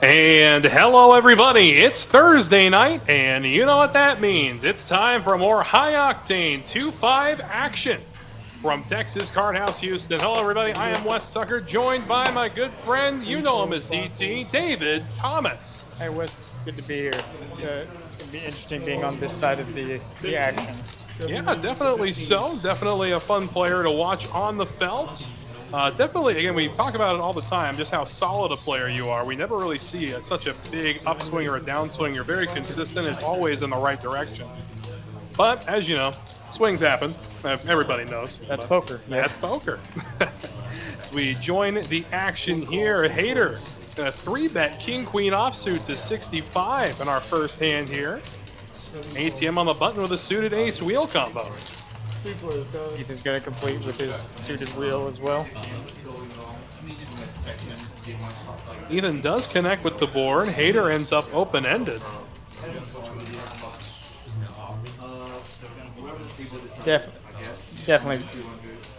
And hello, everybody. It's Thursday night, and you know what that means. It's time for more high-octane 2-5 action from Texas Card House Houston. Hello, everybody. I am Wes Tucker, joined by my good friend, you know him as DT, David Thomas. Hey, Wes, good to be here. It's going to be interesting being on this side of the action. Yeah, definitely so. Definitely a fun player to watch on the felts. Definitely, again, we talk about it all the time, just how solid a player you are. We never really see such a big upswing or a downswing. You're very consistent and always in the right direction. But, as you know, swings happen. Everybody knows. That's poker. That's poker. We join the action here. Hater, a 3-bet king-queen offsuit to 65 in our first hand here. ATM on the button with a suited ace wheel combo. Ethan's going to complete with his suited wheel as well. Ethan does connect with the board. Hater ends up open-ended. Definitely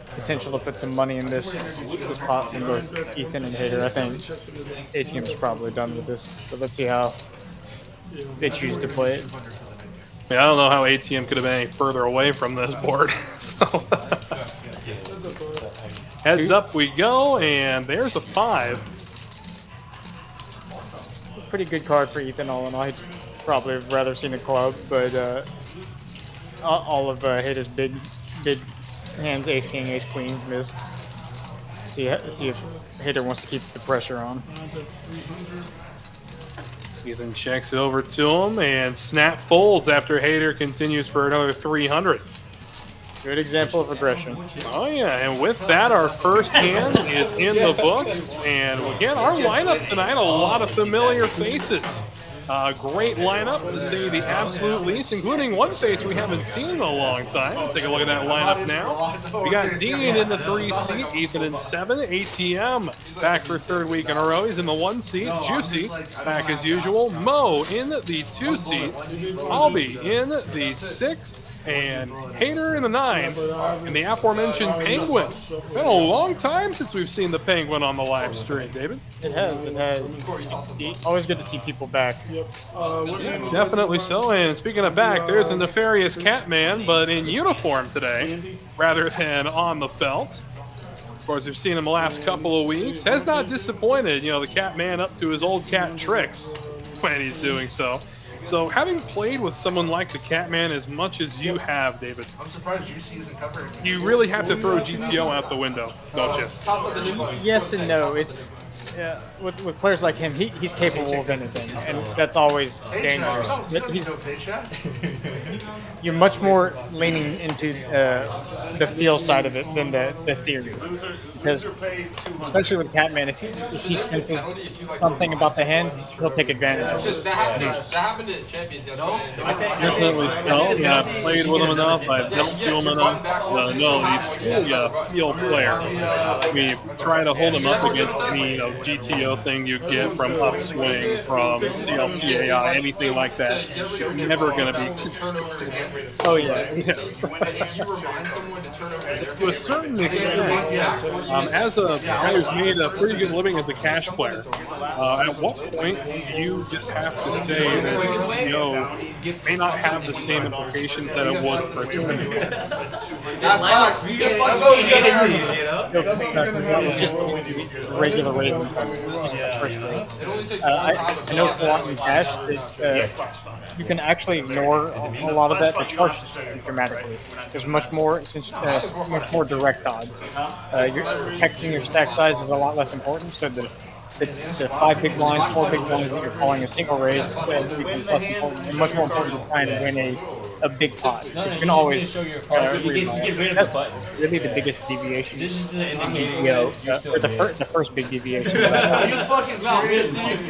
potential to put some money in this pot from both Ethan and Hater. I think ATM's probably done with this, so let's see how they choose to play it. Yeah, I don't know how ATM could have been any further away from this board. So heads up we go, and there's a 5. Pretty good card for Ethan all in all. I'd probably have rather seen a club, but all of Hater's big hands, ace king, ace queen, missed. See if Hater wants to keep the pressure on. Ethan checks it over to him, and snap folds after Hater continues for another 300. Good example of aggression. Oh yeah, and with that, our first hand is in the books. And again, our lineup tonight, a lot of familiar faces. Great lineup, to say the absolute least, including one face we haven't seen in a long time. Let's take a look at that lineup now. We got Dean in the 3 seat, Ethan in 7, ATM back for 3rd week in a row. He's in the 1 seat, Juicy back as usual, Mo in the 2 seat, Albie in the 6th, and Hater in the 9, and the aforementioned Penguin. It's been a long time since we've seen the Penguin on the live stream, David. It has. Always good to see people back. Definitely so. And speaking of back, there's a nefarious Catman, but in uniform today rather than on the felt. Of course, we've seen him the last couple of weeks. Has not disappointed, you know, the Catman up to his old cat tricks when he's doing so. So, having played with someone like the Catman as much as you have, David, I'm surprised Juicy isn't covering. You really have to throw GTO out the window, don't you? Yes and no. It's with players like him, he's capable of anything, and that's always dangerous. You're much more leaning into the feel side of it than the theory, because especially with Catman, if he senses something about the hand, he'll take advantage of it. That happened at Champions yesterday. Definitely so. Yeah, I've played with him enough. I've dealt to him enough. No, he's truly a field player. We try to hold him up against any GTO thing you get from upswing, from CLCAI, anything like that. It's never going to be consistent. Oh yeah. To a certain extent, as a guy who's made a pretty good living as a cash player, at what point do you just have to say that GTO may not have the same implications that it would for a tournament? Just regular raising. I know for a lot in cash that you can actually ignore a lot of that to charge dramatically. There's much more direct odds. Protecting your stack size is a lot less important, so the 5 big blinds, 4 big blinds that you're calling a single raise becomes less important, and much more important to try and win a big pot, which you can always that's really the biggest deviation. Or the first big deviation. Are you fucking serious, dude?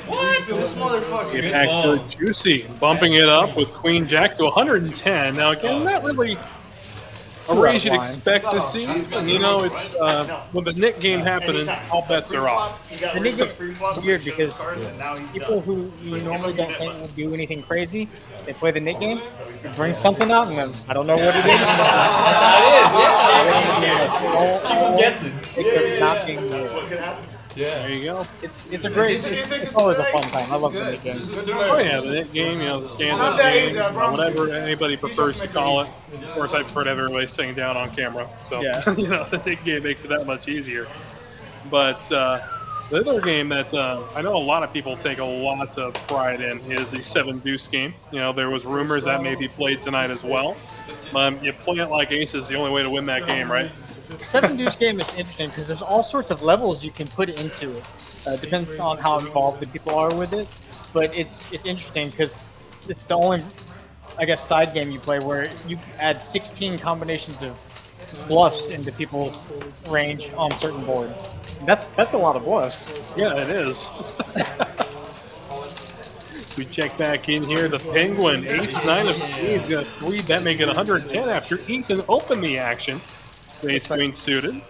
What? This motherfucker. Get back to Juicy, bumping it up with Queen Jack to 110. Now again, not really a raise you'd expect to see. And, you know, it's with the Nick game happening, all bets are off. The Nick game is weird because people who you normally don't think will do anything crazy, they play the Nick game, they bring something out, and then I don't know what it is. That's how it is. Yeah. Keep guessing. Not being There you go. It's a great. It's always a fun time. I love the Nick game. Oh yeah, the Nick game, you know, the stand-up not that game, easy, I promise whatever you. anybody prefers to call it. Of course, I prefer to have everybody sitting down on camera, so Yeah. you know, the Nick game makes it that much easier. But the other game that I know a lot of people take a lot of pride in is the 7 Deuce game. You know, there was rumors that may be played tonight as well. You play it like ace is the only way to win that game, right? 7 Deuce game is interesting because there's all sorts of levels you can put into it. Depends on how involved the people are with it, but it's interesting because it's the only, I guess, side game you play where you add 16 combinations of bluffs into people's range on certain boards. And that's a lot of bluffs. Yeah, it is. We check back in here. The Penguin, ace-9 of spades, got 3 bet, make it 110 after Ethan opened the action. Ace-queen suited.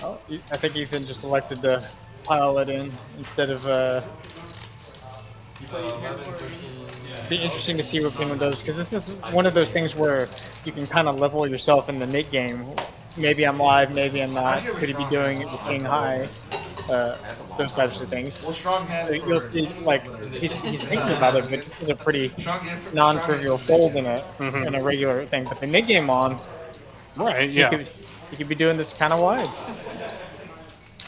Oh, I think Ethan just elected to pile it in instead of. Be interesting to see what Penguin does because this is one of those things where you can kind of level yourself in the Nick game. Maybe I'm live, maybe I'm not. Could he be doing it with king high? Those types of things. So you'll see, like he's thinking about it, but it's a pretty non-trivial fold in a regular thing. But the Nick game on, Right, yeah. he could be doing this kind of wide.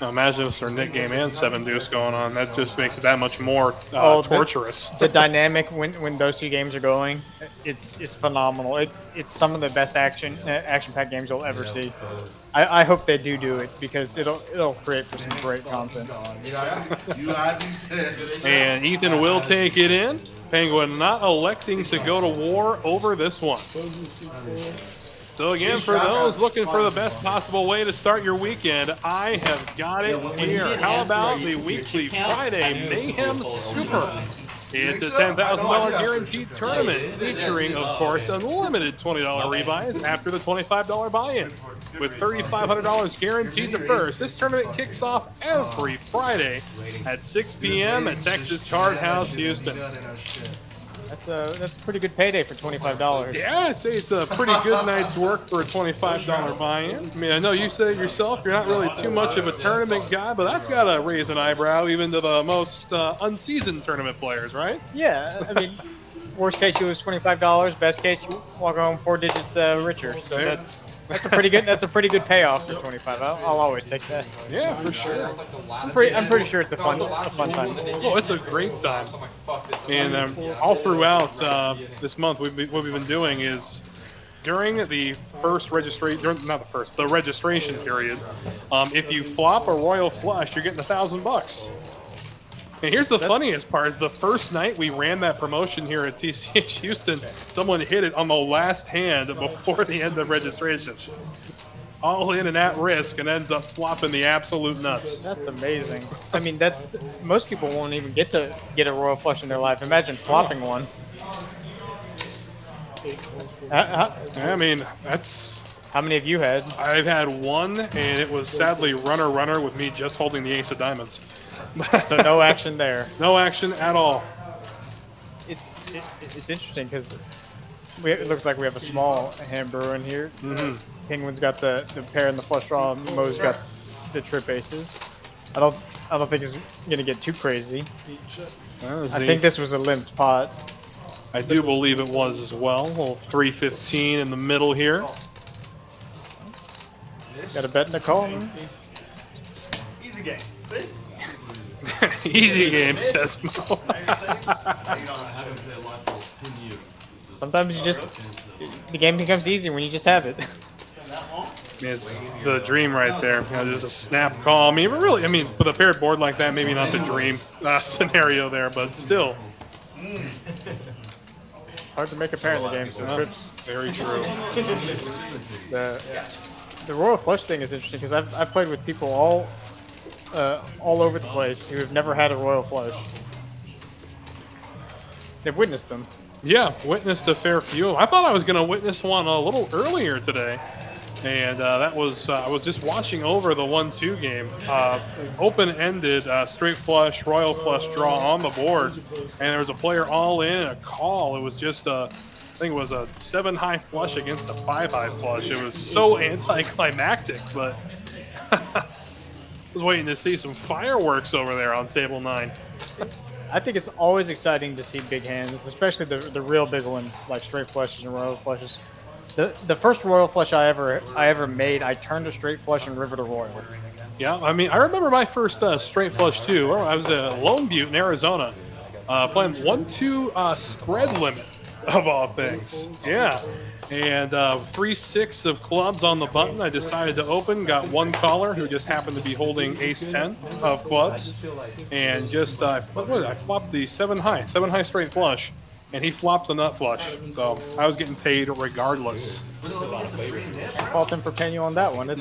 Now imagine if there's a Nick game and 7 Deuce going on. That just makes it that much more torturous. The dynamic when those two games are going, it's phenomenal. It's some of the best action-packed games you'll ever see. I hope they do it because it'll create for some great content. And Ethan will take it in. Penguin not electing to go to war over this one. So again, for those looking for the best possible way to start your weekend, I have got it here. How about the weekly Friday Mayhem Super? It's a $10,000 guaranteed tournament featuring, of course, unlimited $20 rebuys after the $25 buy-in. With $3,500 guaranteed to first, this tournament kicks off every Friday at 6 p.m. at Texas Card House, Houston. That's a pretty good payday for $25. Yeah, I'd say it's a pretty good night's work for a $25 buy-in. I mean, I know you said it yourself, you're not really too much of a tournament guy, but that's got to raise an eyebrow even to the most unseasoned tournament players, right? Yeah, I mean, worst case you lose $25. Best case you walk home 4 digits richer. So that's a pretty good payoff for $25. I'll always take that. Yeah, for sure. I'm pretty sure it's a fun time. Oh, it's a great time. And all throughout this month, what we've been doing is during the first registration, the registration period. If you flop a royal flush, you're getting $1,000. And here's the funniest part: is the first night we ran that promotion here at TCH Houston, someone hit it on the last hand before the end of registration. All in and at risk, and ends up flopping the absolute nuts. That's amazing. I mean, most people won't even get to get a royal flush in their life. Imagine flopping one. I mean, that's... How many have you had? I've had one, and it was sadly runner with me just holding the ace of diamonds. So no action there. No action at all. It's interesting because it looks like we have a small hand Bruin here. Penguin's got the pair and the flush draw. Mo's got the trip aces. I don't think it's gonna get too crazy. I think this was a limped pot. I do believe it was as well. A little 315 in the middle here. Got a bet in the call. Easy game. Easy game, says Mo. Sometimes the game becomes easy when you just have it. It's the dream right there. You know, just a snap call. I mean, really, with a paired board like that, maybe not the dream scenario there, but still. Hard to make a pair in the game, so trips. Very true. The royal flush thing is interesting because I've played with people all over the place who have never had a royal flush. They've witnessed them. Yeah, witnessed a fair few. I thought I was going to witness one a little earlier today. And that was, I was just watching over the 1-2 game. Open-ended, straight flush, royal flush draw on the board. And there was a player all in and a call. It was just I think it was a 7-high flush against a 5-high flush. It was so anticlimactic, but was waiting to see some fireworks over there on table 9. I think it's always exciting to see big hands, especially the real big ones like straight flushes and royal flushes. The first royal flush I ever made, I turned a straight flush and river to royal. Yeah, I mean, I remember my first straight flush too. I was at Lone Butte in Arizona, playing 1-2 spread limit of all things. Yeah, and 3-6 of clubs on the button. I decided to open. Got one caller who just happened to be holding ace-10 of clubs, and just what was it? I flopped the 7-high straight flush, and he flopped the nut flush. So I was getting paid regardless. Can't fault him for paying you on that one. No.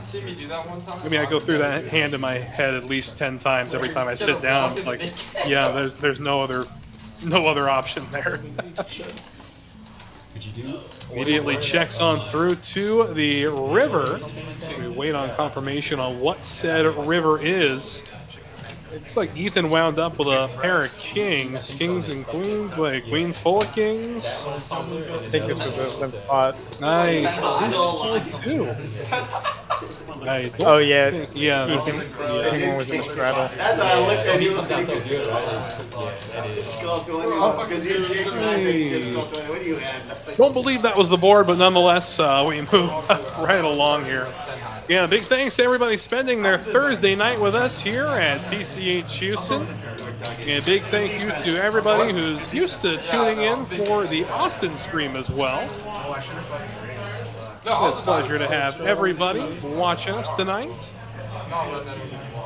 See me do that one time. I mean, I go through that hand in my head at least 10 times every time I sit down. It's like, yeah, there's no other option there. Immediately checks on through to the river. We wait on confirmation on what said river is. Looks like Ethan wound up with a pair of kings and queens, like queens full of kings. I think this was a limp spot. Nice. Two. Oh yeah, Yeah. King one was in the straddle. That's why I looked at you. What do you have? Don't believe that was the board, but nonetheless, we move right along here. Yeah, big thanks to everybody spending their Thursday night with us here at TCH Houston. And a big thank you to everybody who's used to tuning in for the Austin stream as well. It's a pleasure to have everybody watching us tonight.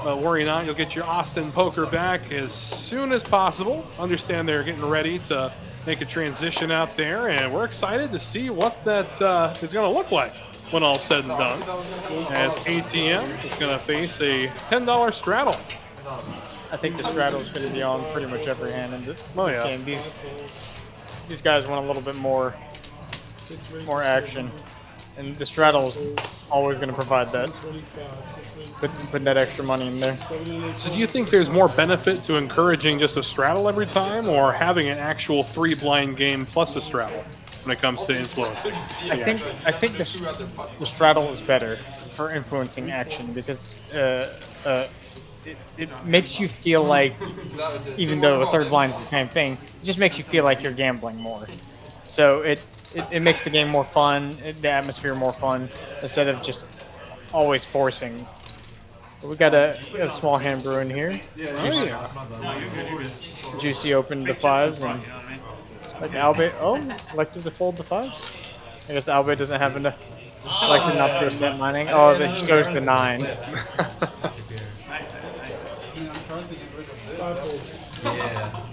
But worry not, you'll get your Austin poker back as soon as possible. Understand they're getting ready to make a transition out there, and we're excited to see what that is going to look like when all's said and done. As ATM is going to face a $10 straddle. I think the straddle is going to be on pretty much every hand in this game. These guys want a little bit more action, and the straddle is always going to provide that. Putting that extra money in there. So do you think there's more benefit to encouraging just a straddle every time, or having an actual 3-blind game plus a straddle when it comes to influencing? I think the straddle is better for influencing action because it makes you feel like, even though a third blind is the same thing, it just makes you feel like you're gambling more. So it makes the game more fun, the atmosphere more fun, instead of just always forcing. We got a small hand brewing here. Juicy opened the 5s, and like Albay, elected to fold the 5s. I guess Albay doesn't have enough. Elected not to go set mining. Oh, then he goes to 9.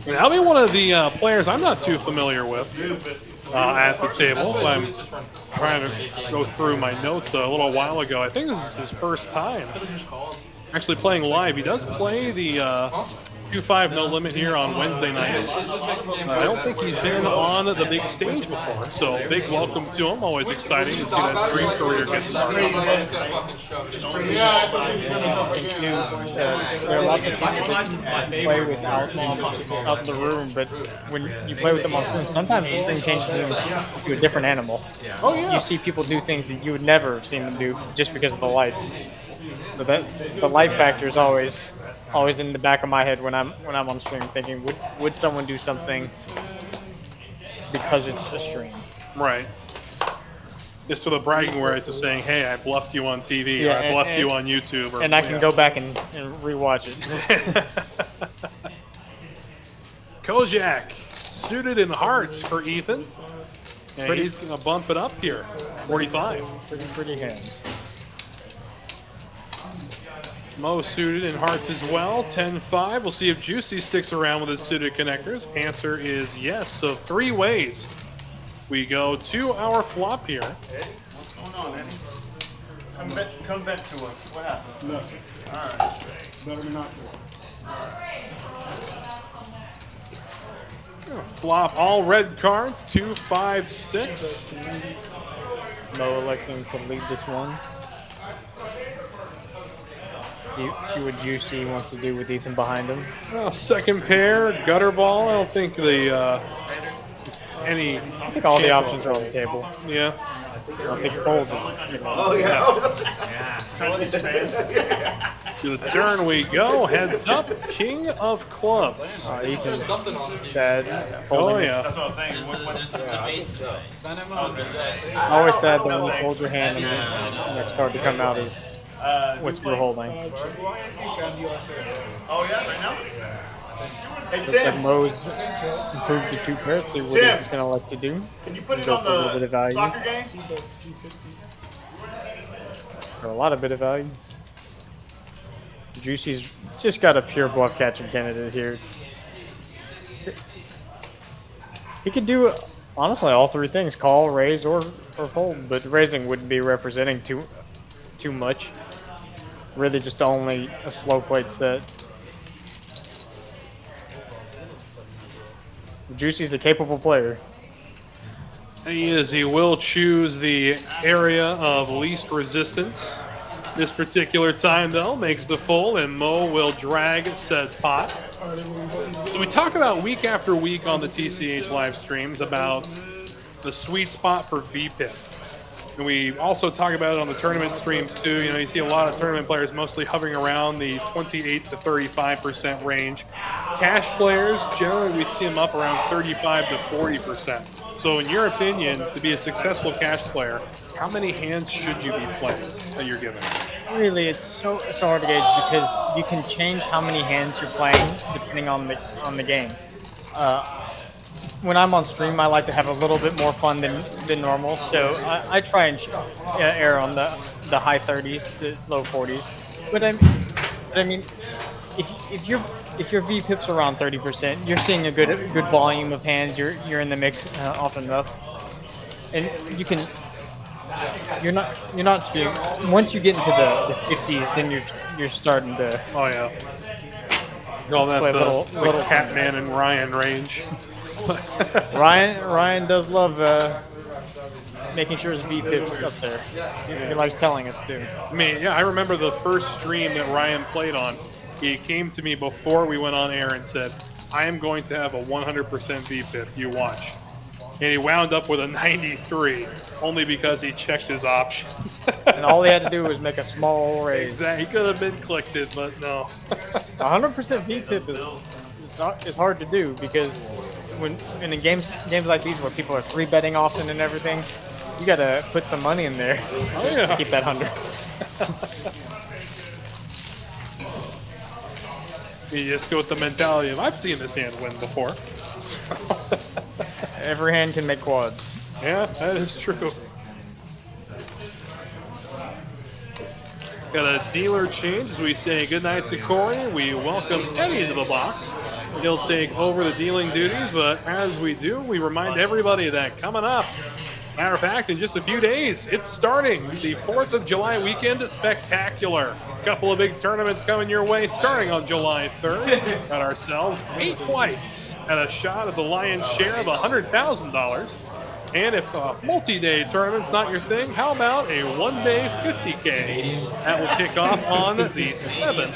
And I'll be one of the players I'm not too familiar with at the table. I'm trying to go through my notes a little while ago. I think this is his first time actually playing live. He does play the 2-5 no limit here on Wednesday nights. I don't think he's been on the big stage before, so big welcome to him. Always exciting to see that stream career get started. There are lots of people that play without out in the room, but when you play with them on screen, sometimes the screen changes them to a different animal. Oh yeah. You see people do things that you would never have seen them do just because of the lights. But the light factor is always in the back of my head when I'm on stream, thinking, would someone do something because it's a stream? Right. Just for the bragging rights of saying, hey, I bluffed you on TV, or I bluffed you on YouTube. Or, and I can go back and rewatch it. Kojak, suited in hearts for Ethan. And he's going to bump it up here, 45. Pretty hands. Mo suited in hearts as well, 10-5. We'll see if Juicy sticks around with his suited connectors. Answer is yes. So 3 ways we go to our flop here. What's going on, Eddie? Come back to us. What happened? Nothing. All right. Better than not. Flop all red cards, 2, 5, 6. Mo electing to lead this one. See what Juicy wants to do with Ethan behind him. Well, second pair, gutter ball. I don't think the any. I think all the options are on the table. Yeah. I don't think fold is. Oh yeah. To the turn we go. Heads up, King of Clubs. Ethan's Something on this. sad. Oh Holding yeah. That's what I was saying. There's the debates tonight. Always sad that when you fold your hand and the next card to come out is what you're holding. Oh yeah, right now. Hey Looks like Tim, Mo's improved to 2 pairs. See what Tim. he's gonna like to do. can you put it Go on for a little bit of the value. soccer game? For a lot of bit of value. Juicy's just got a pure bluff catching candidate here. He could do honestly all 3 things: call, raise, or fold. But raising wouldn't be representing too much. Really, just only a slow played set. Juicy's a capable player. He is. He will choose the area of least resistance. This particular time, though, makes the fold, and Mo will drag said pot. So we talk about week after week on the TCH live streams about the sweet spot for VPIP. And we also talk about it on the tournament streams too. You know, you see a lot of tournament players mostly hovering around the 28 to 35% range. Cash players, generally we see them up around 35 to 40%. So in your opinion, to be a successful cash player, how many hands should you be playing that you're given? Really, it's so hard to gauge because you can change how many hands you're playing depending on the game. When I'm on stream, I like to have a little bit more fun than normal, so I try and err on the high 30s, the low 40s. But I mean, if your VPIP's around 30%, you're seeing a good volume of hands. You're in the mix often enough, and you're not speaking. Once you get into the 50s, then you're starting to. Oh yeah. All that the Catman and Ryan range. Ryan does love making sure his VPIP's up there. He likes telling us too. I mean, yeah, I remember the first stream that Ryan played on. He came to me before we went on air and said, I am going to have a 100% VPIP, you watch. And he wound up with a 93, only because he checked his option. And all he had to do was make a small raise. Exactly. He could have been clicked it, but no. 100% VPIP is hard to do because in games like these where people are 3-betting often and everything, you got to put some money in there to keep that 100. You just go with the mentality of, I've seen this hand win before. Every hand can make quads. Yeah, that is true. Got a dealer change as we say goodnight to Corey. We welcome Eddie into the box. He'll take over the dealing duties, but as we do, we remind everybody that coming up, matter of fact, in just a few days, it's starting. The 4th of July weekend is spectacular. A couple of big tournaments coming your way starting on July 3rd. Got ourselves 8 flights at a shot at the lion's share of $100,000. And if multi-day tournament's not your thing, how about a one-day 50K? That will kick off on the 7th.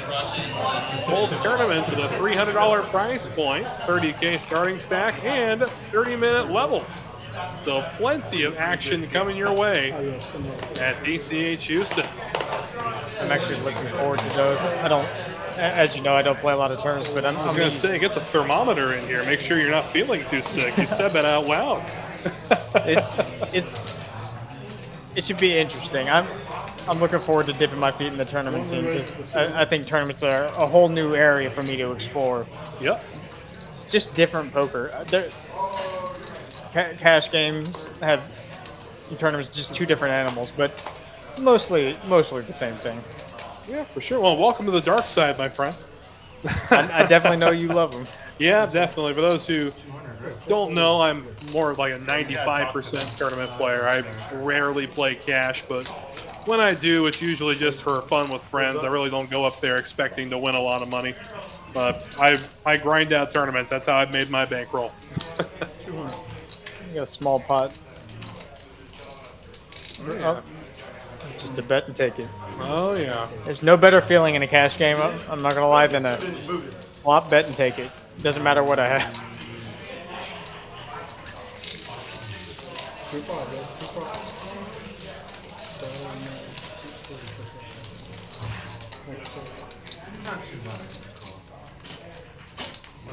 Full tournament with a $300 price point, 30K starting stack, and 30-minute levels. So plenty of action coming your way at TCH Houston. I'm actually looking forward to those. As you know, I don't play a lot of tournaments, but I was going to say, get the thermometer in here. Make sure you're not feeling too sick. You said that out loud. It should be interesting. I'm looking forward to dipping my feet in the tournament scene because I think tournaments are a whole new area for me to explore. Yep. It's just different poker. Cash games have tournaments just 2 different animals, but mostly the same thing. Yeah, for sure. Well, welcome to the dark side, my friend. I definitely know you love them. Yeah, definitely. For those who don't know, I'm more of like a 95% tournament player. I rarely play cash, but when I do, it's usually just for fun with friends. I really don't go up there expecting to win a lot of money. But I grind out tournaments. That's how I've made my bankroll. You got a small pot. Oh, just a bet and take it. Oh, yeah. There's no better feeling in a cash game, I'm not going to lie, than a flop bet and take it. Doesn't matter what I have.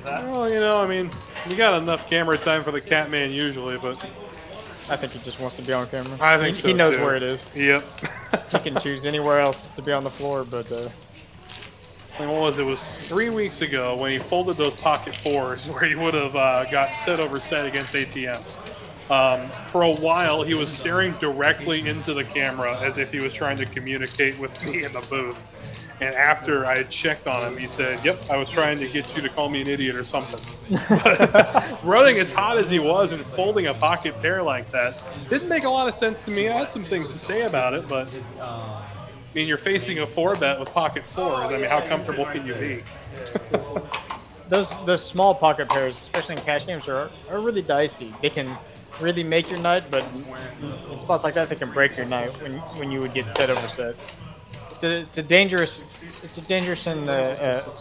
Well, you know, I mean, you got enough camera time for the Catman usually, but I think he just wants to be on camera. I think He knows too. where it is. Yep. He can choose anywhere else to be on the floor, but And what was it? It was 3 weeks ago when he folded those pocket fours where he would have got set over set against ATM. For a while, he was staring directly into the camera as if he was trying to communicate with me in the booth. And after I had checked on him, he said, "Yep, I was trying to get you to call me an idiot or something." But running as hot as he was and folding a pocket pair like that didn't make a lot of sense to me. I had some things to say about it, but I mean, you're facing a 4-bet with pocket fours. I mean, how comfortable can you be? those small pocket pairs, especially in cash games, are really dicey. They can really make your nut, but in spots like that, they can break your nut when you would get set over set. It's a dangerous and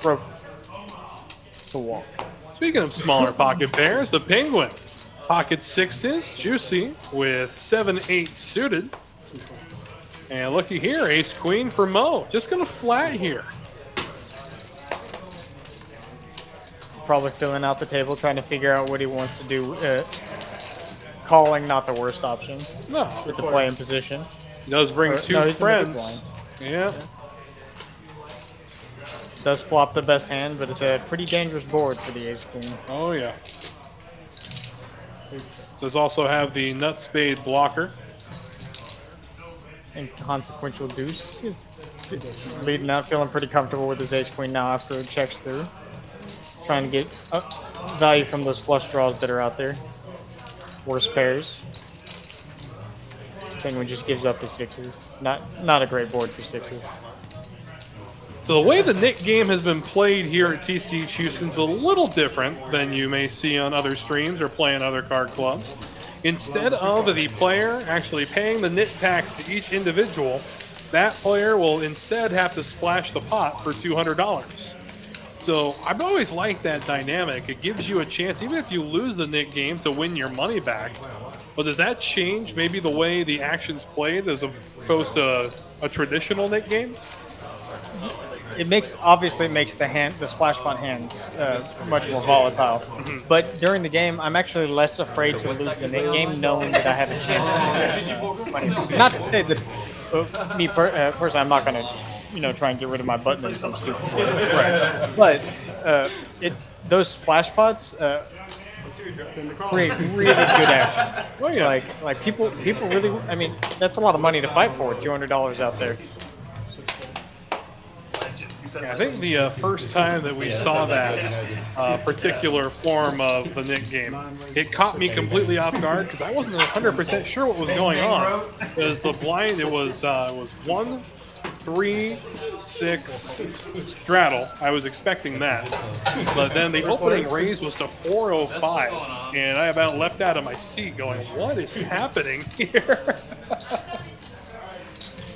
rope to walk. Speaking of smaller pocket pairs, the Penguin. Pocket sixes, juicy, with 7-8 suited. And looky here, ace queen for Mo. Just gonna flat here. Probably filling out the table, trying to figure out what he wants to do. Calling, not the worst option No, with the play in position. he does bring No, two he's in the big friends. blind. Yeah. Does flop the best hand, but it's a pretty dangerous board for the ace queen. Oh yeah. Does also have the nut spade blocker. Inconsequential deuce. He's leading out, feeling pretty comfortable with his ace queen now after it checks through. Trying to get value from those flush draws that are out there. Worst pairs. Penguin just gives up his sixes. Not a great board for sixes. So the way the Nick game has been played here at TCH Houston is a little different than you may see on other streams or play in other card clubs. Instead of the player actually paying the nit tax to each individual, that player will instead have to splash the pot for $200. So I've always liked that dynamic. It gives you a chance, even if you lose the Nick game, to win your money back. But does that change maybe the way the action's played as opposed to a traditional Nick game? Obviously makes the splash pot hands much more volatile. But during the game, I'm actually less afraid to lose the Nick game, knowing that I have a chance to money. Not to say that me personally, I'm not going to try and get rid of my button in some stupid way. Right. But those splash pots create really good action. Oh yeah. Like people really. I mean, that's a lot of money to fight for. $200 out there. Yeah, I think the first time that we saw that particular form of the Nick game, it caught me completely off guard because I wasn't 100% sure what was going on. Because the blind, it was 1, 3, 6 straddle. I was expecting that, but then the opening raise was to 405, and I about leapt out of my seat, going, "What is happening here?"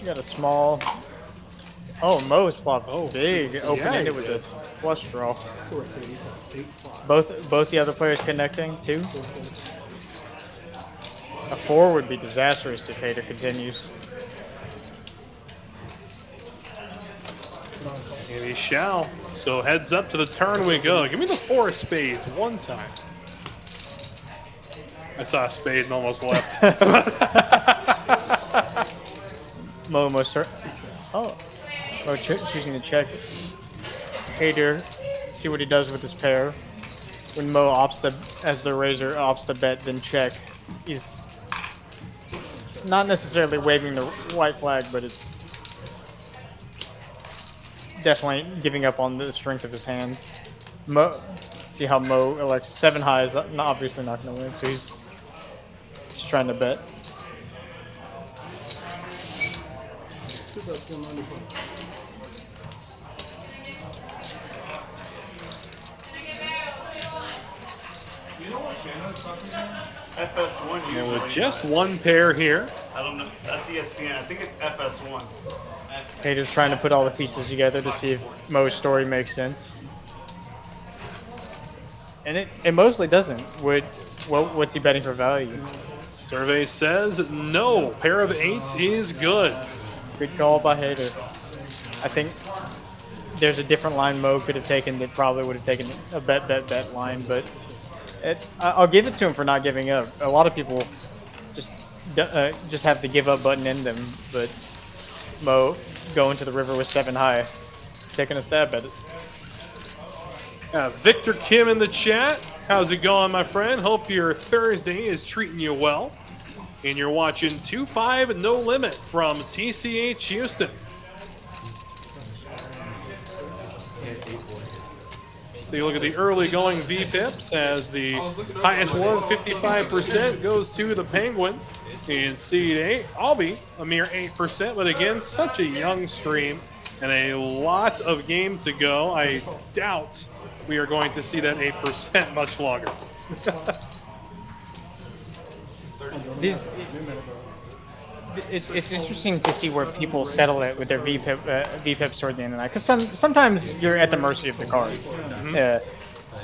You got a small. Oh, Mo's flopped big open-ended with a flush draw. Both the other players connecting too. A 4 would be disastrous if Hater continues. And he shall. So heads up to the turn we go. Give me the 4 of spades one time. I saw a spade and almost left. Mo almost. Oh, choosing to check. Hater, see what he does with his pair. When Mo opts as the raiser opts to bet, then check. He's not necessarily waving the white flag, but it's definitely giving up on the strength of his hand. See how Mo elects 7 high is obviously not going to win, so he's just trying to bet. FS1 And usually. with just one pair here, I don't know. That's ESPN. I think it's FS1. Hater's trying to put all the pieces together to see if Mo's story makes sense. And it mostly doesn't. What's he betting for value? survey says no. Pair of 8s is good. Good call by Hater. I think there's a different line Mo could have taken that probably would have taken a bet line, but I'll give it to him for not giving up. A lot of people just have the give up button in them, but Mo going to the river with 7 high, taking a stab at it. Victor Kim in the chat. How's it going, my friend? Hope your Thursday is treating you well. And you're watching 2-5 No Limit from TCH Houston. So you look at the early going VPIPs as the highest one, 55%, goes to the Penguin in seed 8. I'll be a mere 8%, but again, such a young stream and a lot of game to go. I doubt we are going to see that 8% much longer. It's interesting to see where people settle it with their VPIPs toward the end of the night, because sometimes you're at the mercy of the cards.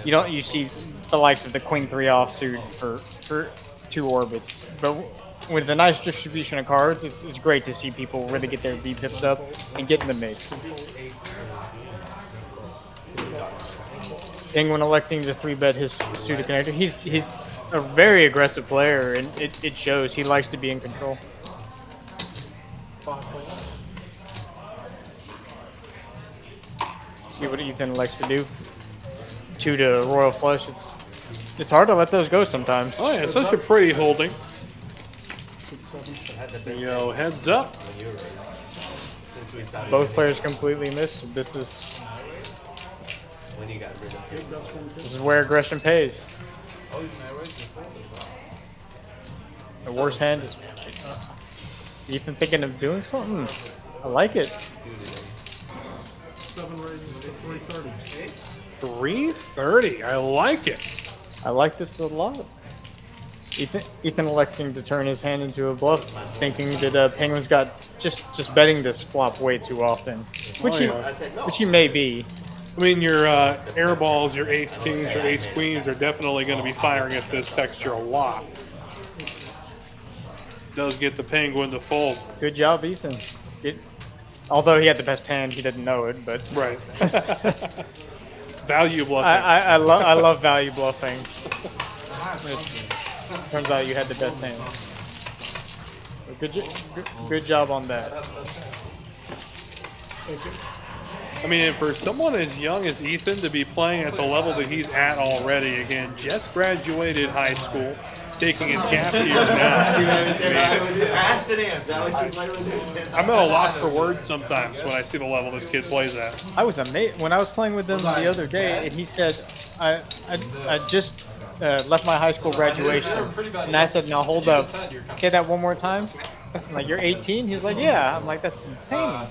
You see the likes of the Queen 3 offsuit for 2 orbits, but with a nice distribution of cards, it's great to see people really get their VPIPs up and get in the mix. Penguin electing to 3-bet his suited connector. He's a very aggressive player, and it shows. He likes to be in control. See what Ethan likes to do. 2 to Royal Flush. It's hard to let those go sometimes. Oh yeah, such a pretty holding. Heads up. Both players completely missed. This is where aggression pays. The worst hand is Ethan thinking of doing something. I like it. 330. I like it. I like this a lot. Ethan electing to turn his hand into a bluff, thinking that Penguin's got just betting this flop way too often, which he may be. I mean, your air balls, your ace kings, your ace queens are definitely going to be firing at this texture a lot. Does get the Penguin to fold. Good job, Ethan. Although he had the best hand, he didn't know it, but right. Value bluffing. I love value bluffing. Turns out you had the best hand. Good job on that. I mean, for someone as young as Ethan to be playing at the level that he's at already, again, just graduated high school, taking his gap year now. I'm at a loss for words sometimes when I see the level this kid plays at. I was amazed when I was playing with him the other day, and he said, I just left my high school graduation, and I said, now hold up, say that one more time. I'm like, you're 18? He's like, yeah. I'm like, that's insane.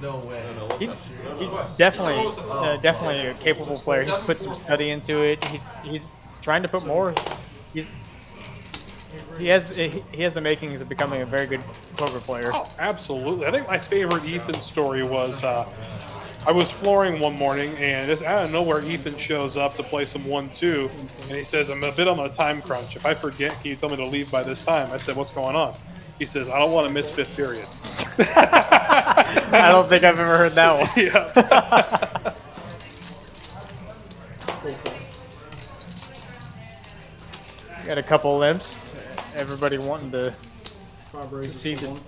No way. He's definitely a capable player. He's put some study into it. He's trying to put more. He has the makings of becoming a very good poker player. Oh, absolutely. I think my favorite Ethan story was I was flooring one morning, and out of nowhere, Ethan shows up to play some 1-2, and he says, I'm a bit on a time crunch. If I forget, can you tell me to leave by this time? I said, what's going on? He says, I don't want to miss 5th period. I don't think I've ever heard that one. Yeah. Got a couple limps. Everybody wanting to see this.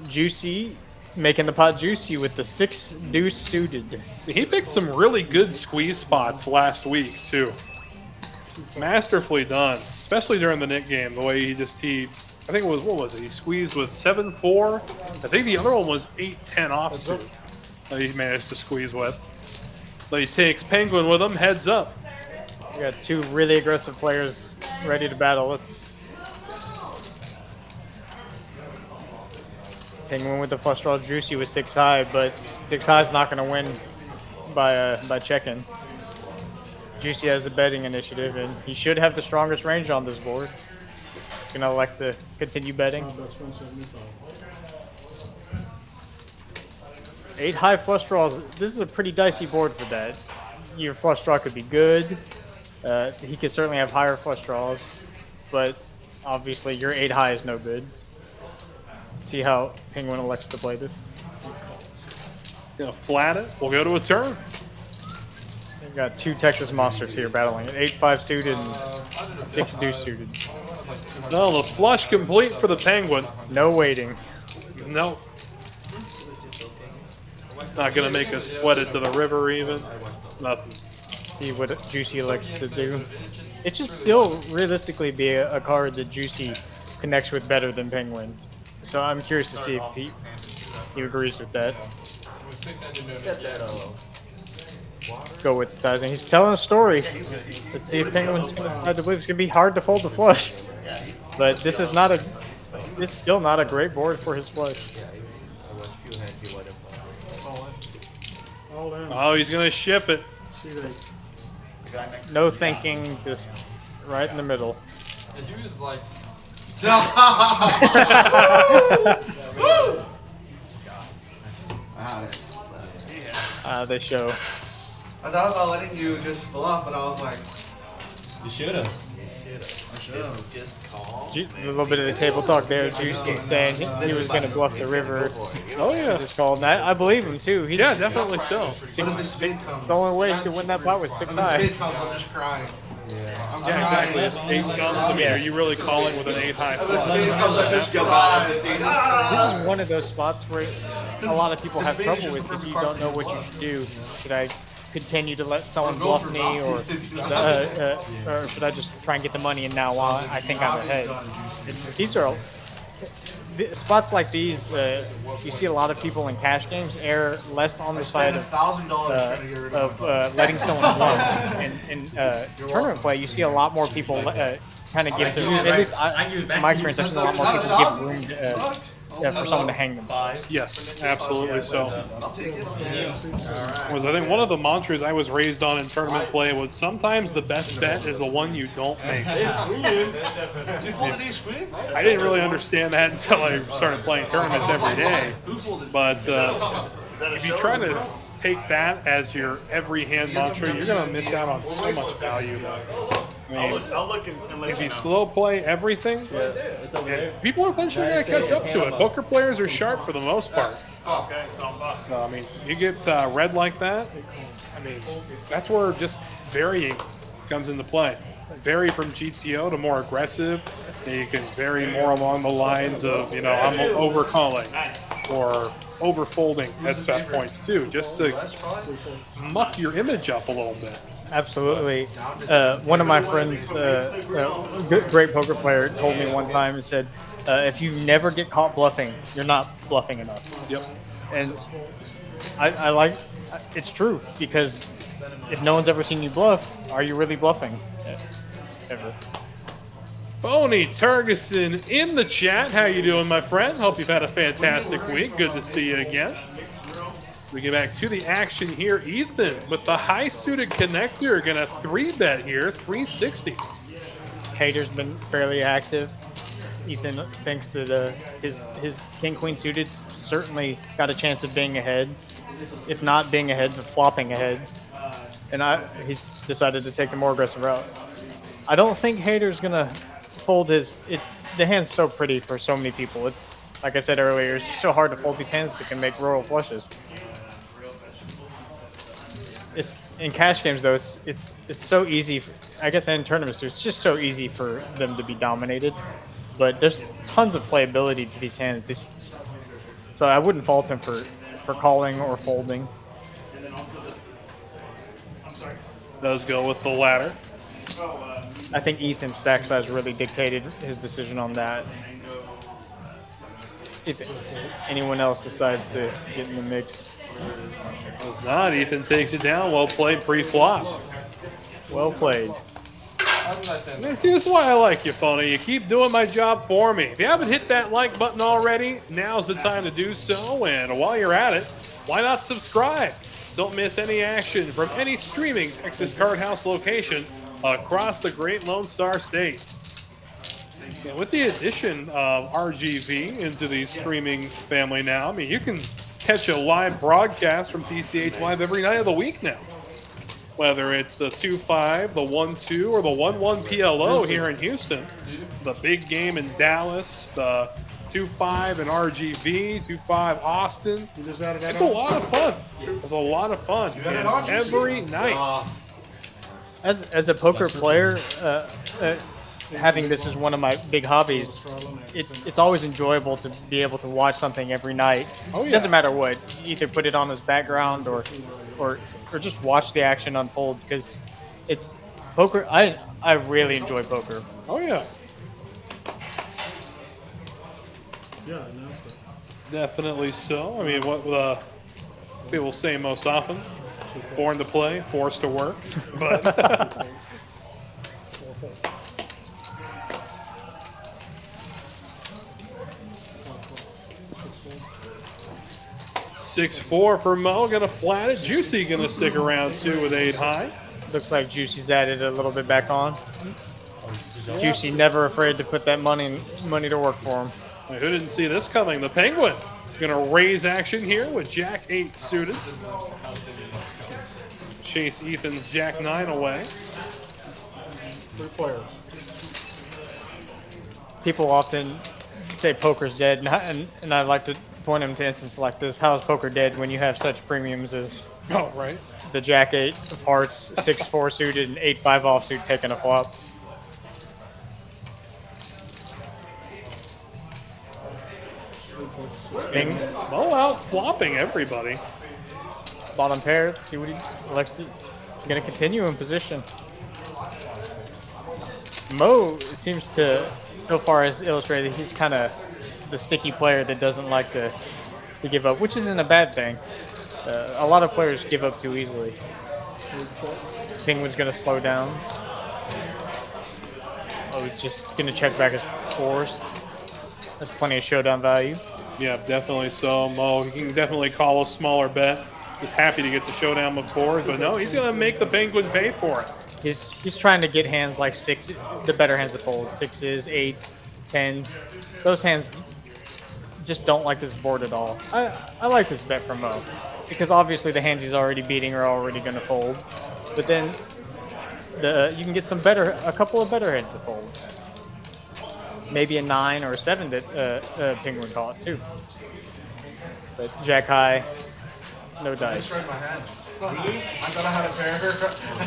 Juicy, making the pot juicy with the 6 deuce suited. He picked some really good squeeze spots last week, too. Masterfully done, especially during the Nick game, the way I think it was, what was it? He squeezed with 7-4. I think the other one was 8-10 offsuit that he managed to squeeze with. So he takes Penguin with him, heads up. We got 2 really aggressive players ready to battle. Penguin with the flush draw, Juicy with 6 high, but 6 high is not going to win by check-in. Juicy has the betting initiative, and he should have the strongest range on this board. Gonna elect to continue betting. 8 high flush draws. This is a pretty dicey board for that. Your flush draw could be good. He could certainly have higher flush draws, but obviously your 8 high is no good. See how Penguin elects to play this. Gonna flat it. We'll go to a turn. We've got two Texas monsters here battling an 8-5 suited and 6 deuce suited. No, the flush complete for the Penguin. No waiting. No. Not gonna make us sweat it to the river even. Nothing. See what Juicy elects to do. It should still realistically be a card that Juicy connects with better than Penguin. So I'm curious to see if he agrees with that. Go with sizing. He's telling a story. Let's see if Penguin's going to decide to believe it's going to be hard to fold the flush. But this is not a. This is still not a great board for his flush. Oh, he's gonna ship it. No thinking, just right in the middle. They show. I thought about letting you just bluff, but I was like, You should have. just call. A little bit of the table talk there. Juicy saying he was going to bluff the river. Oh yeah. Just called. And I believe him too. He's Yeah, definitely so. What if the spin comes? the only way he could win that pot was 6 When the high. spin comes, I'm just crying. Yeah, exactly. This 8 comes. I mean, are you really calling with an 8 high When the flush? spin comes, I just cry. This is one of those spots where a lot of people have trouble with because you don't know what you should do. Should I continue to let someone bluff me, or should I just try and get the money and now I think I'm ahead? These are spots like these. You see a lot of people in cash games err less on the side of letting someone bluff. In tournament play, you see a lot more people kind of give them. At least in my experience, I've seen a lot more people give room for someone to hang themselves. Yes, absolutely so. Was I think one of the mantras I was raised on in tournament play was sometimes the best bet is the one you don't make. I didn't really understand that until I started playing tournaments every day. But if you try to take that as your every hand mantra, you're going to miss out on so much value. I mean, I'll look and let if you you know. slow play everything, and people are eventually going to catch up to it. Poker players are sharp for the most part. Okay, it's on box. I mean, you get red like that, I mean, that's where just varying comes into play. Vary from GTO to more aggressive, and you can vary more along the lines of, I'm overcalling or overfolding at set points too, just to muck your image up a little bit. Absolutely. One of my friends, great poker player, told me one time and said, if you never get caught bluffing, you're not bluffing enough. Yep. And I like, it's true, because if no one's ever seen you bluff, are you really bluffing? Ever. Phony Turgeson in the chat. How you doing, my friend? Hope you've had a fantastic week. Good to see you again. We get back to the action here. Ethan with the high suited connector, gonna 3-bet here, 360. Hater's been fairly active. Ethan thinks that his king queen suited certainly got a chance of being ahead, if not being ahead, but flopping ahead. And he's decided to take the more aggressive route. I don't think Hater's gonna fold his. The hand's so pretty for so many people. It's like I said earlier, it's just so hard to fold these hands that can make royal flushes. It's in cash games though. It's so easy. I guess in tournaments, it's just so easy for them to be dominated. But there's tons of playability to these hands. So I wouldn't fault him for calling or folding. Does go with the latter. I think Ethan's stack size really dictated his decision on that. If anyone else decides to get in the mix. Does not. Ethan takes it down. Well played pre-flop. Well played. This is why I like you, Phony. You keep doing my job for me. If you haven't hit that like button already, now's the time to do so. And while you're at it, why not subscribe? Don't miss any action from any streaming Texas Card House location across the Great Lone Star State. And with the addition of RGV into the streaming family now, I mean, you can catch a live broadcast from TCH Live every night of the week now. Whether it's the 2-5, the 1-2, or the 1-1 PLO here in Houston, the big game in Dallas, the 2-5 in RGV, 2-5 Austin. It's a lot of fun. It's a lot of fun and every night. As a poker player, having this as one of my big hobbies, it's always enjoyable to be able to watch something every night. Oh, yeah. It doesn't matter what, either put it on as background or just watch the action unfold, because it's poker. I really enjoy poker. Oh yeah. Definitely so. I mean, what people say most often: born to play, forced to work. But 6-4 for Mo, gonna flat it. Juicy gonna stick around too with 8 high. Looks like Juicy's added a little bit back on. Juicy never afraid to put that money to work for him. Who didn't see this coming? The Penguin gonna raise action here with Jack 8 suited. Chase Ethan's Jack 9 away. 3 players. People often say poker's dead, and I like to point them to instances like this. How is poker dead when you have such premiums as Oh, right. the Jack 8 of hearts, 6-4 suited, and 8-5 offsuit taking a flop? Bing. Mo out flopping everybody. Bottom pair. Let's see what he elects to. He's going to continue in position. Mo seems to, so far as illustrated, he's kind of the sticky player that doesn't like to give up, which isn't a bad thing. A lot of players give up too easily. Penguin's going to slow down. Oh, he's just going to check back his 4s. That's plenty of showdown value. Yeah, definitely so. Mo, he can definitely call a smaller bet. He's happy to get the showdown with 4s, but no, he's going to make the Penguin pay for it. He's trying to get hands like 6, the better hands to fold. 6s, 8s, 10s. Those hands just don't like this board at all. I like this bet from Mo, because obviously the hands he's already beating are already going to fold. But then you can get a couple of better hands to fold. Maybe a 9 or a 7 that Penguin caught too. But Jack high, no dice. I my hand. Really? I thought I had a pair,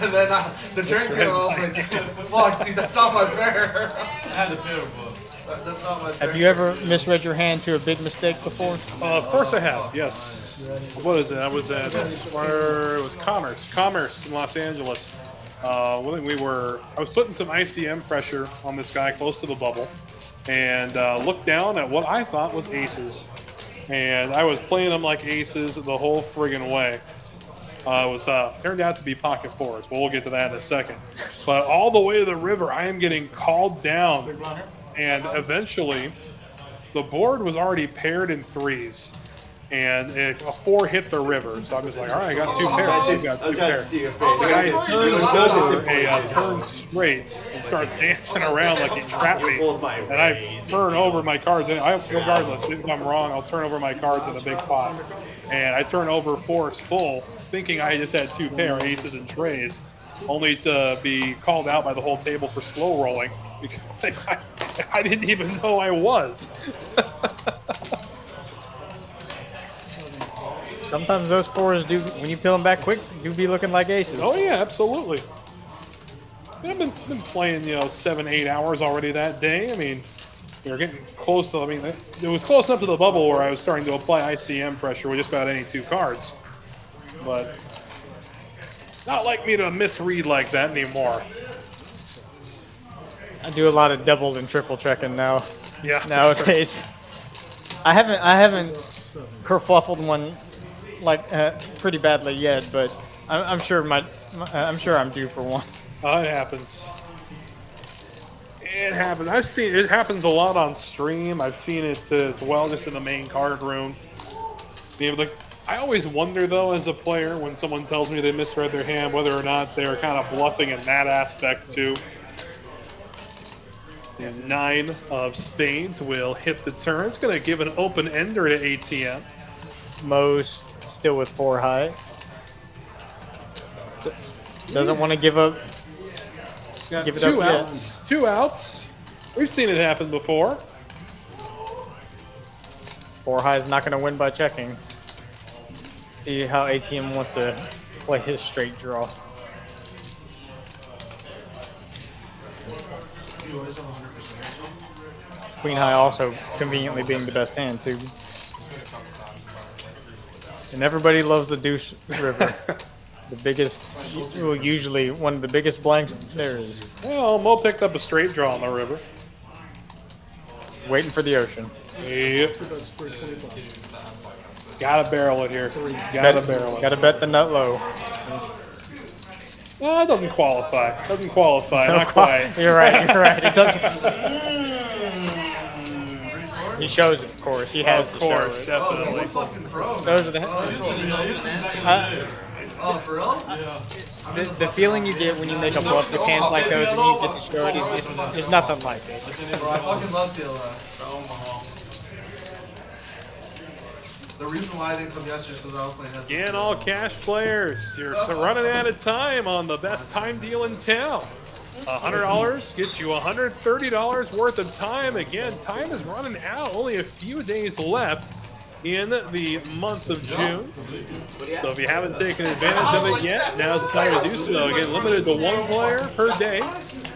and then the turn came, I was like, fuck, dude, that's not my pair. I had a pair, but That's not my pair. Have you ever misread your hand to a big mistake before? Of course I have, yes. What is it? I was at, where it was Commerce in Los Angeles. I was putting some ICM pressure on this guy close to the bubble, and looked down at what I thought was aces. And I was playing them like aces the whole friggin' way. Turned out to be pocket 4s, but we'll get to that in a second. But all the way to the river, I am getting called down, and eventually the board was already paired in 3s, and a 4 hit the river. So I'm just like, all right, I got 2 pairs. Got 2 pairs. The guy turns over a turn straight and starts dancing around like he trapped me. And I turn over my cards. And regardless, if I'm wrong, I'll turn over my cards in a big pot. And I turn over 4s full, thinking I just had 2 pair, aces and trays, only to be called out by the whole table for slow rolling because I didn't even know I was. Sometimes those 4s do, when you peel them back quick, do be looking like aces. Oh yeah, absolutely. I've been playing, 7-8 hours already that day. I mean, we're getting close to. I mean, it was close enough to the bubble where I was starting to apply ICM pressure with just about any 2 cards, but not like me to misread like that anymore. I do a lot of double and triple checking now. Yeah. Nowadays, I haven't kerfluffled one like pretty badly yet, but I'm sure I'm due for one. It happens. It happens. I've seen it happens a lot on stream. I've seen it as well, just in the main card room. I always wonder though, as a player, when someone tells me they misread their hand, whether or not they're kind of bluffing in that aspect too. And 9 of spades will hit the turn. It's going to give an open ender to ATM. Mo's still with 4 high. Doesn't want to give up. Got 2 outs. 2 outs. We've seen it happen before. 4 high is not going to win by checking. See how ATM wants to play his straight draw. Queen high also conveniently being the best hand too. And everybody loves the deuce river. The biggest, well, usually one of the biggest blanks there is. Well, Mo picked up a straight draw on the river. Waiting for the ocean. Yep. Gotta barrel it here. Gotta barrel it. Gotta bet the nut low. Well, it doesn't qualify. Doesn't qualify. Not quite. You're right. You're right. It doesn't. He shows it, of course. He has Of to show course, it. definitely. Those are the, Oh, for real? the feeling you get when you make a bluff with hands like those and you get to show it is nothing like it. Bro, I fucking love TLF. The reason why I didn't come yesterday is because I was playing heads. Again, all cash players. You're running out of time on the best time deal in town. $100 gets you $130 worth of time. Again, time is running out. Only a few days left in the month of June. So if you haven't taken advantage of it yet, now's the time to do so. Again, limited to 1 player per day.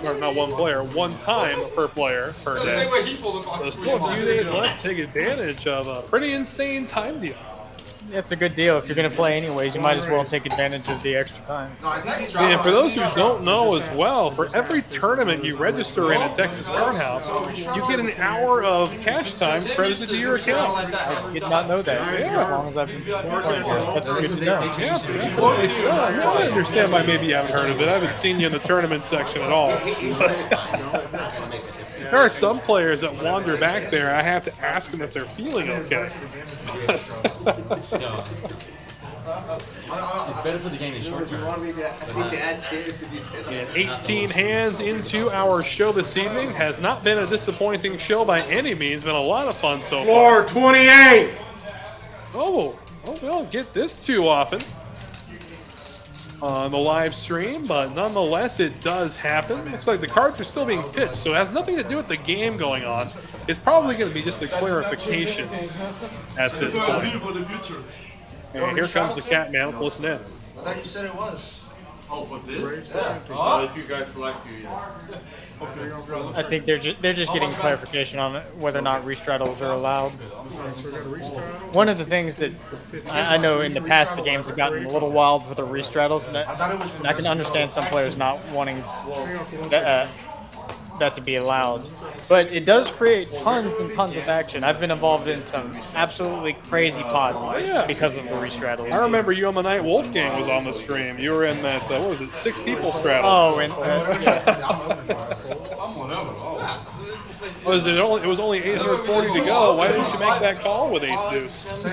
Or not 1 player, 1 time per player per day. So still a few days left to take advantage of a pretty insane time deal. It's a good deal. If you're going to play anyways, you might as well take advantage of the extra time. And for those who don't know as well, for every tournament you register in at Texas Card House, you get an hour of cash time credited to your account. I did not know that. Yeah. As long as I've been playing here. That's good to know. Yeah, definitely so. I understand why maybe you haven't heard of it. I haven't seen you in the tournament section at all. There are some players that wander back there. I have to ask them if they're feeling okay. No. It's better for the game in short term. And 18 hands into our show this evening. Has not been a disappointing show by any means. Been a lot of fun so far. 28. Oh, we don't get this too often on the live stream, but nonetheless, it does happen. Looks like the cards are still being pitched, so it has nothing to do with the game going on. It's probably going to be just a clarification at this point. And here comes the Catman. Let's listen in. I thought you said it was. Oh, for this? Yeah. If you guys select you, yes. I think they're just getting clarification on whether or not restraddles are allowed. One of the things that I know in the past the games have gotten a little wild with the restraddles, and I can understand some players not wanting that to be allowed. But it does create tons and tons of action. I've been involved in some absolutely crazy pots because of the restraddles. I remember you on the night Wolfgang was on the stream. You were in that, what was it, 6 people straddle. Oh, and yeah. Was it was only 840 to go. Why didn't you make that call with ace deuce?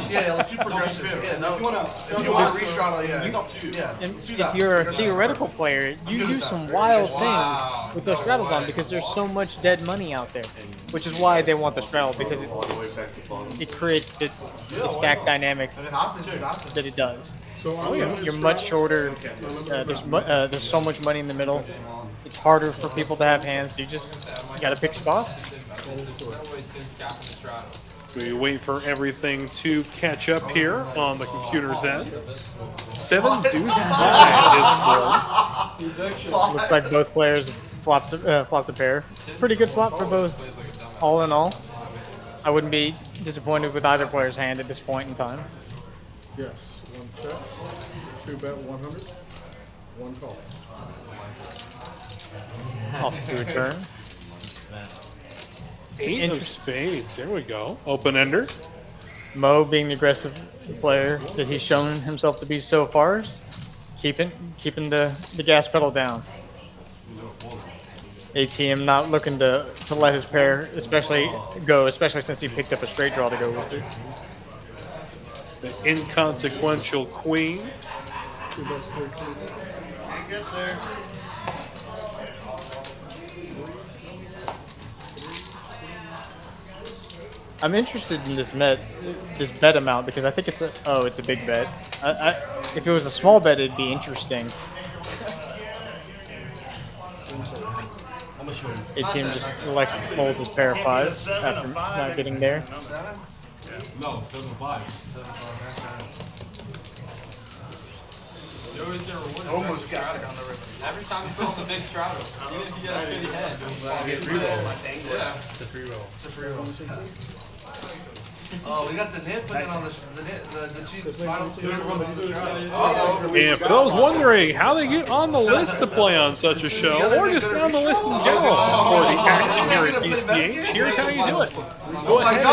Yeah, let's super aggressive. Yeah, no, if you want to restraddle, yeah. And if you're a theoretical player, you do some wild things with those straddles on because there's so much dead money out there, which is why they want the straddle, because it creates the stack dynamic that it does. You're much shorter. There's so much money in the middle. It's harder for people to have hands. You gotta pick spots. We wait for everything to catch up here on the computer's end. 7 deuce high is board. Looks like both players flopped the pair. It's a pretty good flop for both, all in all. I wouldn't be disappointed with either player's hand at this point in time. Yes, 1 check, 2 bet 100, 1 call. Off to a turn. 8 of spades. There we go. Open ender. Mo, being the aggressive player that he's shown himself to be so far, keeping the gas pedal down. ATM not looking to let his pair especially since he picked up a straight draw to go with it. The inconsequential queen. 2 bets 3 Get there. I'm interested in this bet amount because I think it's a big bet. If it was a small bet, it'd be interesting. ATM just elects to fold his pair of 5s after not getting there. No, 7-5. Almost got it on the river. Every time you throw on the big straddle, even if you get a shitty head, It's a free roll. Oh, we got the nip, but then on the cheap final two. And for those wondering how they get on the list to play on such a show, or just on the list in general for the action here at TCH, here's how you do it. Go ahead and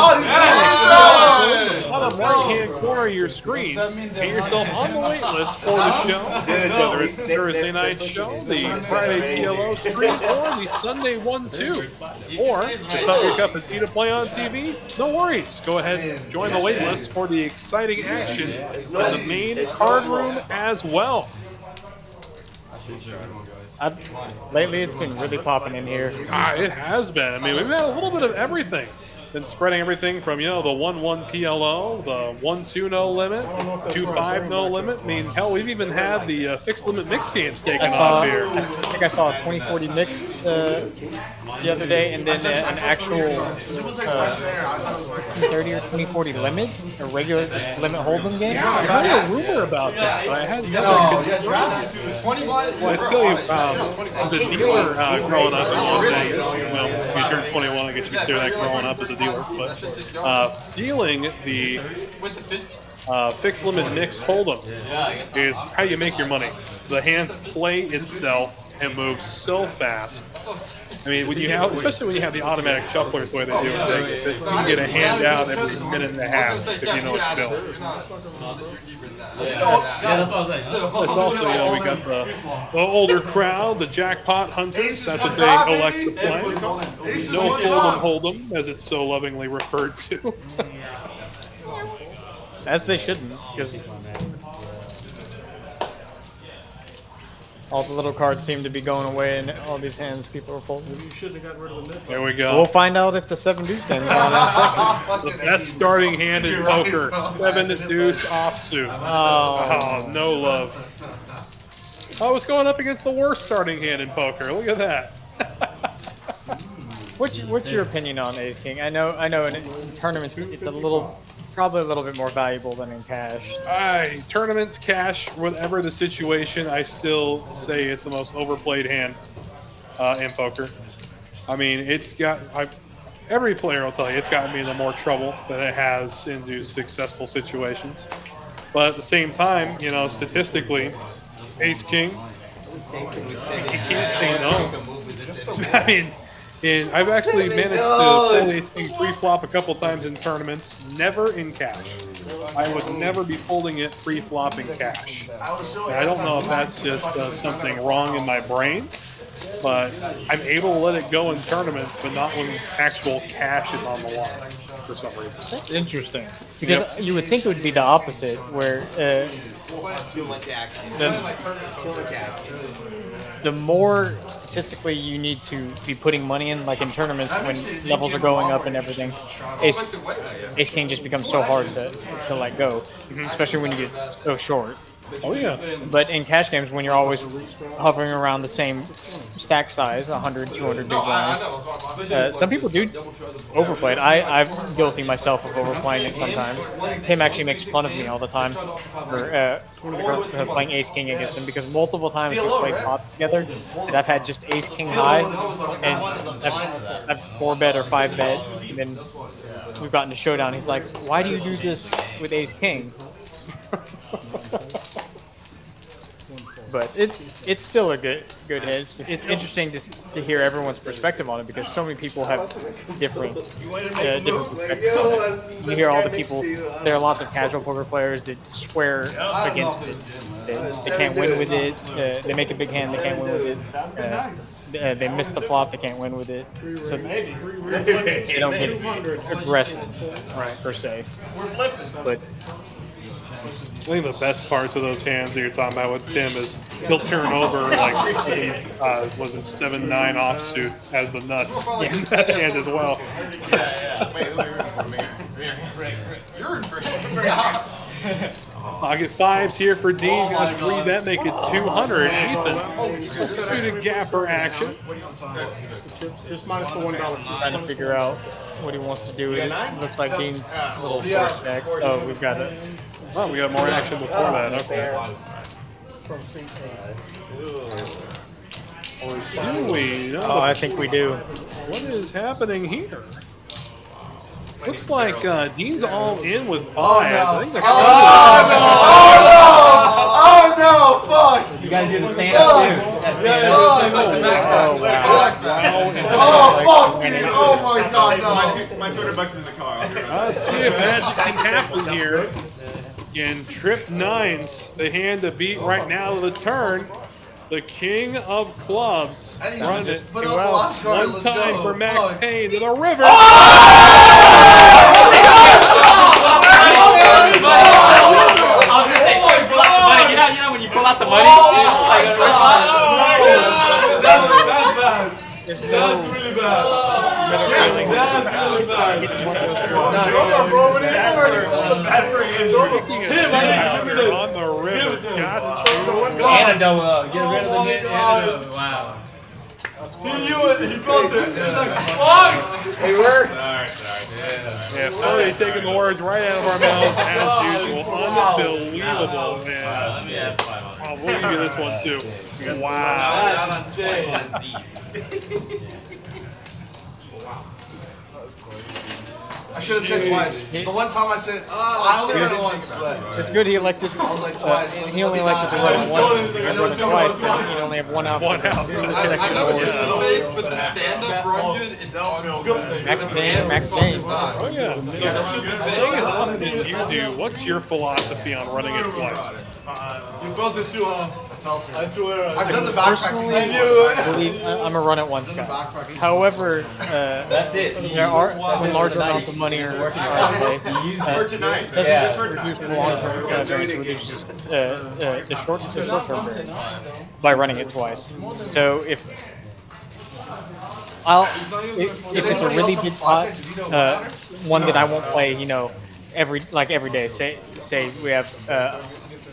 bottom right-hand corner of your screen, get yourself on the wait list for the show, whether it's the Thursday night show, the Friday PLO stream, or the Sunday 1-2. Or if it's not your cup of tea to play on TV, no worries. Go ahead and join the wait list for the exciting action in the main card room as well. Lately, it's been really popping in here. It has been. I mean, we've had a little bit of everything. Been spreading everything from, the 1-1 PLO, the 1-2 no limit, 2-5 no limit. I mean, hell, we've even had the fixed limit mix games taken off here. I think I saw a 2040 mix the other day, and then an actual 2030 or 2040 limit, a regular limit hold'em game. I heard a rumor about that, but I had never Well, I tell you, as a dealer growing up in Las Vegas, well, you turn 21, I guess you consider that growing up as a dealer, but dealing the fixed limit mix hold'em is how you make your money. The hand play itself and moves so fast. I mean, when you have, especially when you have the automatic shufflers the way they do in Vegas, you can get a hand out every minute and a half if you know what to do. It's also, we got the older crowd, the jackpot hunters. That's what they elect to play. No fold'em hold'em, as it's so lovingly referred to. As they shouldn't, because all the little cards seem to be going away, and all these hands people are folding. You should have got rid of the nip. There we go. We'll find out if the 7 deuce stands on in a second. The best starting hand in poker. 7 deuce offsuit. Oh, no love. Oh, it's going up against the worst starting hand in poker. Look at that. What's your opinion on Ace King? I know in tournaments it's probably a little bit more valuable than in cash. Tournaments, cash, whatever the situation, I still say it's the most overplayed hand in poker. I mean, every player will tell you it's gotten me into more trouble than it has into successful situations. But at the same time, statistically, Ace King, you can't say no. I mean, I've actually managed to pull Ace King pre-flop a couple times in tournaments, never in cash. I would never be holding it pre-flop in cash. And I don't know if that's just something wrong in my brain, but I'm able to let it go in tournaments, but not when actual cash is on the line for some reason. That's interesting. Because you would think it would be the opposite, where the more statistically you need to be putting money in, like in tournaments when levels are going up and everything, Ace King just becomes so hard to let go, especially when you get so short. Oh yeah. But in cash games, when you're always hovering around the same stack size, 100, 200 big blinds, some people do overplay it. I'm guilty myself of overplaying it sometimes. Tim actually makes fun of me all the time for playing Ace King against him, because multiple times we've played pots together and I've had just Ace King high and I've 4-bet or 5-bet, and then we've gotten to showdown. He's like, "Why do you do this with Ace King?" But it's still a good hit. It's interesting to hear everyone's perspective on it, because so many people have different perspectives. You hear all the people. There are lots of casual poker players that swear against it. They can't win with it. They make a big hand. They can't win with it. They miss the flop. They can't win with it. So they don't get aggressive, per se. But I think the best parts of those hands that you're talking about with Tim is he'll turn over like 7-9 offsuit as the nuts in that hand as well. Pocket fives here for Dean. Got a 3-bet, make it 200. Ethan, a suited gapper action. Just minus the $1. Trying to figure out what he wants to do. It looks like Dean's little force deck. Oh, we've got it. Oh, we got more action before that. Okay. From St. Do we? No. Oh, I think we do. What is happening here? Looks like Dean's all in with fives. I think they're Oh no! Fuck! You gotta do the stand up too. That's stand up. Oh fuck, dude! Oh my god, no! My $200 is in the car. Let's see if magic can happen here. Again, trip nines. The hand to beat right now to the turn. The king of clubs. Run it. Put Two up the outs. last card, One let's time go. for Max Fuck. Payne to the river. On the thing, when you pull out the money, you know when you pull out the money? There's no really bad. middle feeling. On the river. Got to. Antidote. Get rid of the antidote. Wow. He knew it. He felt it. He's like, fuck! Hey, work. Yeah, Philly taking the words right out of our mouths as usual. Unbelievable, man. Oh, we'll give you this one too. Wow. That's sick. I should have said twice. The one time I said, I only heard it once, but It's good he elected. I was like twice. He only elected to run it once. He run it twice, but he only have one out. One out. I know it's But the stand-up run, dude, is all Max Payne, Max Payne. Oh yeah. So the thing is, other than you do, what's your philosophy on running it twice? You felt it too, huh? I swear. I've done the backpacking. I believe I'm a run it once guy. However, That's it. there are when large amounts of money are at play. For tonight. Doesn't Just for reduce tonight. the long-term variance, reduces the short-term variance by running it twice. So if it's a really big pot, one that I won't play, you know, every day. Say we have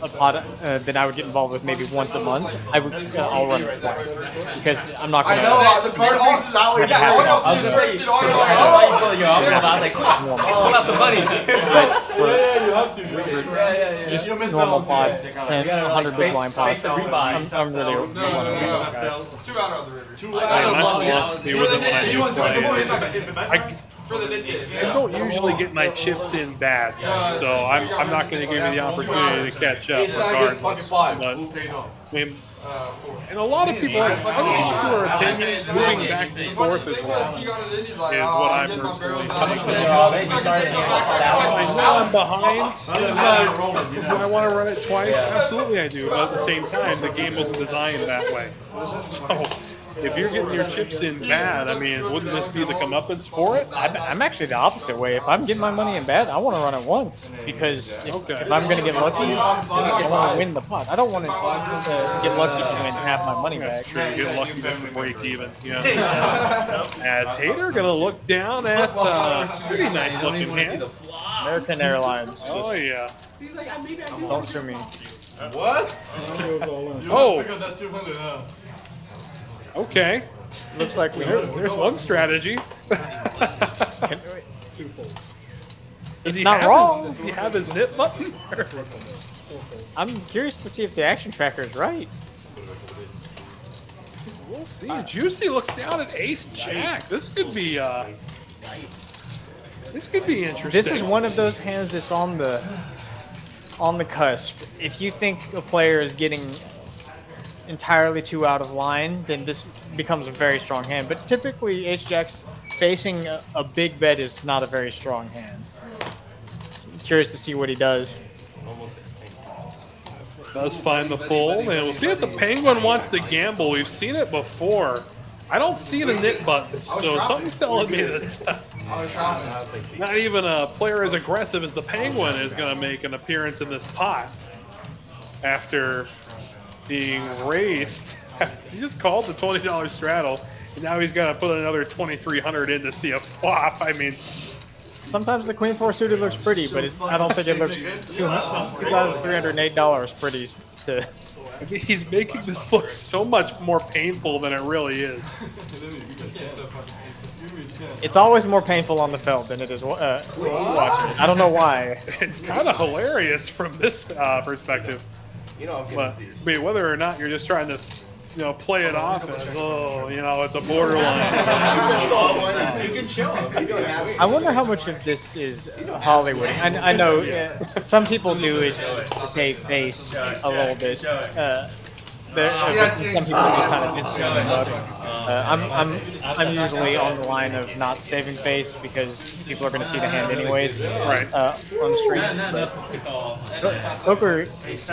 a pot that I would get involved with maybe once a month. I'll run it twice because I'm not I gonna. know, the card pieces out. Have to Yeah, have it all out. y'all see the first did all y'all I like, saw you pull your arm up. I was like, pull out the money. you have to. Just normal pods and 100 big blind pots. I'm really a guy. 2 out of the river. My philosophy with it when I do play is For the vintage. I don't usually get my chips in bad, so I'm not going to give you the opportunity to catch up regardless. But I mean, and a lot of people, unpopular opinions, moving back and forth as well, is what I'm personally coming to. I know I'm behind. Do I want to run it twice? Absolutely I do, but at the same time, the game wasn't designed that way. So if you're getting your chips in bad, I mean, wouldn't this be the comeuppance for it? I'm actually the opposite way. If I'm getting my money in bad, I want to run it once because if I'm going to get lucky, I want to win the pot. I don't want to get lucky to win half my money back. That's true. Get lucky to break even. Yeah. As Hater gonna look down at pretty nice looking hand. American Airlines. Oh yeah. Don't sue me. What? Oh. Pick up that 200, huh? Okay. Looks like There's one strategy. It's not wrong. Does he have his knit button? I'm curious to see if the action tracker is right. We'll see. Juicy looks down at Ace Jack. This could be interesting. This is one of those hands that's on the cusp. If you think a player is getting entirely too out of line, then this becomes a very strong hand. But typically, Ace Jack's facing a big bet is not a very strong hand. Curious to see what he does. Does find the full, and we'll see if the Penguin wants to gamble. We've seen it before. I don't see the knit buttons, so something's telling me that not even a player as aggressive as the Penguin is going to make an appearance in this pot after being raised. He just called the $20 straddle, and now he's got to put another $2,300 in to see a flop. I mean, sometimes the queen four suited looks pretty, but I don't think it looks $2,308 pretty. To I mean, he's making this look so much more painful than it really is. it's always more painful on the felt than it is watching. I don't know why. It's kind of hilarious from this perspective. But I mean, whether or not you're just trying to, play it off as, it's a borderline. You can show him. I wonder how much of this is Hollywood. I know some people do it to save face a little bit. Some people just kind of I'm usually on the line of not saving face because people are going to see the hand anyways. Right. On the stream. Poker is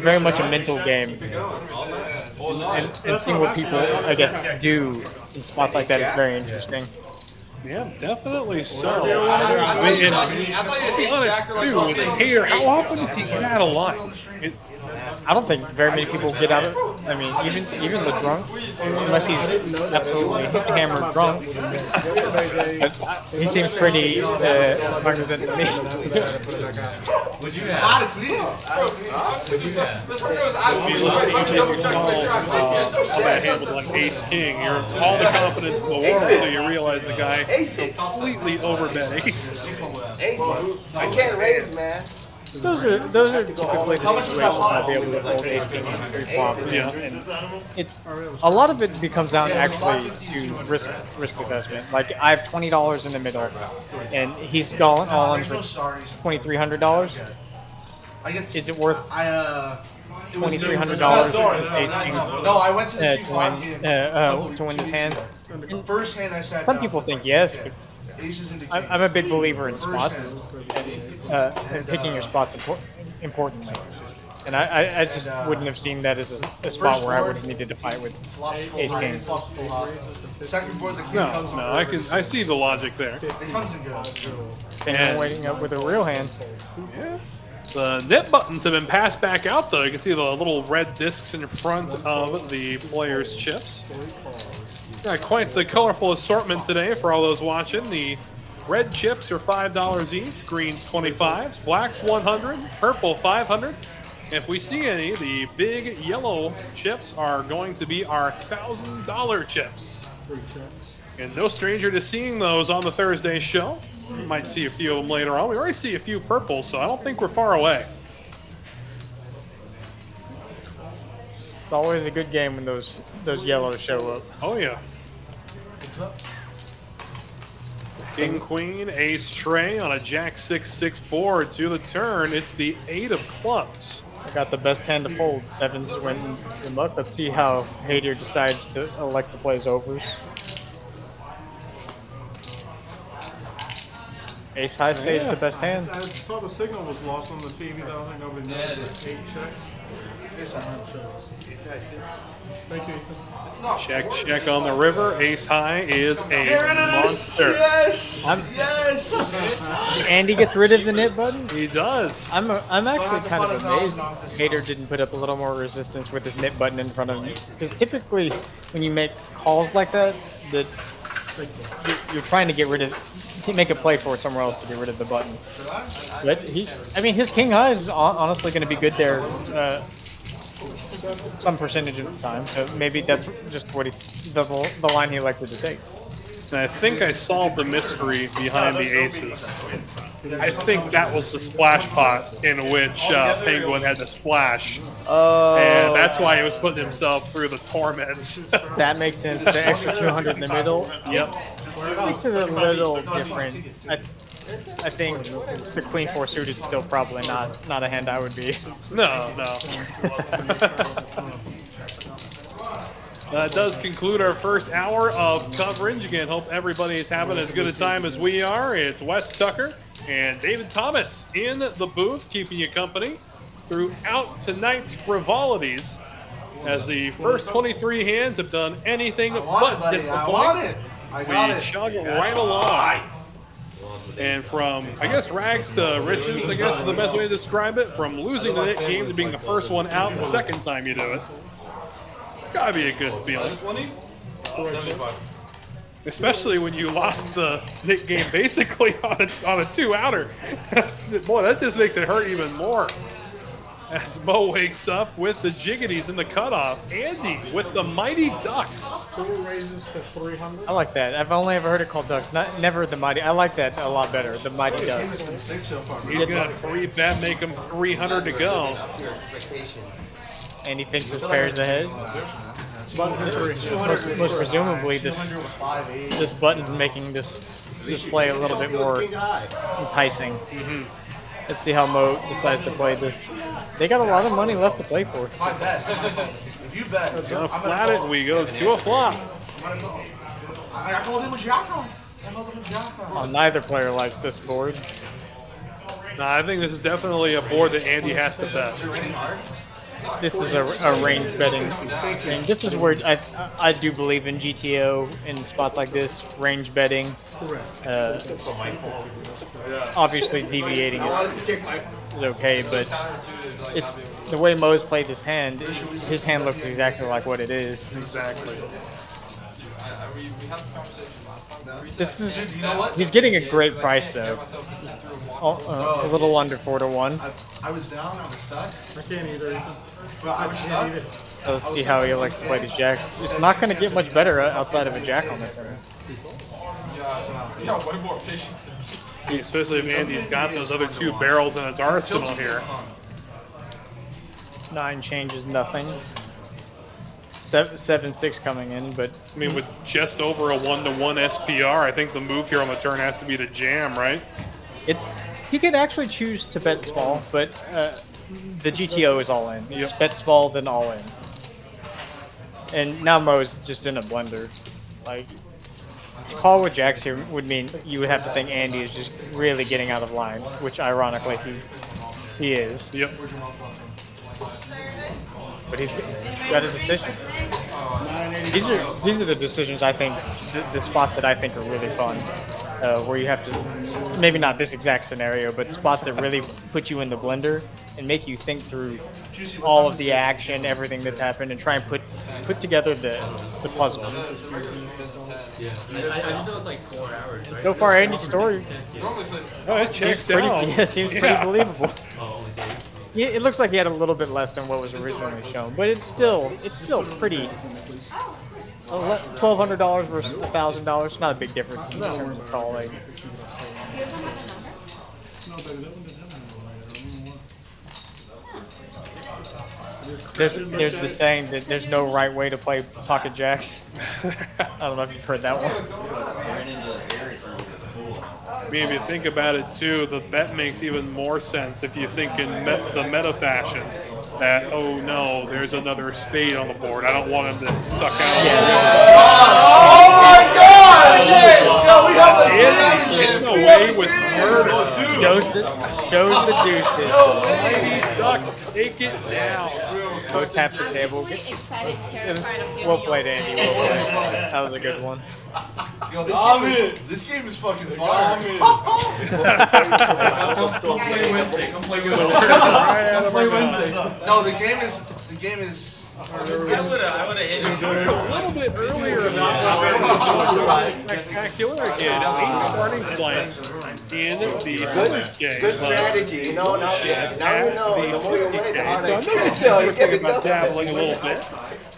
very much a mental game, and seeing what people, I guess, do in spots like that is very interesting. Yeah, definitely so. I mean, to be honest, too, with the hater, how often does he get out of line? I don't think very many people get out of. I mean, even the drunk, unless he's absolutely hammered drunk. He seems pretty cognizant to me. Would you have? How that handled like ace king. You're all the confidence in the world until you realize the guy completely overbet aces. Aces. I can't raise, man. Those are typically the situations I'll be able to hold ace king and three flop. Yeah. And it's a lot of it becomes down actually to risk assessment. Like I have $20 in the middle, and he's gone all in for $2,300. Is it worth $2,300 ace king? No, I went to the G5 game. To win this hand? First hand I sat Some down. people think yes, but Aces into kings. I'm a big believer in spots and picking your spots importantly. And I just wouldn't have seen that as a spot where I would have needed to fight with ace king. Second board, the king No, comes no, I see the logic there. It comes and goes. And I'm waiting up with a real hand. Yeah. The net buttons have been passed back out, though. You can see the little red discs in front of the players' chips. Got quite the colorful assortment today for all those watching. The red chips are $5 each, greens 25s, blacks 100, purple 500. If we see any, the big yellow chips are going to be our $1,000 chips. And no stranger to seeing those on the Thursday show. We might see a few of them later on. We already see a few purples, so I don't think we're far away. It's always a good game when those yellows show up. Oh, yeah. King, queen, ace, tray on a jack 6-6 board to the turn. It's the 8 of clubs. I got the best hand to fold. Sevens went in luck. Let's see how Hader decides to elect to play his overs. Ace high stays the best hand. I saw the signal was lost on the TV. I don't think nobody knows it's 8 checks. Thank you, Ethan. Check on the river. Ace high is a monster. Yes! Yes! Andy gets rid of the knit button. He does. I'm actually kind of amazed Hader didn't put up a little more resistance with his knit button in front of him. Because typically, when you make calls like that, you're trying to get rid of, to make a play for it somewhere else to get rid of the button. But his king high is honestly going to be good there some percentage of the time. So maybe that's just what the line he elected to take. And I think I solved the mystery behind the aces. I think that was the splash pot in which Penguin had to splash. Oh. And that's why he was putting himself through the torment. That makes sense. The extra 200 in the middle. Yep. Makes it a little different. I think the queen four suited still probably not a hand I would be. No. That does conclude our first hour of coverage. Again, hope everybody is having as good a time as we are. It's Wes Tucker and David Thomas in the booth, keeping you company throughout tonight's frivolities. As the first 23 hands have done anything but disappoint, we chug right along. And from, I guess, rags to riches, I guess is the best way to describe it. From losing the game to being the first one out the second time you do it. Gotta be a good feeling. Especially when you lost the hit game basically on a two-outer. Boy, that just makes it hurt even more. As Mo wakes up with the jiggities in the cutoff. Andy with the Mighty Ducks. 2 raises to 300. I like that. I've only ever heard it called Ducks, never the Mighty. I like that a lot better, the Mighty Ducks. He's going to free bet, make him 300 to go. And he thinks his pair's ahead. Most presumably, this button's making this play a little bit more enticing. Let's see how Mo decides to play this. They got a lot of money left to play for. If I bet, if you bet, Gonna flat it. We go to a flop. I called him a jacko. Neither player likes this board. Nah, I think this is definitely a board that Andy has to bet. This is a range betting thing. This is where I do believe in GTO in spots like this. Range betting. Obviously, deviating is okay, but it's the way Mo's played his hand. His hand looks exactly like what it is. Exactly. This is he's getting a great price though. A little under 4 to 1. I was down, I was stuck. I can't either. Well, I was stuck. So let's see how he likes to play these jacks. It's not going to get much better outside of a jack on the turn. Yeah, way more patience than Especially if Andy's got those other 2 barrels in his arsenal here. 9 changes nothing. 7-6 coming in, but I mean, with just over a 1-to-1 SPR, I think the move here on the turn has to be the jam, right? he could actually choose to bet small, but the GTO is all in. It's Yep. bet small, then all in. And now Mo's just in a blender. Like, call with jacks here would mean you would have to think Andy is just really getting out of line, which ironically he is. Yep. But he's got a decision. These are the decisions I think, the spots that I think are really fun, where you have to, maybe not this exact scenario, but spots that really put you in the blender and make you think through all of the action, everything that's happened, and try and put together the puzzle. I just know it's like 4 hours. Right? So far, Andy's story Oh, it checks seems pretty, out. seems pretty believable. Yeah, it looks like he had a little bit less than what was originally shown, but it's still pretty. $1,200 versus $1,000. Not a big difference in terms of calling. There's the saying that there's no right way to play pocket jacks. I don't know if you've heard that one. I mean, if you think about it too, the bet makes even more sense if you think in the meta fashion that, oh no, there's another spade on the board. I don't want him to suck out. Oh my God! No, we have Getting away with murder. Shows the deuce. Mighty Ducks take it down. Go tap the table. Well played, Andy. Well played. That was a good one. Yo, this game is fucking fire. Come play Wednesday. Come play Wednesday. No, the game is. I would have hit A little bit earlier than spectacular again. 8 starting flights in the 100K. Good strategy, you know. Now you know. The more you win, the harder. So I know You you're get thinking it about done. dabbling a little bit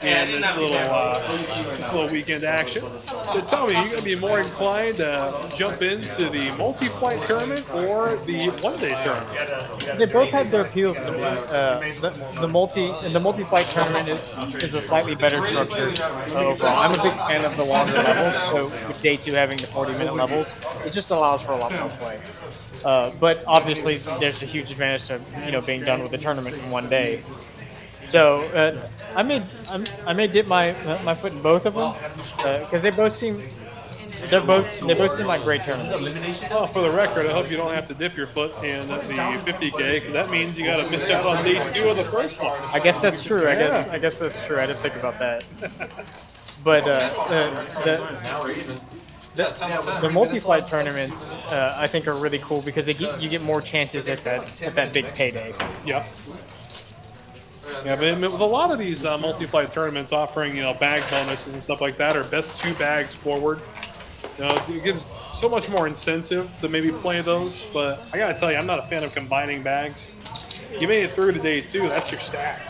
in this little weekend action. So tell me, you going to be more inclined to jump into the multi-flight tournament or the one-day tournament? They both have their appeals to me. The multi-flight tournament is a slightly better structure overall. I'm a big fan of the longer levels, so with day 2 having the 40-minute levels, it just allows for a lot more play. But obviously, there's a huge advantage to being done with the tournament in one day. So I may dip my foot in both of them because they both seem like great tournaments. Well, for the record, I hope you don't have to dip your foot in the 50K because that means you got to miss out on day 2 of the first one. I guess that's true. I guess that's true. I didn't think about that. But the multi-flight tournaments I think are really cool because you get more chances at that big payday. Yep. Yeah, but with a lot of these multi-flight tournaments offering, bag bonuses and stuff like that, or best 2 bags forward, You know, it gives so much more incentive to maybe play those. But I gotta tell you, I'm not a fan of combining bags. You made it through today too. That's your stack.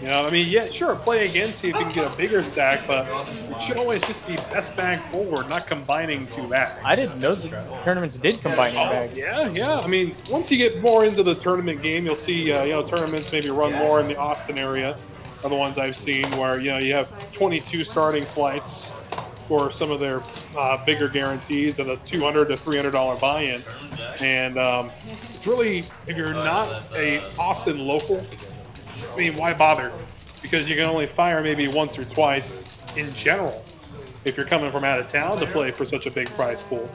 You know, I mean, yeah, sure, play again, see if you can get a bigger stack, but it should always just be best bag forward, not combining two bags. I didn't know the tournaments did combining bags. Yeah. I mean, once you get more into the tournament game, you'll see, you know, tournaments maybe run more in the Austin area are the ones I've seen where, you know, you have 22 starting flights for some of their bigger guarantees of a $200 to $300 buy-in. And it's really, if you're not a Austin local, I mean, why bother? Because you can only fire maybe once or twice in general if you're coming from out of town to play for such a big prize pool.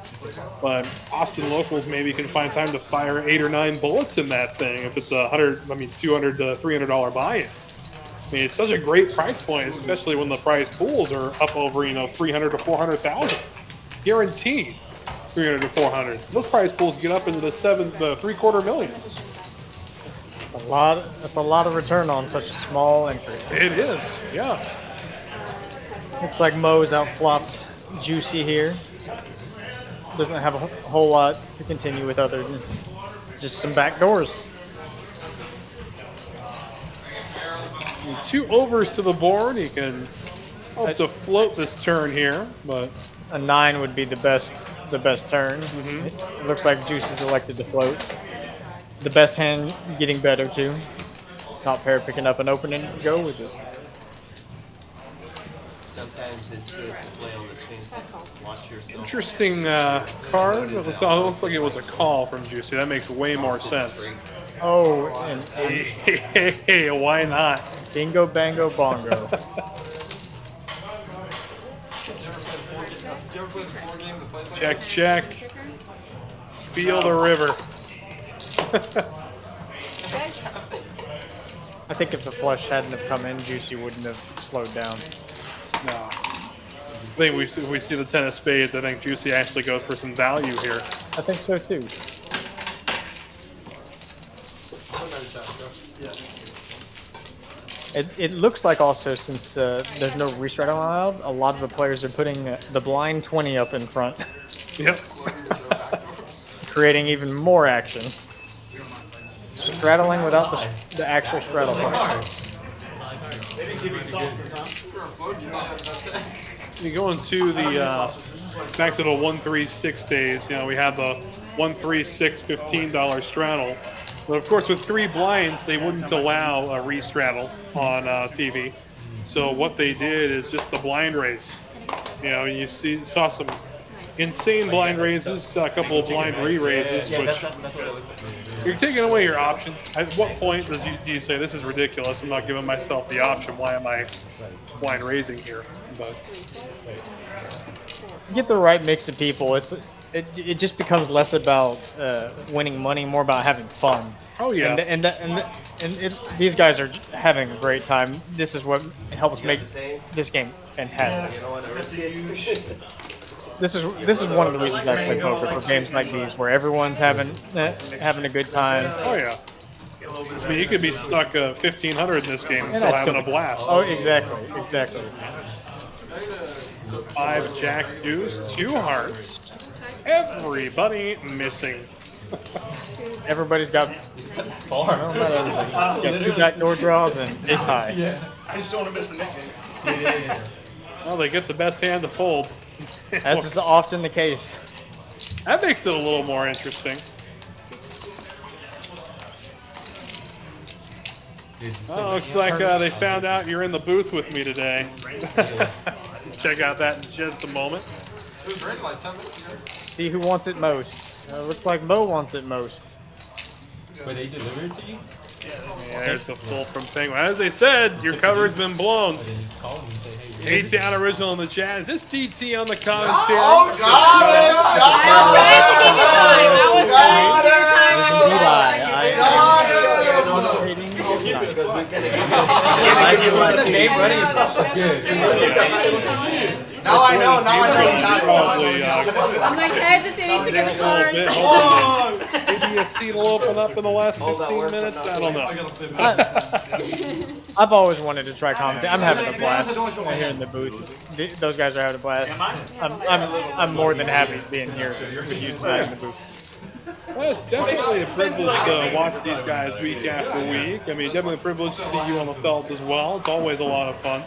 But Austin locals maybe can find time to fire 8 or 9 bullets in that thing if it's a $200 to $300 buy-in. I mean, it's such a great price point, especially when the prize pools are up over, you know, 300 to 400,000, guaranteed 300 to 400. Those prize pools get up into the $3/4 millions. That's a lot of return on such a small entry. It is, yeah. Looks like Mo's outflopped Juicy here. Doesn't have a whole lot to continue with other than just some back doors. 2 overs to the board. He can hope to float this turn here, but A 9 would be the best turn. It looks like Juicy's elected to float. The best hand getting better too. Top pair picking up an opening and go with it. Sometimes it's good to play on the screen. Watch yourself. interesting card. It looks like it was a call from Juicy. That makes way more sense. Oh, and Hey, why not? bingo, bango, bongo. Check. Feel the river. I think if the flush hadn't have come in, Juicy wouldn't have slowed down. No. I think we see the 10 of spades. I think Juicy actually goes for some value here. I think so too. It looks like also, since there's no restart allowed, a lot of the players are putting the blind 20 up in front, Yep. creating even more action. Straddling without the actual straddle part. You go into the back to the 1-3-6 days. You know, we had the 1-3-6 $15 straddle. But of course, with 3 blinds, they wouldn't allow a re-straddle on TV. So what they did is just the blind raise. You know, you saw some insane blind raises, a couple of blind re-raises, which you're taking away your option. At what point do you say, this is ridiculous, I'm not giving myself the option, why am I blind raising here? But You get the right mix of people. It just becomes less about winning money, more about having fun. oh yeah, These guys are having a great time. This is what helps make this game fantastic. This is one of the reasons I play poker, for games like these where everyone's having a good time. oh yeah. I mean, you could be stuck 1,500 in this game and still that's having a blast. Oh, exactly. 5 jack deuce, 2 hearts. Everybody missing. Everybody's got got 2 backdoor draws and ace high. I just don't want to miss the nickname. Well, they get the best hand to fold. As is often the case. That makes it a little more interesting. Oh, looks like they found out you're in the booth with me today. Check out that in just a moment. See who wants it most. Looks like Mo wants it most. Wait, they delivered it to you? Yeah, there's the full from Penguin. As they said, your cover's been blown. They just called me and say, hey, A-Town Original in the chat. Is this DT on the commentary? Oh, God! I was trying to give you time. I was trying to give you time. good. Now I know. Now I know. You got it. Probably, I'm like hesitating to get the a little card. bit. Hoping maybe a seat will open up in the last 15 minutes. I don't know. I've always wanted to try comedy. I'm having a blast here in the booth. Those guys are having a blast. I'm more than happy being here with you tonight in the booth. Well, it's definitely a privilege to watch these guys week after week. I mean, definitely a privilege to see you on the felt as well. It's always a lot of fun.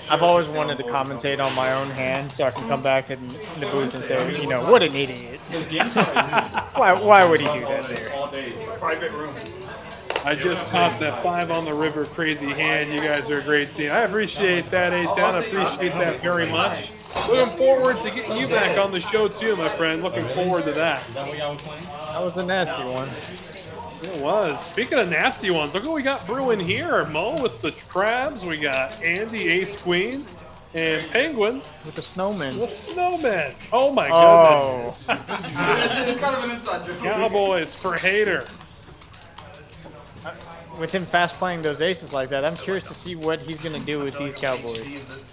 I've always wanted to commentate on my own hand so I can come back in the booth and say, you know, what an idiot. Why would he do that there? Private room. I just caught that 5 on the river crazy hand. You guys are a great team. I appreciate that, A10. I appreciate that very much. Looking forward to getting you back on the show too, my friend. Looking forward to that. That was a nasty one. It was. Speaking of nasty ones, look what we got brewing here. Mo with the crabs. We got Andy, Ace Queen, and Penguin With the snowman. with Snowman. Oh my Oh. goodness. It's kind of an inside joke. Cowboys for Hater. With him fast playing those aces like that, I'm curious to see what he's going to do with these Cowboys.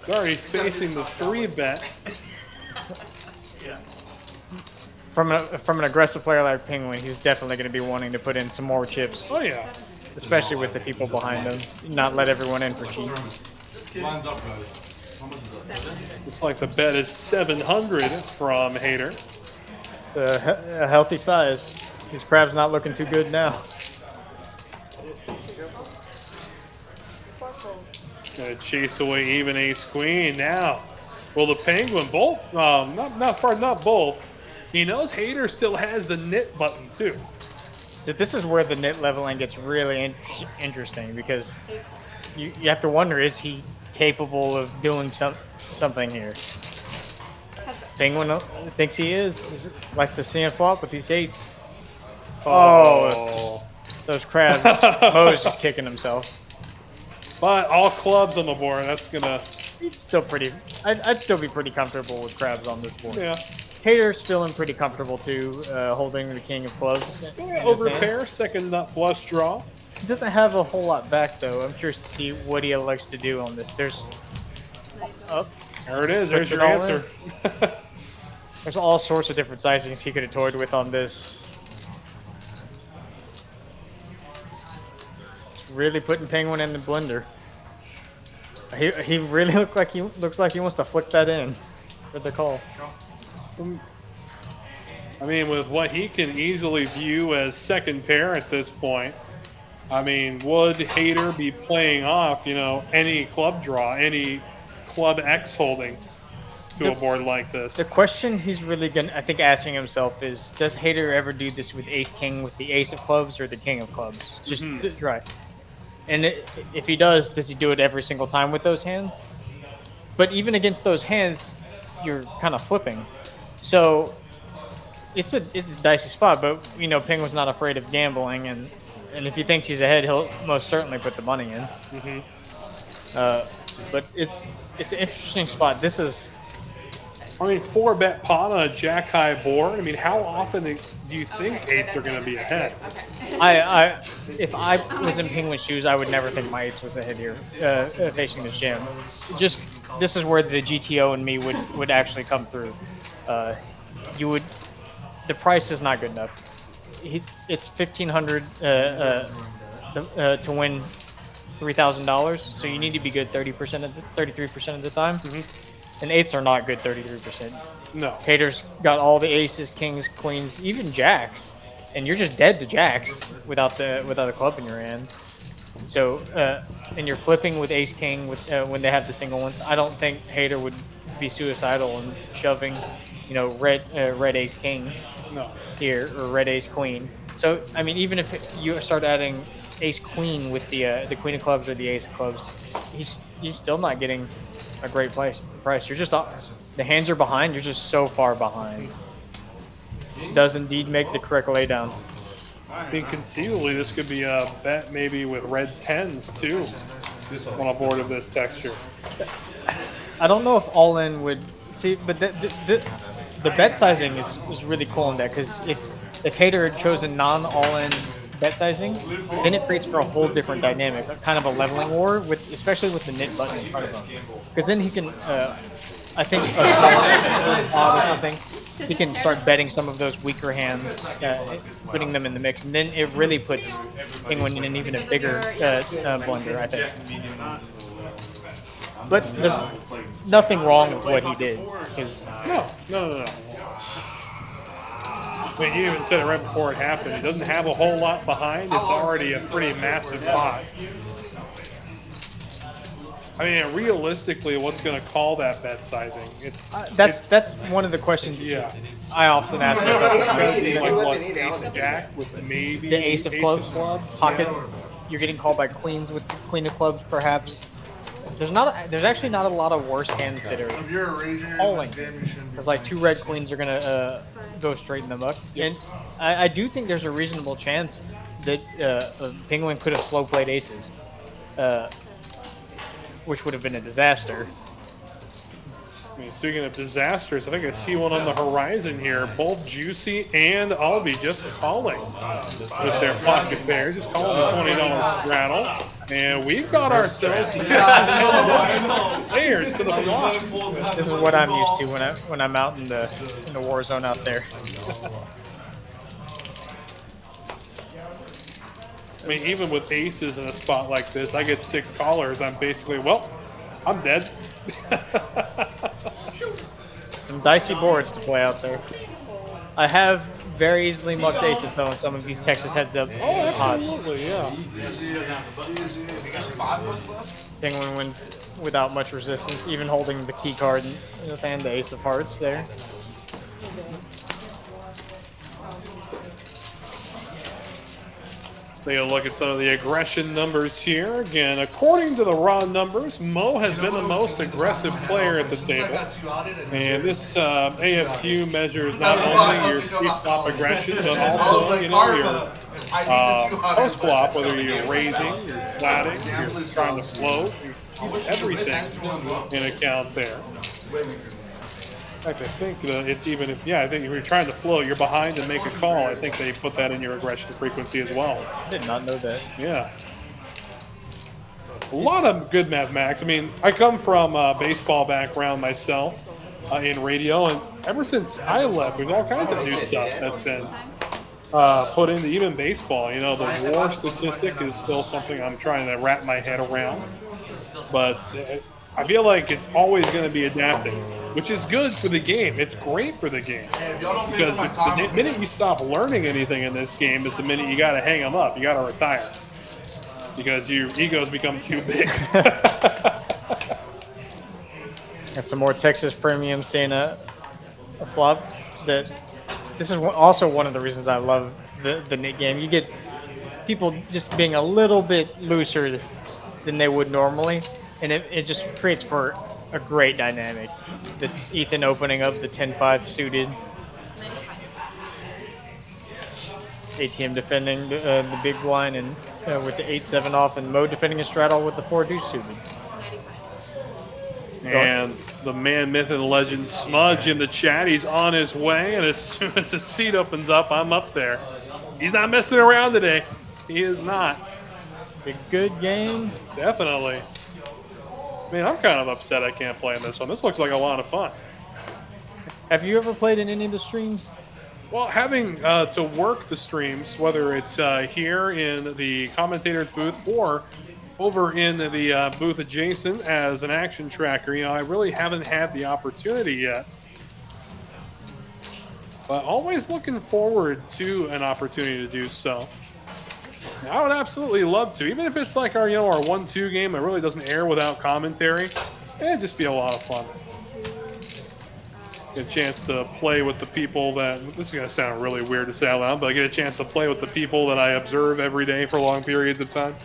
Already facing the 3-bet. From an aggressive player like Penguin, he's definitely going to be wanting to put in some more chips, Oh yeah. especially with the people behind him. Not let everyone in for cheap. Looks like the bet is 700 from Hater. A healthy size. His crab's not looking too good now. Gonna chase away even Ace Queen now. Well, the Penguin both, not both. He knows Hater still has the knit button too. This is where the knit leveling gets really interesting because you have to wonder, is he capable of doing something here? Penguin thinks he is. He's like the seeing flop with these 8s. Oh, those crabs. Mo's just kicking himself. But all clubs on the board. That's gonna. He's still pretty. I'd still be pretty comfortable with crabs on this board. Yeah. Hater's feeling pretty comfortable too, holding the king of clubs. Over pair, second nut flush draw. He doesn't have a whole lot back though. I'm curious to see what he elects to do on this. There it is. There's Puts it your all answer. There's all sorts of different sizings he could have toyed with on this. Really putting Penguin in the blender. He really looks like he wants to flick that in for the call. I mean, with what he can easily view as second pair at this point, I mean, would Hater be playing off, you know, any club draw, any club X holding to a board like this? The question he's really asking himself is, does Hater ever do this with Ace King with the Ace of Clubs or the King of Clubs? Just right. And if he does he do it every single time with those hands? But even against those hands, you're kind of flipping. So it's a dicey spot, but you know Penguin's not afraid of gambling, and if he thinks he's ahead, he'll most certainly put the money in. But it's an interesting spot. This is, I mean, 4-bet pot on a jack high board. I mean, how often do you think 8s are going to be ahead? if I was in Penguin's shoes, I would never think my 8s was ahead here, facing the jam. Just this is where the GTO and me would actually come through. The price is not good enough. It's $1,500 to win $3,000, so you need to be good 33% of the time. And 8s are not good 33%. No. Hater's got all the aces, kings, queens, even jacks, and you're just dead to jacks without a club in your hand. So and you're flipping with ace king when they have the single ones. I don't think Hater would be suicidal and shoving, you know, red ace king here or red ace queen. So I mean, even if you start adding ace queen with the queen of clubs or the ace of clubs, he's still not getting a great price. You're just the hands are behind. You're just so far behind. Does indeed make the correct laydown. I think conceivably this could be a bet maybe with red 10s too on a board of this texture. I don't know if all in would see, but the bet sizing is really cool in that, because if Hater had chosen non all in bet sizing, then it creates for a whole different dynamic, kind of a leveling war, with especially with the knit button in front of him. Because then he can, I think, a smaller pot or something, he can start betting some of those weaker hands, putting them in the mix, and then it really puts England in an even a bigger blunder, I think. But there's nothing wrong with what he did. No. I mean, you even said it right before it happened. It doesn't have a whole lot behind. It's already a pretty massive pot. I mean, realistically, what's going to call that bet sizing? That's one of the questions I often ask myself. Like what, ace jack with maybe The ace of clubs, pocket. You're getting called by queens with queen of clubs, perhaps. There's actually not a lot of worse hands that are calling. Because like 2 red queens are gonna go straight in the muck, and I do think there's a reasonable chance that Penguin could have slow played aces, which would have been a disaster. I mean, speaking of disasters, I think I see one on the horizon here. Both Juicy and Albie just calling with their pocket pair. Just calling the $20 straddle. And we've got ourselves players to the block. This is what I'm used to when I'm out in the war zone out there. I mean, even with aces in a spot like this, I get 6 callers. I'm basically, well, I'm dead. Some dicey boards to play out there. I have very easily mucked aces though in some of these Texas heads up odds. Absolutely, yeah. Penguin wins without much resistance, even holding the key card and the ace of hearts there. Take a look at some of the aggression numbers here. Again, according to the raw numbers, Mo has been the most aggressive player at the table. And this AFQ measures not only your pre-flop aggression, but also, you know, your post-flop, whether you're raising, you're flatting, you're trying to float, everything in account there. In fact, I think it's even if I think if you're trying to flow, you're behind and make a call. I think they put that in your aggression frequency as well. I did not know that. Yeah. A lot of good mathematics. I mean, I come from a baseball background myself in radio, and ever since I left, there's all kinds of new stuff that's been put into even baseball. You know, the WAR statistic is still something I'm trying to wrap my head around, but I feel like it's always going to be adapting, which is good for the game. It's great for the game. Because the minute you stop learning anything in this game is the minute you got to hang them up. You got to retire. Because your egos become too big. And some more Texas premium seeing a flop. This is also one of the reasons I love the knit game. You get people just being a little bit looser than they would normally. And it just creates for a great dynamic. The Ethan opening up the 10-5 suited. ATM defending the big blind and with the 8-7 off, and Mo defending a straddle with the 4-2 suited. And the man, myth, and legend Smudge in the chat. He's on his way, and as soon as his seat opens up, I'm up there. He's not messing around today. He is not. A good game. Definitely. Man, I'm kind of upset I can't play in this one. This looks like a lot of fun. Have you ever played in any of the streams? Well, having to work the streams, whether it's here in the commentator's booth or over in the booth adjacent as an action tracker, you know, I really haven't had the opportunity yet. But always looking forward to an opportunity to do so. I would absolutely love to, even if it's like our 1-2 game that really doesn't air without commentary. It'd just be a lot of fun. Get a chance to play with the people that, this is going to sound really weird to say out loud, but I get a chance to play with the people that I observe every day for long periods of time.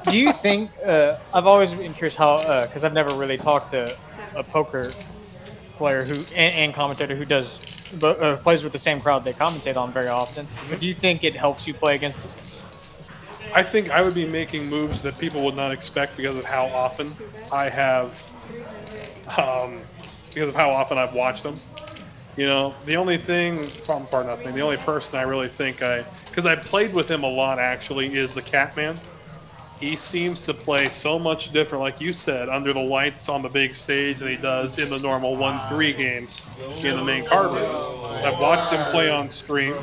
Do you think, I've always been curious how, because I've never really talked to a poker player who and commentator who does plays with the same crowd they commentate on very often. But do you think it helps you play against them? I think I would be making moves that people would not expect because of how often I have, because of how often I've watched them. You know, the only thing, pardon nothing, the only person I really think because I played with him a lot actually, is the Catman. He seems to play so much different, like you said, under the lights on the big stage than he does in the normal 1-3 games in the main card rooms. I've watched him play on stream,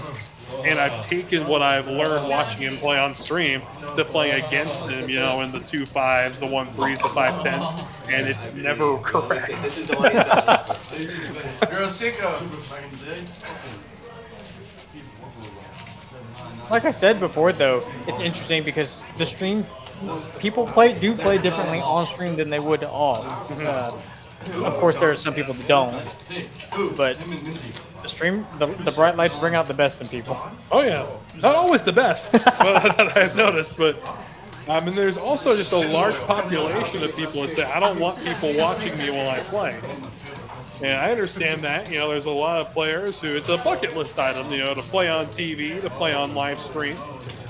and I've taken what I've learned watching him play on stream to playing against him, you know, in the 2-5s, the 1-3s, the 5-10s, and it's never correct. You're a sicko. Like I said before, though, it's interesting because the stream people do play differently on stream than they would off. Of course, there are some people that don't, but the stream, the bright lights bring out the best in people. Oh yeah, not always the best, that I've noticed, but I mean, there's also just a large population of people that say, I don't want people watching me while I play. And I understand that. You know, there's a lot of players who it's a bucket list item, you know, to play on TV, to play on live stream.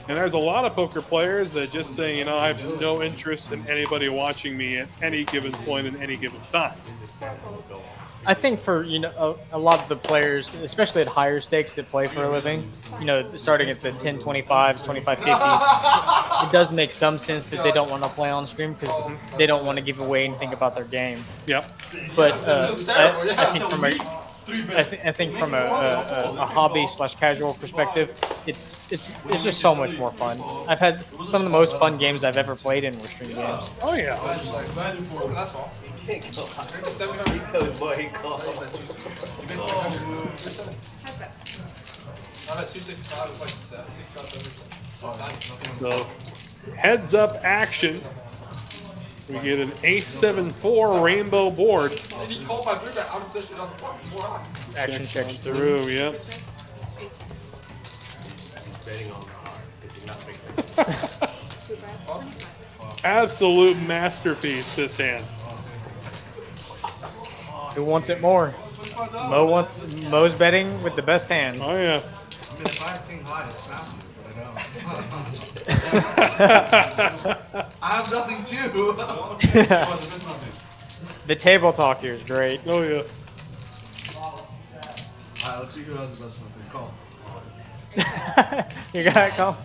And there's a lot of poker players that just say, you know, I have no interest in anybody watching me at any given point in any given time. I think for, you know, a lot of the players, especially at higher stakes that play for a living, you know, starting at the 10-25s, 25-50s, it does make some sense that they don't want to play on stream because they don't want to give away anything about their game. Yep. But I think from a hobby/casual perspective, it's just so much more fun. I've had some of the most fun games I've ever played in were stream games. Oh yeah. That's all. He goes, boy, he calls. I'm at 265. It's like 6 So heads up action. We get an ace-7-4 rainbow board. And he called my 3-bet out of position on the floor. Action checks Through, yep. Absolute masterpiece, this hand. Who wants it more? Mo's betting with the best hand. Oh yeah. I have nothing too. The table talk here is great. Oh yeah. Alright, let's see who has the best one. Call. You got it, Cole?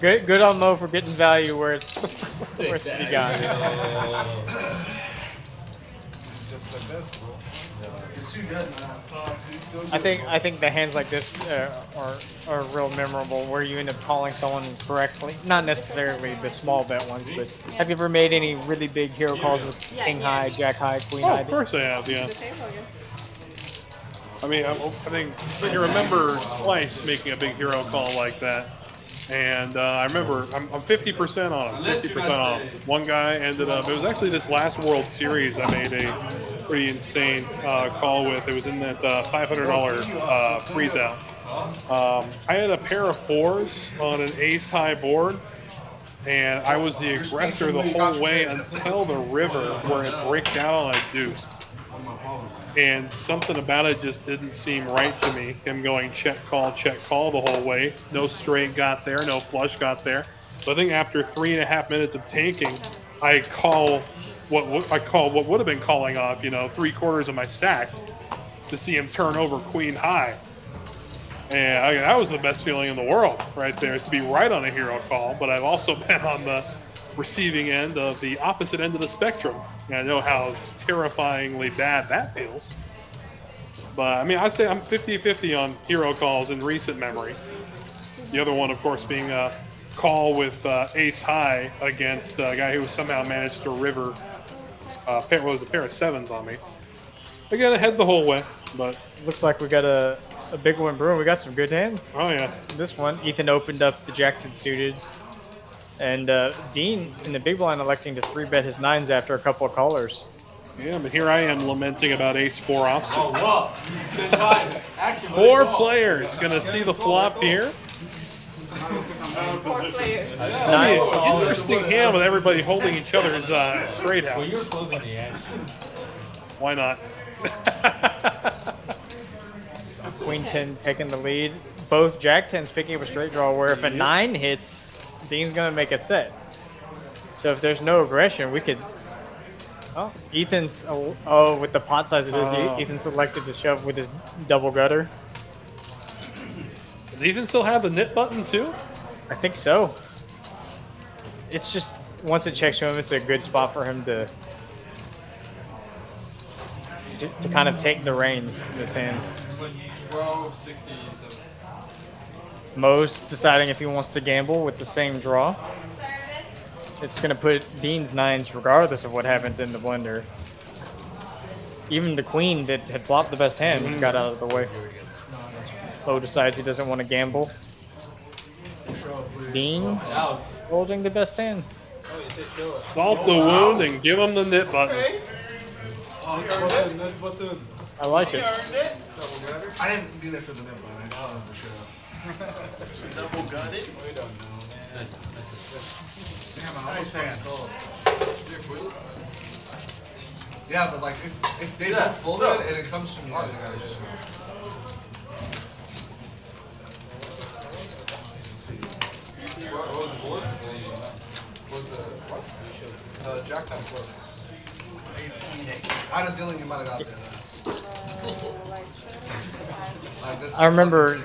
Good on Mo for getting value where it's to be got. I think the hands like this are real memorable, where you end up calling someone correctly. Not necessarily the small bet ones, but have you ever made any really big hero calls with king high, jack high, queen Oh, high? of course I have, yeah. I mean, I think I can remember twice making a big hero call like that. And I remember I'm 50% on him, 50% on him. One guy ended up, it was actually this last World Series I made a pretty insane call with. It was in that $500 freeze out. I had a pair of 4s on an ace high board, and I was the aggressor the whole way until the river where it broke out on a deuce. And something about it just didn't seem right to me. Him going check call the whole way. No straight got there, no flush got there. So I think after 3.5 minutes of taking, I call what would have been calling off, you know, 3/4 of my stack to see him turn over queen high. And that was the best feeling in the world right there, is to be right on a hero call. But I've also been on the receiving end of the opposite end of the spectrum. And I know how terrifyingly bad that feels. But I mean, I'd say I'm 50-50 on hero calls in recent memory. The other one, of course, being a call with ace high against a guy who somehow managed to river a pair of 7s on me. Again, I head the whole way, but Looks like we got a big one brewing. We got some good hands. oh yeah. This one, Ethan opened up the jack-10 suited. And Dean in the big blind electing to 3-bet his 9s after a couple of callers. Yeah, but here I am lamenting about ace-4 offsuit. Oh, whoa. Good time. Action. 4 players gonna see the flop here. Four players. Interesting hand with everybody holding each other's straight Well, you were outs. closing the edge. Why not? Queen 10 taking the lead. Both jack 10s picking up a straight draw, where if a 9 hits, Dean's going to make a set. So if there's no aggression, we could Oh, Ethan's oh with the pot size it is. Ethan's elected to shove with his double gutter. Does Ethan still have the knit button too? I think so. It's just once it checks to him, it's a good spot for him to kind of take the reins in his hand. It's like 1260. Mo's deciding if he wants to gamble with the same draw. It's going to put Dean's nines regardless of what happens in the blender. Even the queen that had flopped the best hand got out of the way. Mo decides he doesn't want to gamble. Dean holding the best hand. Salt the wound and give him the knit button. I like it. I didn't do that for the nip button. I just wanted to show. Double gutted. We don't know. Damn, I Nice hand. Yeah, but like if they don't fold it and it comes from the other guys. What was the board? Was the Jack time close? I had a feeling you might have got there. I remember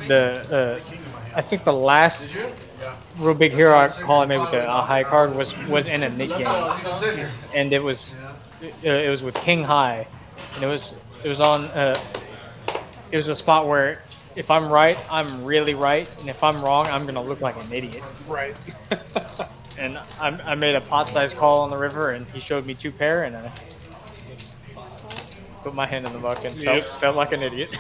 I think the last real big hero I call it maybe with a high card was in a knit game, and it was with King High, and it was on it was a spot where if I'm right, I'm really right, and if I'm wrong, I'm gonna look like an idiot. Right. And I made a pot size call on the river, and he showed me 2 pair, and I put my hand in the muck and felt like an idiot.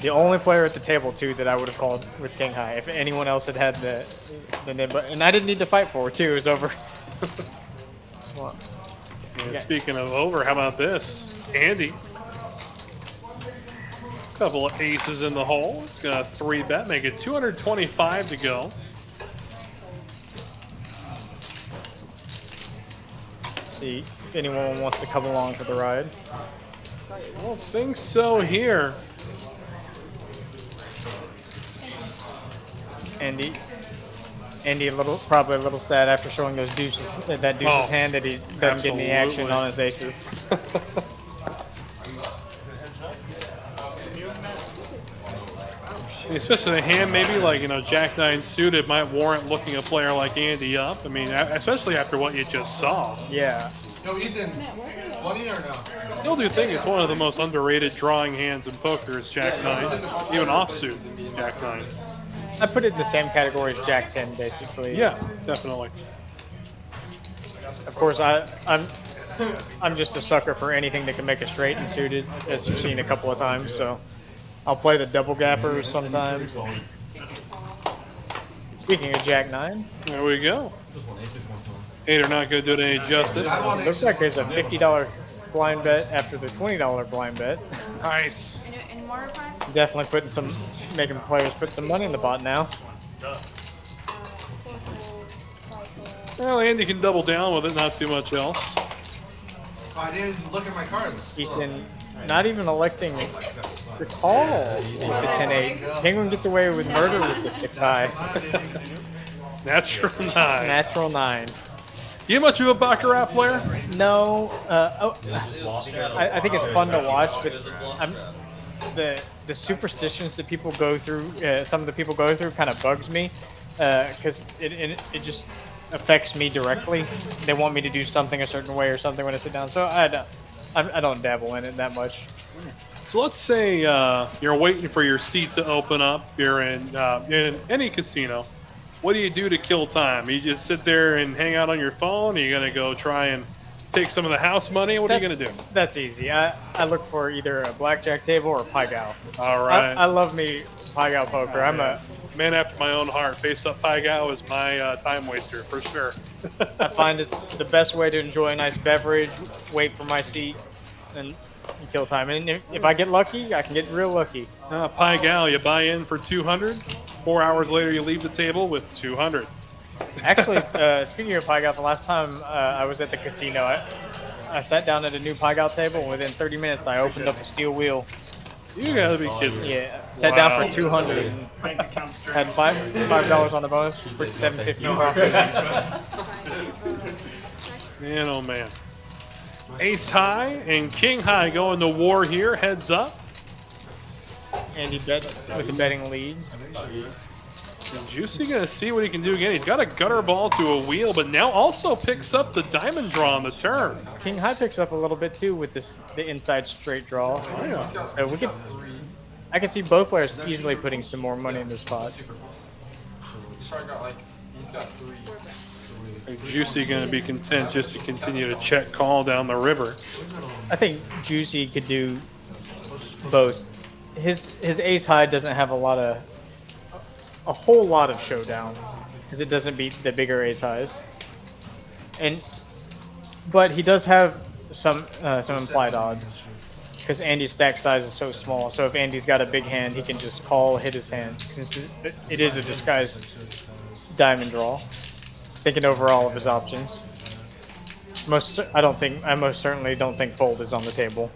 The only player at the table too that I would have called with King High. If anyone else had had the nib, and I didn't need to fight for it too. It was over. Well, Speaking of over, how about this? Andy. Couple of aces in the hole. It's got a 3-bet, make it 225 to go. see if anyone wants to come along for the ride. I don't think so here. Andy, probably a little sad after showing those deuces, that deuce's hand that he doesn't get any action on his aces. Especially the hand, maybe like, Jack 9 suited might warrant looking a player like Andy up. I mean, especially after what you just saw. Yeah. Yo, Ethan, funny or no? Still do think it's one of the most underrated drawing hands in poker is Jack 9, even offsuit Jack 9. I put it in the same category as Jack 10, basically. Yeah, definitely. Of course, I'm just a sucker for anything that can make a straight and suited, as you've seen a couple of times. So I'll play the double gappers sometimes. Speaking of Jack 9, there we go. 8 are not going to do it any justice. Looks like there's a $50 blind bet after the $20 blind bet. Nice. Any more requests? Definitely making players put some money in the pot now. Well, Andy can double down with it, not too much else. I didn't even look at my cards. Ethan not even electing to call with the 10-8. Penguin gets away with murder with the 6-high. Natural 9. Natural 9. You much of a baccarat player? No. I think it's fun to watch, but the superstitions that people go through, some of the people go through, kind of bugs me, because it just affects me directly. They want me to do something a certain way or something when I sit down, so I don't dabble in it that much. So let's say you're waiting for your seat to open up. You're in any casino. What do you do to kill time? You just sit there and hang out on your phone? Are you going to go try and take some of the house money? What are you going to do? That's easy. I look for either a blackjack table or a pai gow. All right. I love me pai gow poker. I'm a man after my own heart. Face up pai gow is my time waster for sure. I find it's the best way to enjoy a nice beverage, wait for my seat, and kill time. And if I get lucky, I can get real lucky. Pai gow, you buy in for 200. 4 hours later, you leave the table with 200. Actually, speaking of pai gow, the last time I was at the casino, I sat down at a new pai gow table, and within 30 minutes, I opened up a steel wheel. You gotta be kidding me. Yeah, sat down Wow. for 200 and Bank account's had $5 on the bonus for 750 profit. Man, oh man. Ace high and king high going to war here. Heads up. And he bet with the betting lead. And Juicy gonna see what he can do again. He's got a gutter ball to a wheel, but now also picks up the diamond draw on the turn. King high picks up a little bit too with the inside straight draw. Oh, yeah. So we could, I can see both players easily putting some more money in the spot. Juicy gonna be content just to continue to check call down the river. I think Juicy could do both. His ace high doesn't have a whole lot of showdown because it doesn't beat the bigger ace highs, but he does have some implied odds because Andy's stack size is so small. So if Andy's got a big hand, he can just call, hit his hand since it is a disguised diamond draw. Thinking over all of his options. I most certainly don't think fold is on the table.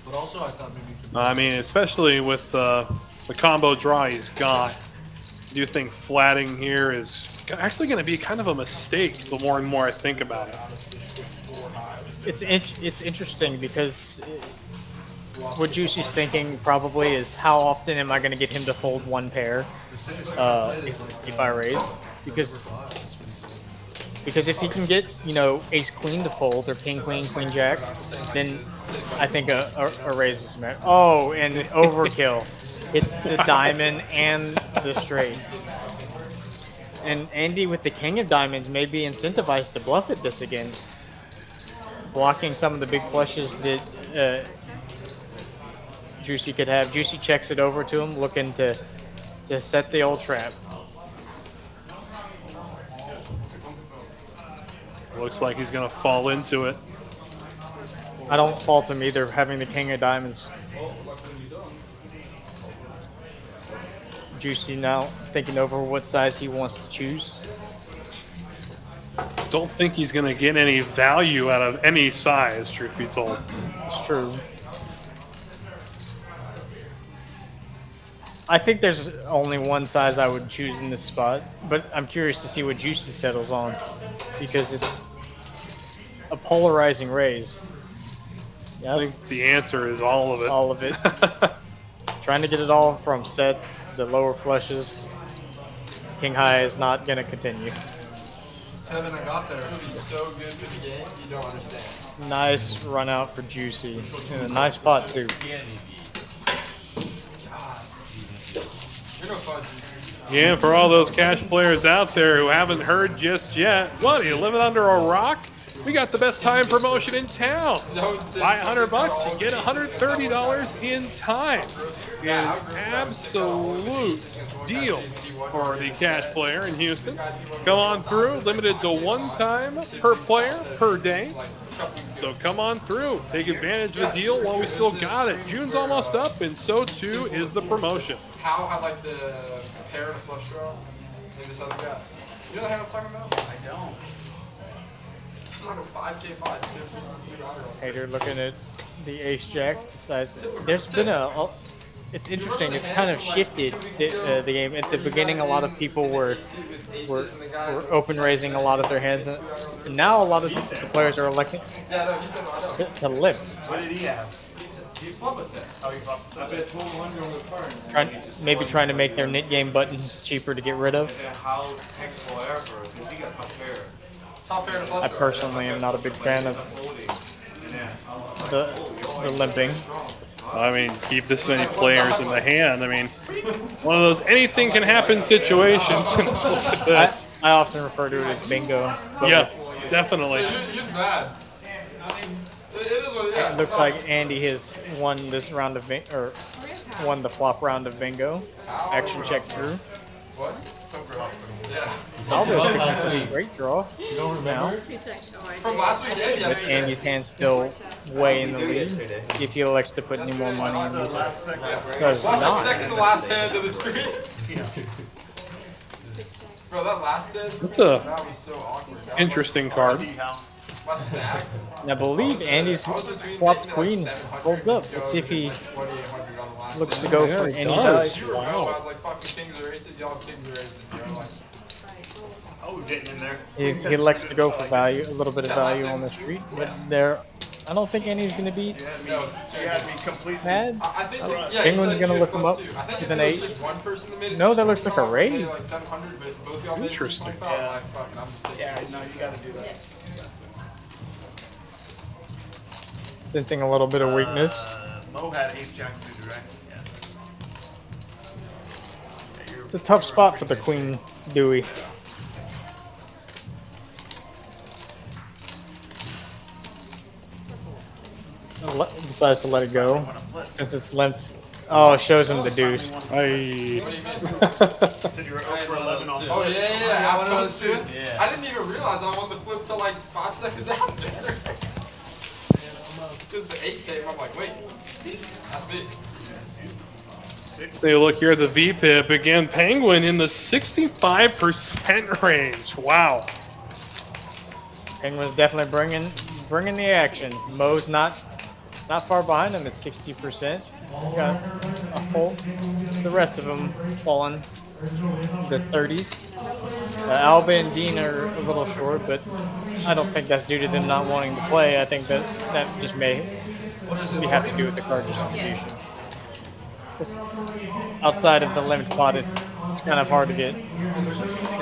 But also, I thought maybe. I mean, especially with the combo draw he's got. I do think flatting here is actually going to be kind of a mistake the more and more I think about it. It's interesting because what Juicy's thinking probably is how often am I going to get him to fold one pair if I raise? Because if he can get, ace queen to fold or king queen, queen jack, then I think a raise is met. Oh, and overkill. It's the diamond and the straight. And Andy with the king of diamonds may be incentivized to bluff at this again. Blocking some of the big flushes that Juicy could have. Juicy checks it over to him, looking to set the old trap. Looks like he's going to fall into it. I don't fault him either, having the king of diamonds. Juicy now thinking over what size he wants to choose. Don't think he's going to get any value out of any size, truth be told. It's true. I think there's only one size I would choose in this spot, but I'm curious to see what Juicy settles on because it's a polarizing raise. Yeah, I think the answer is all of it. all of it. Trying to get it all from sets, the lower flushes. King high is not going to continue. Kevin, I got there. It'll be so good for the game, you don't understand. Nice run out for Juicy. And a nice pot too. You're no fun, dude. Yeah, for all those cash players out there who haven't heard just yet, what, are you living under a rock? We got the best time promotion in town. Buy $100, you get $130 in time. An absolute deal for the cash player in Houston. Come on through, limited to one time per player per day. So come on through, take advantage of the deal while we still got it. June's almost up, and so too is the promotion. How I like the pair to flush draw in this other guy. You know the hand I'm talking about? I don't. It's like a 5K pot. Hater looking at the ace jack. Decides there's been it's interesting. It's kind of shifted the game. At the beginning, a lot of people were open raising a lot of their hands, and now a lot of the players are electing to limp. What did he have? Maybe trying to make their knit game buttons cheaper to get rid of. I personally am not a big fan of the limping. I mean, keep this many players in the hand. I mean, one of those anything can happen situations. Look at this. I often refer to it as bingo. Yeah, definitely. He's bad. It is what it is. It looks like Andy has won this round of won the flop round of bingo. Action check through. What? Yeah. Aldo's great draw. Now, From last week, yeah, with Andy's hand still way in the lead. If he elects to put any more money in this, does What's the not. second to last hand of the street? Bro, that last hand, That's that was so awkward. That was interesting card. my stack. And I believe Andy's flopped queen folds up. Let's see if he. 2,800 on the last looks to go Yeah, for it any does. value. I was like, fucking kings or aces, y'all kings or aces. You're like, Oh, getting in there. He elects to go for value, a little bit of value on the street, but there, I don't think any's gonna be no, You had me completely. mad. I think, yeah, Penguin's you gonna said look him up too. I think with if an it 8. was just one person that made it No, that looks like a 625, maybe raise. like 700, but both y'all made it Interesting. 625, I'm like, fuck, I'm just taking Yeah, this. no, you gotta do that. Sensing a little bit of weakness. Mo had ace jack suited, right? Yeah. It's a tough spot for the Queen Dewey. Decides to let it go since it's left. Oh, it shows him the deuce. I. Said you were 0 for 11 on Oh, flip. yeah, I was too. I didn't even realize I wanted to flip till like 5 seconds out there. Because the 8 came, I'm like, wait, that's big. They look here at the VPIP again. Penguin in the 65% range. Wow. Penguin's definitely bringing the action. Mo's not far behind him at 60%. Got a whole, the rest of them falling the 30s. Alba and Dean are a little short, but I don't think that's due to them not wanting to play. I think that just may have to do with the card distribution. Outside of the limit pot, it's kind of hard to get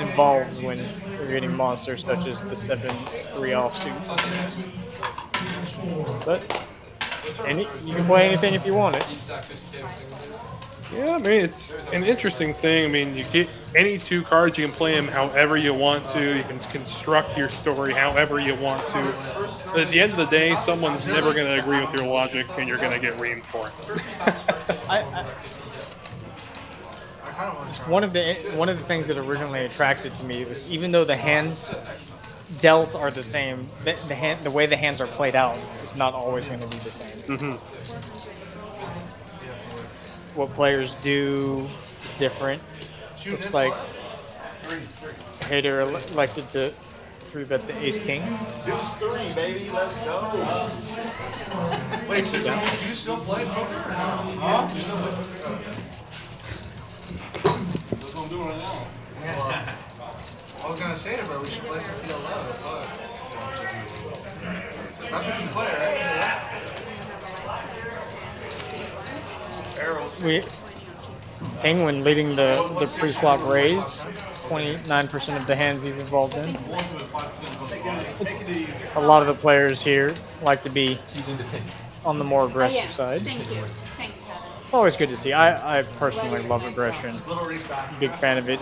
involved when you're getting monsters such as the 7-3 offsuit. But you can play anything if you want it. Yeah, I mean, it's an interesting thing. I mean, you get any 2 cards, you can play them however you want to. You can construct your story however you want to. But at the end of the day, someone's never going to agree with your logic, and you're going to get reamed for it. One of the things that originally attracted to me was even though the hands dealt are the same, the way the hands are played out is not always going to be the same. What players do different. Looks like Hater elected to 3-bet the ace king. Deuce 3, baby, let's go. Wait, so do you still play poker? Huh? You still play poker? That's what I'm doing right now. I was gonna say to her, we should play some PLO, but that's what you play, right? Penguin leading the pre-flop raise. 29% of the hands he's involved in. A lot of the players here like to be on the more aggressive side. Thank you. Thank you, Kevin. Always good to see. I personally love aggression. Big fan of it.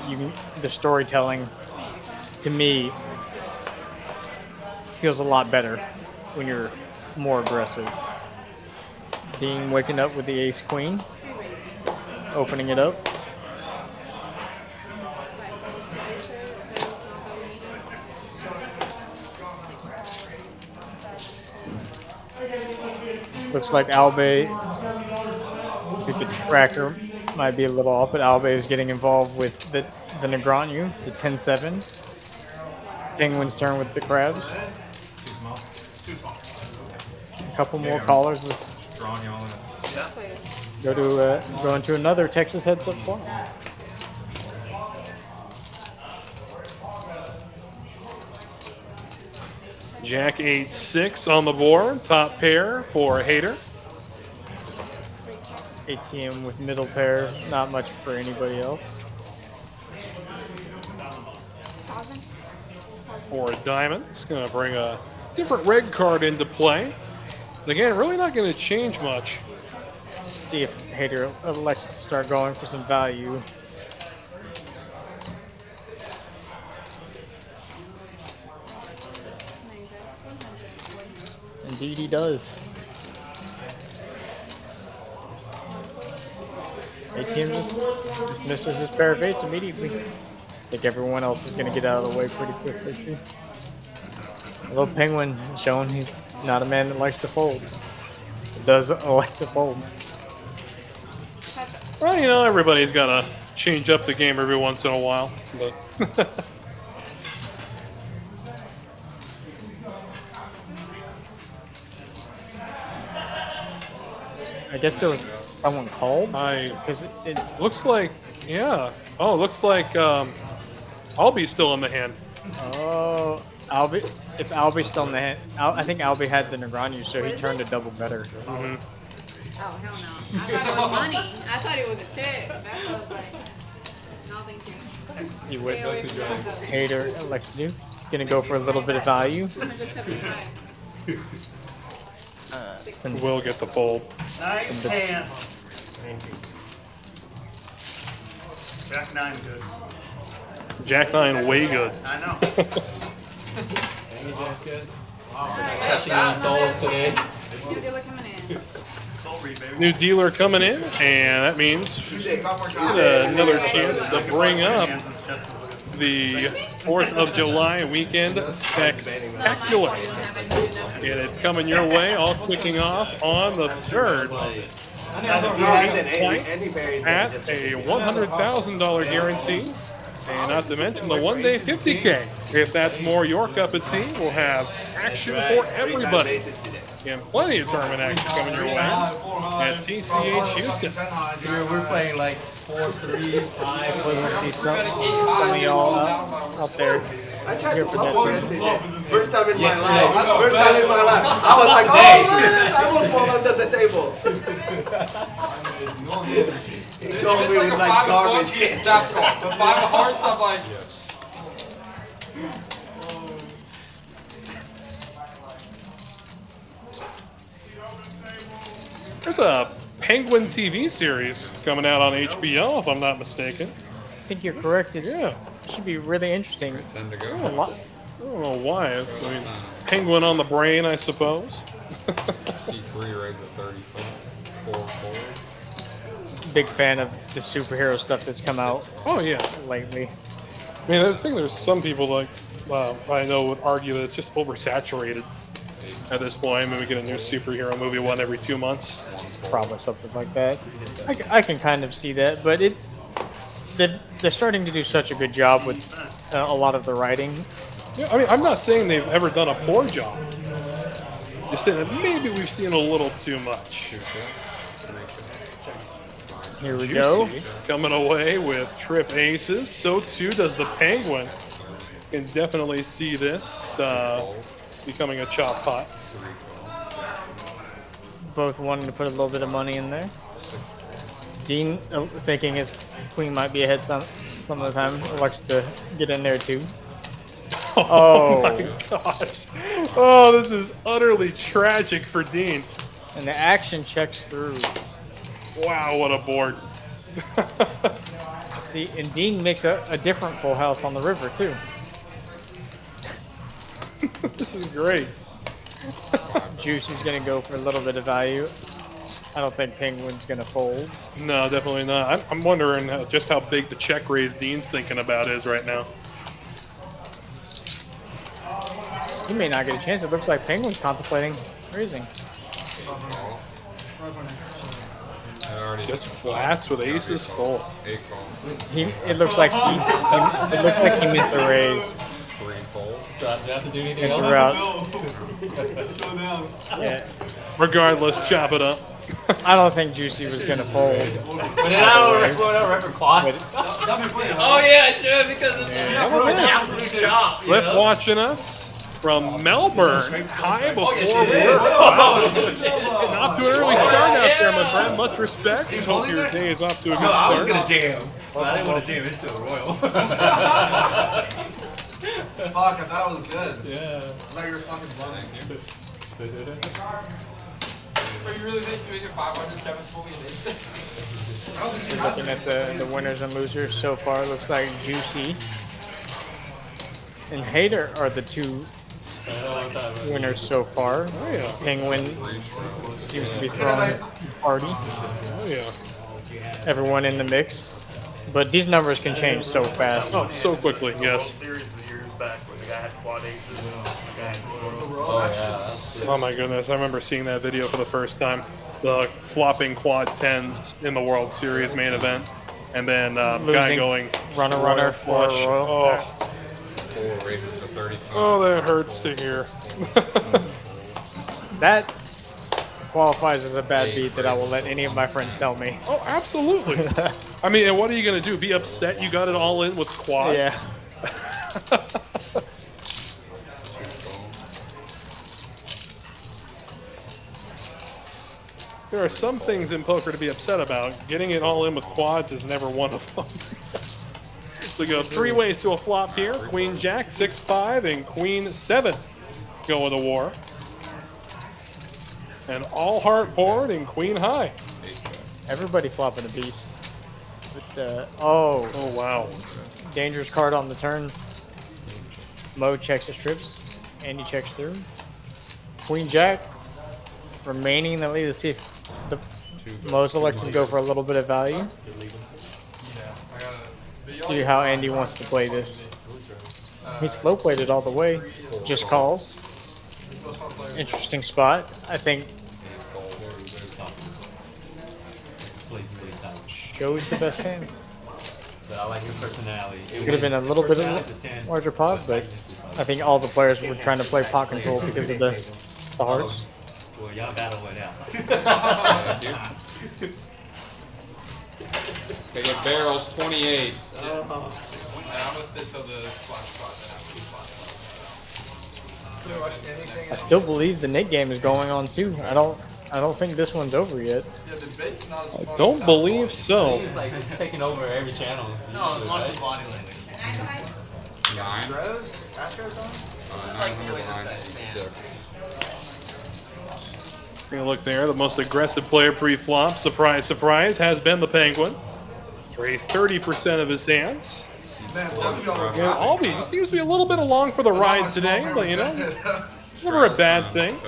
The storytelling, to me, feels a lot better when you're more aggressive. Dean waking up with the ace queen, opening it up. Looks like Albe, I think the tracker might be a little off, but Albe is getting involved with the Negrontu, the 10-7. Penguin's turn with the crabs. A couple more callers with go into another Texas heads up flop. Jack 8-6 on the board. Top pair for Hater. ATM with middle pair, not much for anybody else. For diamonds, gonna bring a different red card into play. And again, really not gonna change much. See if Hater elects to start going for some value. Indeed he does. ATM just dismisses his pair of eights immediately. I think everyone else is going to get out of the way pretty quickly too. Although Penguin is showing he's not a man that likes to fold. He does like to fold. Well, you know, everybody's got to change up the game every once in a while. But I guess there was someone called? I Because it looks like, yeah. Oh, looks like Albie's still in the hand. oh, Albie. If Albie's still in the hand, I think Albie had the Negreanu, so he turned a double better. Oh, hell no. I thought it was money. I thought it was a check. That's what I was like. No, thank you. You would Stay away from that stuff. Hater likes to do. Gonna go for a little bit of value. 175. We'll get the fold. Nice hand. Jack 9 good. Jack 9 way good. I know. New dealer coming in. Soul read, baby. New dealer coming in, and that means another chance to bring up the 4th of July weekend spectacular. And it's coming your way, all kicking off on the 3rd at a $100,000 guarantee. And not to mention the one-day 50K. If that's more your cup of tea, we'll have action for everybody. And plenty of tournament action coming your way at TCH Houston. We're playing like 4-3, 5. We'll see some of y'all out there. Here for that too. First time in my life. First time in my life. I was like, oh, I almost fall under the table. He told me it was like garbage. The 5 of hearts, I'm like, There's a Penguin TV series coming out on HBO, if I'm not mistaken. I think you're correct. It should be really interesting. A lot. I don't know why. I mean, Penguin on the brain, I suppose. C3 raised at 34 forward. Big fan of the superhero stuff that's come out Oh, yeah. lately. I mean, I think there's some people like I know would argue that it's just oversaturated at this point. I mean, we get a new superhero movie one every 2 months. Probably something like that. I can kind of see that, but they're starting to do such a good job with a lot of the writing. Yeah, I mean, I'm not saying they've ever done a poor job. Just saying that maybe we've seen a little too much. Here we go. Juicy coming away with trip aces. So too does the Penguin. Can definitely see this becoming a chop pot. Both wanting to put a little bit of money in there. Dean thinking his queen might be ahead some of the time. Likes to get in there too. Oh my gosh. Oh, this is utterly tragic for Dean. And the action checks through. Wow, what a board. See, and Dean makes a different full house on the river too. This is great. Juicy's gonna go for a little bit of value. I don't think Penguin's gonna fold. No, definitely not. I'm wondering just how big the check raise Dean's thinking about is right now. He may not get a chance. It looks like Penguin's contemplating raising. Just flats with aces full. It looks like he meant to raise. So I have to do anything And else? throughout. Yeah. Regardless, chop it up. I don't think Juicy was gonna fold. But then I don't remember quads. Oh yeah, I should because it's the absolute chop. Cliff watching us from Melbourne. High before work. Off to an early start out there, my friend. Much respect. Hope your day is off to a good I was start. gonna jam, but I didn't want to jam into the Royal. fuck, I thought it was good. Yeah. I thought you were fucking running. Are you really making your 507 fully in Looking at the winners and losers so far, looks like Juicy and Hater are the two winners so far. Oh, yeah. Penguin seems to be throwing a party. Oh, yeah. Everyone in the mix. But these numbers can change so fast. Oh, so quickly, yes. Oh my goodness, I remember seeing that video for the first time. The flopping quad 10s in the World Series main event. And then guy going runner for flush. Royal. Oh. Oh, that hurts to hear. That qualifies as a bad beat that I will let any of my friends tell me. Oh, absolutely. I mean, and what are you going to do? Be upset you got it all in with quads? Yeah. There are some things in poker to be upset about. Getting it all in with quads is never one of them. So we go 3 ways to a flop here. Queen Jack, 6-5, and Queen 7 go with a war. And all heart board and Queen High. Everybody flopping a beast. But, oh, wow. Dangerous card on the turn. Mo checks his trips. Andy checks through. Queen Jack. Remaining in the lead to see if the Mo's elect can go for a little bit of value. See how Andy wants to play this. He slow played it all the way. Just calls. Interesting spot. I think shows the best hand. But I like his personality. Could have been a little bit of a larger pot, but I think all the players were trying to play pot control because of the hearts. Well, y'all battle it out. They get barrels 28. Yeah, I'm gonna sit till the spot. I still believe the Nick game is going on too. I don't think this one's over yet. I don't believe so. He's like, it's taking over every channel. No, it's watching body language. 9. 966. Take a look there. The most aggressive player pre-flop, surprise, surprise, has been the Penguin. Raised 30% of his hands. Yeah, Albie seems to be a little bit along for the ride today, but you know, never a bad thing.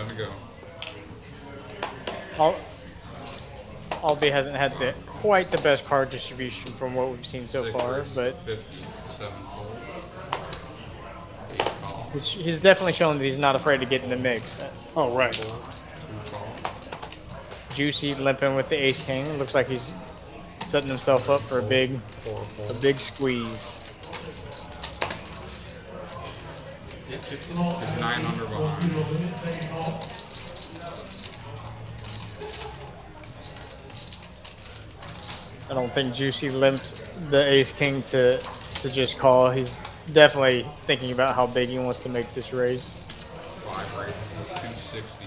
Albie hasn't had quite the best card distribution from what we've seen so far, but he's definitely shown that he's not afraid to get in the mix. Oh, right. Juicy limping with the ace king. Looks like he's setting himself up for a big squeeze. It's 9 under behind. I don't think Juicy limped the ace king to just call. He's definitely thinking about how big he wants to make this raise. 5 raises, 260.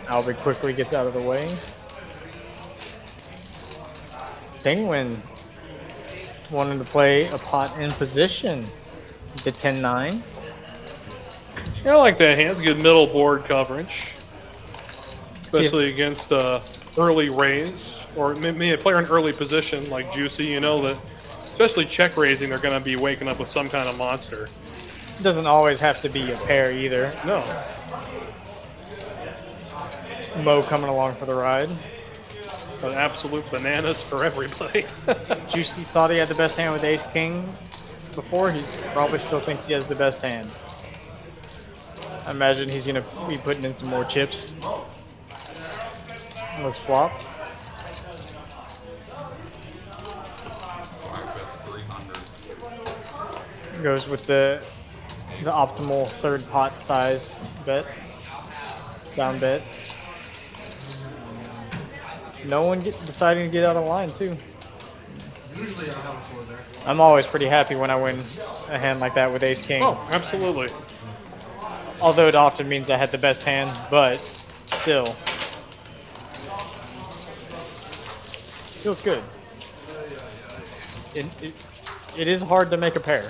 Albie quickly gets out of the way. Penguin wanting to play a pot in position. The 10-9. Yeah, I like that hand. It's good middle board coverage, especially against early raise, or maybe a player in early position like Juicy. You know that, especially check raising, they're going to be waking up with some kind of monster. It doesn't always have to be a pair either. No. Mo coming along for the ride. But absolute bananas for everybody. Juicy thought he had the best hand with ace king before. He probably still thinks he has the best hand. I imagine he's going to be putting in some more chips. Let's flop. 5 bets 300. Goes with the optimal third pot size bet. Down bet. No one deciding to get out of line too. Usually I have a 4 there. I'm always pretty happy when I win a hand like that with ace king. Oh, absolutely. Although it often means I had the best hand, but still. Feels good. It is hard to make a pair,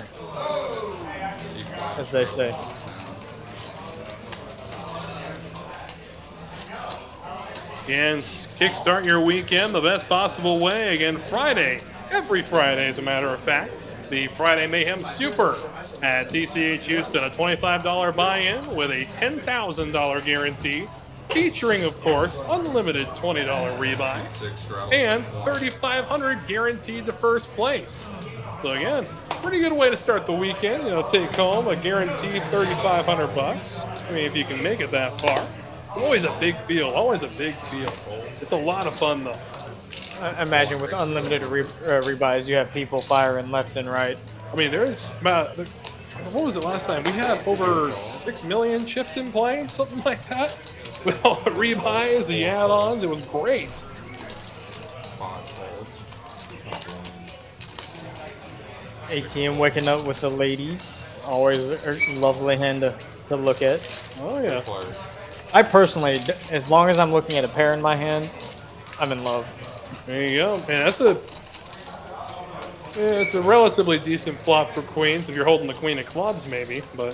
as they say. And kickstart your weekend the best possible way. Again, Friday, every Friday, as a matter of fact, the Friday Mayhem Super at TCH Houston, a $25 buy-in with a $10,000 guarantee, featuring, of course, unlimited $20 rebuys and $3,500 guaranteed to first place. So again, pretty good way to start the weekend. You know, take home a guaranteed $3,500. I mean, if you can make it that far. Always a big field. Always a big field. It's a lot of fun, though. I imagine with unlimited rebuys, you have people firing left and right. I mean, there's about what was it last time? We had over 6 million chips in play, something like that. With all the rebuys, the add-ons, it was great. 5 folds. ATM waking up with the ladies. Always a lovely hand to look at. Oh yeah. Players. I personally, as long as I'm looking at a pair in my hand, I'm in love. There you go. And that's it's a relatively decent flop for queens if you're holding the queen of clubs, maybe. But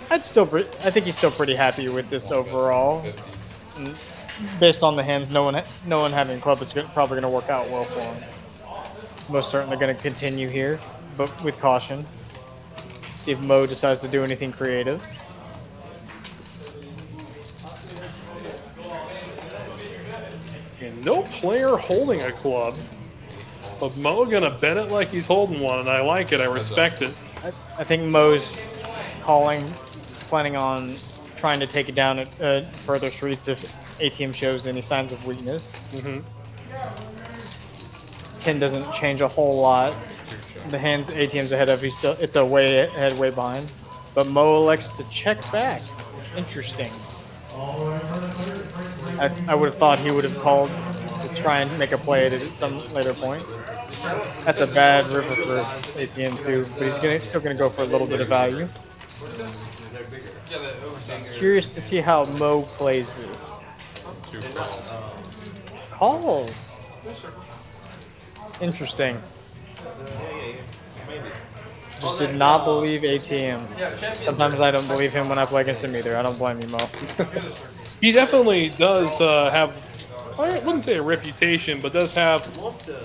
I think he's still pretty happy with this overall. And based on the hands, no one having club is probably going to work out well for him. Most certainly going to continue here, but with caution. See if Mo decides to do anything creative. and no player holding a club. But Mo gonna bet it like he's holding one, and I like it. I respect it. I think Mo's planning on trying to take it down at further streets if ATM shows any signs of weakness. 10 doesn't change a whole lot. The hands ATM's ahead of, it's a way ahead, way behind. But Mo elects to check back. Interesting. I would have thought he would have called to try and make a play at it at some later point. That's a bad river for ATM too, but he's still gonna go for a little bit of value. Curious to see how Mo plays this. Calls. Interesting. Just did not believe ATM. Sometimes I don't believe him when I play against him either. I don't blame you, Mo. He definitely does have, I wouldn't say a reputation, but does have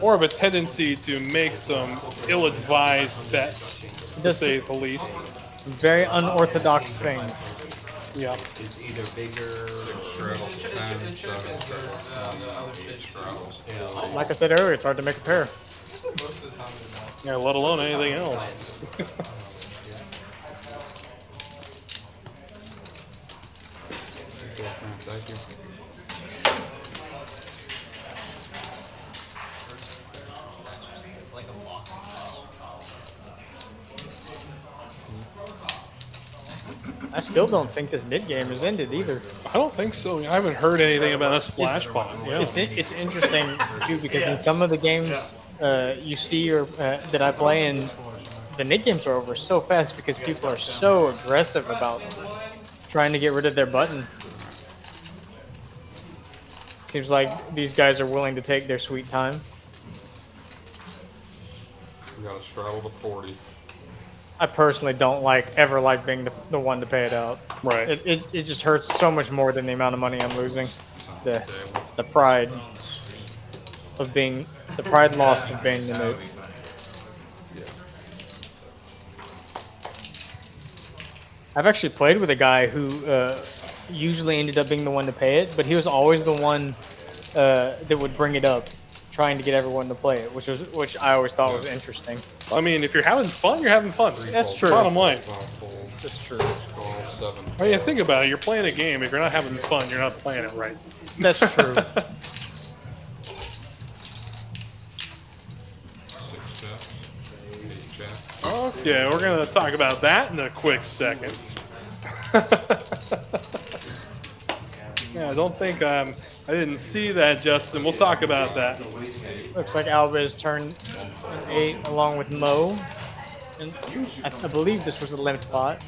more of a tendency to make some ill-advised bets, to say the least. Very unorthodox things. Yeah. It's either bigger. 6 straddles, 10 straddles. Like I said earlier, it's hard to make a pair. Yeah, let alone anything else. Thank you. I still don't think this mid game is ended either. I don't think so. I haven't heard anything about a splash bot. Yeah. It's interesting too because in some of the games you see that I play in, the mid games are over so fast because people are so aggressive about trying to get rid of their button. Seems like these guys are willing to take their sweet time. We got to straddle to 40. I personally don't ever like being the one to pay it out. Right. It just hurts so much more than the amount of money I'm losing. The pride of being the pride lost of being the noob. I've actually played with a guy who usually ended up being the one to pay it, but he was always the one that would bring it up, trying to get everyone to play it, which I always thought was interesting. I mean, if you're having fun, you're having fun. That's true. Bottom line. That's true. I mean, think about it. You're playing a game. If you're not having fun, you're not playing it right. That's true. 6 chess, 8 chess. Okay, we're going to talk about that in a quick second. Yeah, I don't think I didn't see that, Justin. We'll talk about that. Looks like Alvarez turned 8 along with Mo. And I believe this was a limp spot.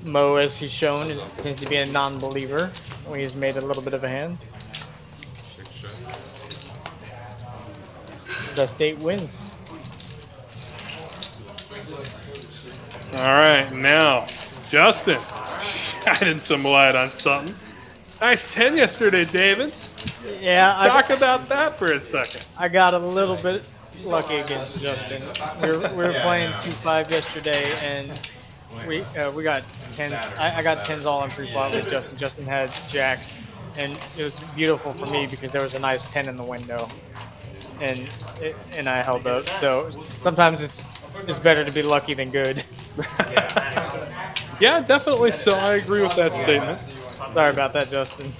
Mo, as he's shown, tends to be a non-believer when he's made a little bit of a hand. 6 chess. Best 8 wins. All right, now, Justin, shining some light on something. Nice 10 yesterday, David. Yeah, Talk about that for a second. I got a little bit lucky against Justin. We were playing 2-5 yesterday, and we got 10s. I got 10s all in pre-flop with Justin. Justin had jacks, and it was beautiful for me because there was a nice 10 in the window, and I held up. So sometimes it's better to be lucky than good. Yeah, definitely. So I agree with that statement. Sorry about that, Justin.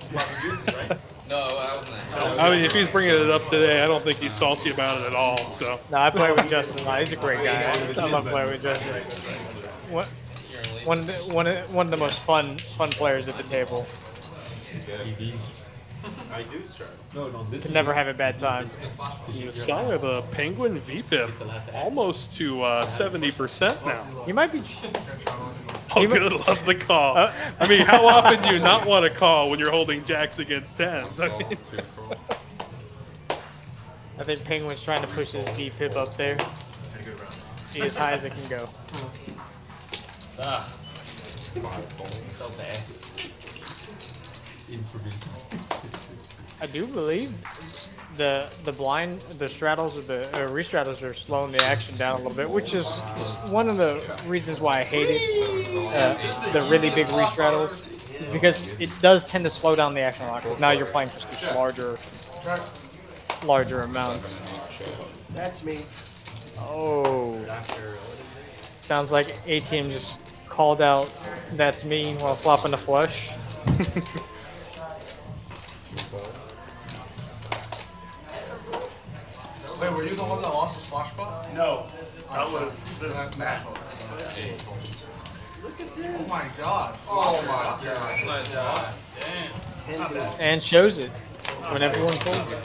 No, I wasn't. I mean, if he's bringing it up today, I don't think he's salty about it at all. So No, I play with Justin a lot. He's a great guy. I love playing with Justin. One of the most fun players at the table. I do straddle. Can never have a bad time. you saw the Penguin VPIP almost to 70% now. He might be. Oh, good, love the call. I mean, how often do you not want to call when you're holding jacks against tens? I mean, I think Penguin's trying to push his VPIP up there. See as high as it can go. So bad. I do believe the straddles or the restraddles are slowing the action down a little bit, which is one of the reasons why I hated the really big restraddles, because it does tend to slow down the action a lot. Because now you're playing for such larger amounts. That's me. Oh, sounds like ATM just called out "that's me" while flopping a flush. Wait, were you the one that lost the splash spot? No, that was this Matt. Look at this. Oh my god. Oh my god. And shows it when everyone told you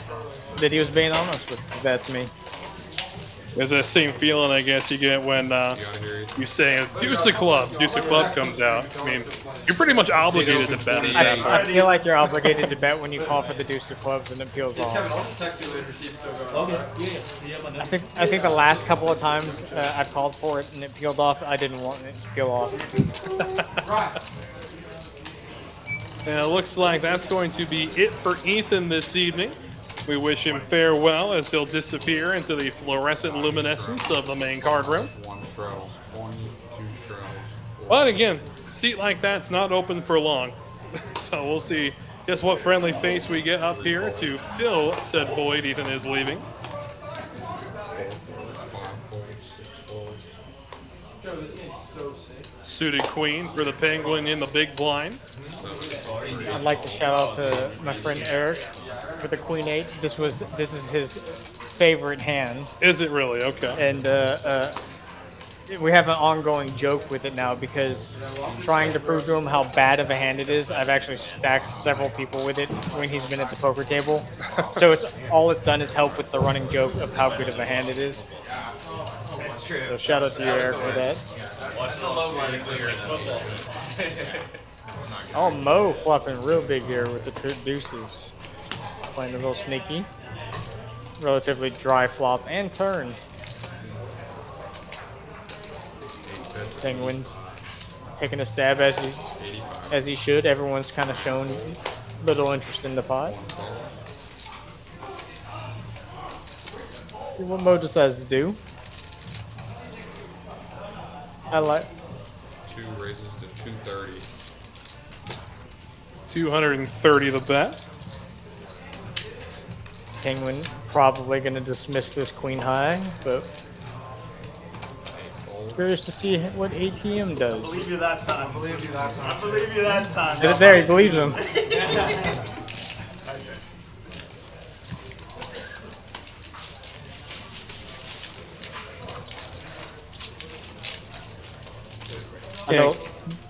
that he was being honest with "that's me." there's that same feeling, I guess, you get when you say Deuce a Club comes out. I mean, you're pretty much obligated to bet. I feel like you're obligated to bet when you call for the deuce of clubs and it peels off. I think the last couple of times I've called for it and it peeled off, I didn't want it to peel off. And it looks like that's going to be it for Ethan this evening. We wish him farewell as he'll disappear into the fluorescent luminescence of the main card room. 1 straddles, 20, 2 straddles. 4. But again, seat like that's not open for long. So we'll see just what friendly face we get up here to fill said void Ethan is leaving. 4 folds, 5 folds, 6 folds. Suited queen for the Penguin in the big blind. I'd like to shout out to my friend Eric for the Queen 8. This is his favorite hand. Is it really? Okay. And we have an ongoing joke with it now because trying to prove to him how bad of a hand it is, I've actually stacked several people with it when he's been at the poker table. So all it's done is help with the running joke of how good of a hand it is. That's true. So shout out to you, Eric, for that. What's the low line clear in Oh, Mo flopping real big here with the deuces. Playing a little sneaky. Relatively dry flop and turn. Penguins taking a stab as he should. Everyone's kind of shown little interest in the pot. See what Mo decides to do. I like 2 raises to 230. 230 the bet. Penguin probably going to dismiss this queen high, but curious to see what ATM does. I believe you that time. I believe you that time. I believe you that time. Did it there, he believes him.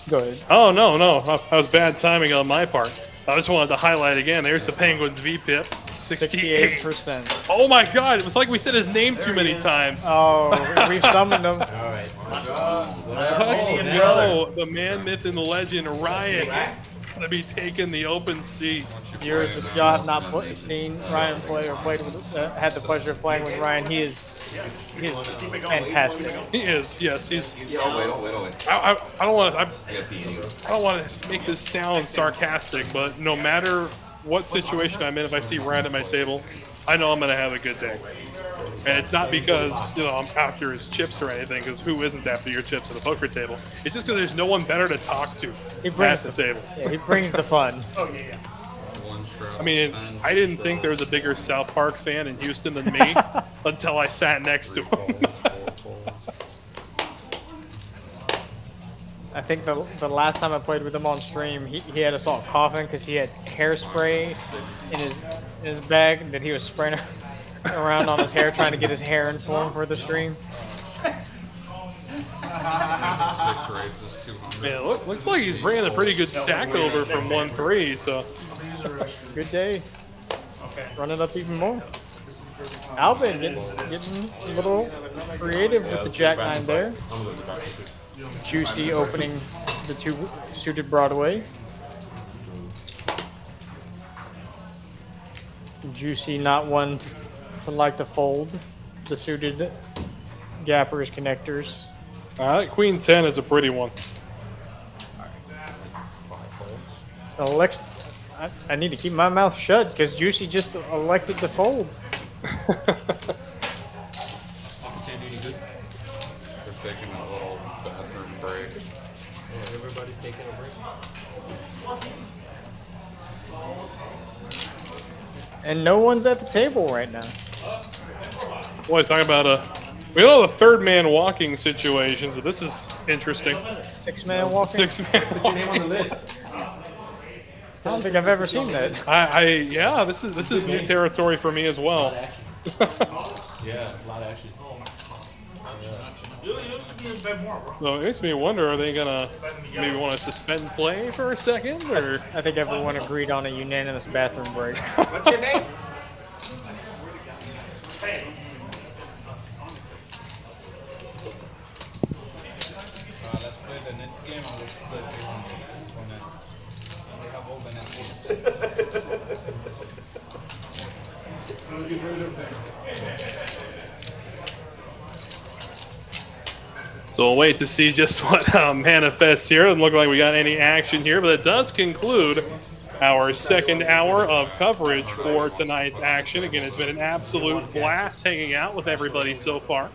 Go ahead. Oh, no. That was bad timing on my part. I just wanted to highlight again. There's the Penguins VPIP. 68%. Oh my god, it was like we said his name too many times. Oh, we've summoned him. Alright. Let's go. The man, myth, and the legend, Ryan. Gonna be taking the open seat. Years that y'all have not seen Ryan play or played with, had the pleasure of playing with Ryan. He is fantastic. He is, yes. He's. Wait. I don't want to. I don't want to make this sound sarcastic, but no matter what situation I'm in, if I see Ryan at my table, I know I'm gonna have a good day. And it's not because I'm after his chips or anything, because who isn't after your chips at the poker table? It's just because there's no one better to talk to at the table. Yeah, he brings the fun. Oh, yeah. I mean, I didn't think there was a bigger South Park fan in Houston than me until I sat next to him. I think the last time I played with him on stream, he had us all coughing because he had hairspray in his bag that he was spraying around on his hair, trying to get his hair in form for the stream. 6 raises, 200. Man, looks like he's bringing a pretty good stack over from 1-3. So Good day. Run it up even more. Alvin getting a little creative with the Jack-9 there. Juicy opening the 2 suited Broadway. Juicy not one to like to fold the suited gappers connectors. Queen 10 is a pretty one. Alex, I need to keep my mouth shut because Juicy just elected to fold. They're taking a little bathroom break. Everybody's taking a break. And no one's at the table right now. Boy, talking about we know the third man walking situations, but this is interesting. 6-man walking. 6-man walking. On the list. I don't think I've ever seen that. Yeah, this is new territory for me as well. Yeah, a lot of action. So it makes me wonder, are they gonna maybe want to suspend play for a second, or? I think everyone agreed on a unanimous bathroom break. What's your name? Let's play the net game and let's play the one that they have all the net So we'll wait to see just what manifests here. Doesn't look like we got any action here, but it does conclude our second hour of coverage for tonight's action. Again, it's been an absolute blast hanging out with everybody so far.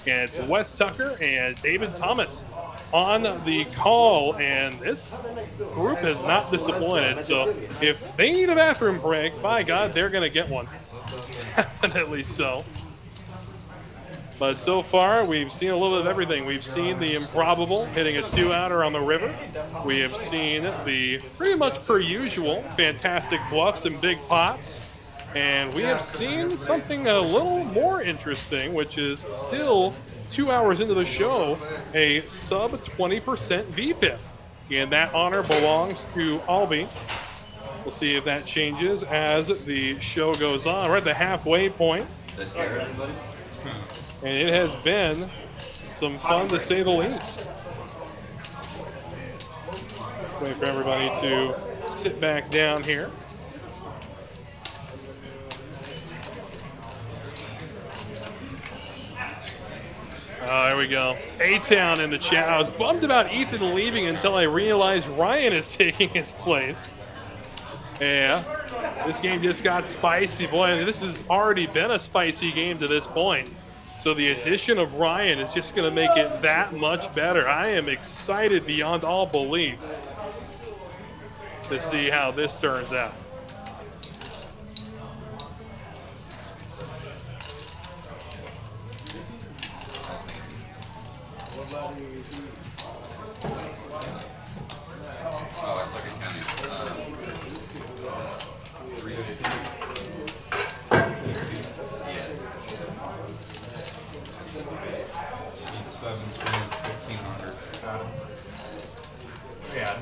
And it's Wes Tucker and David Thomas on the call, and this group has not disappointed. So if they need a bathroom break, by God, they're going to get one. Definitely so. But so far, we've seen a little bit of everything. We've seen the improbable hitting a 2-outer on the river. We have seen the pretty much per usual fantastic bluffs and big pots. And we have seen something a little more interesting, which is still 2 hours into the show, a sub 20% VPIP. And that honor belongs to Albie. We'll see if that changes as the show goes on. We're at the halfway point. That's everybody. And it has been some fun, to say the least. Wait for everybody to sit back down here. There we go. A-Town in the chat. I was bummed about Ethan leaving until I realized Ryan is taking his place. Yeah, this game just got spicy. Boy, this has already been a spicy game to this point. So the addition of Ryan is just going to make it that much better. I am excited beyond all belief to see how this turns out. Oh, I suck at counting. 302. C7's paying 1,500. Yeah.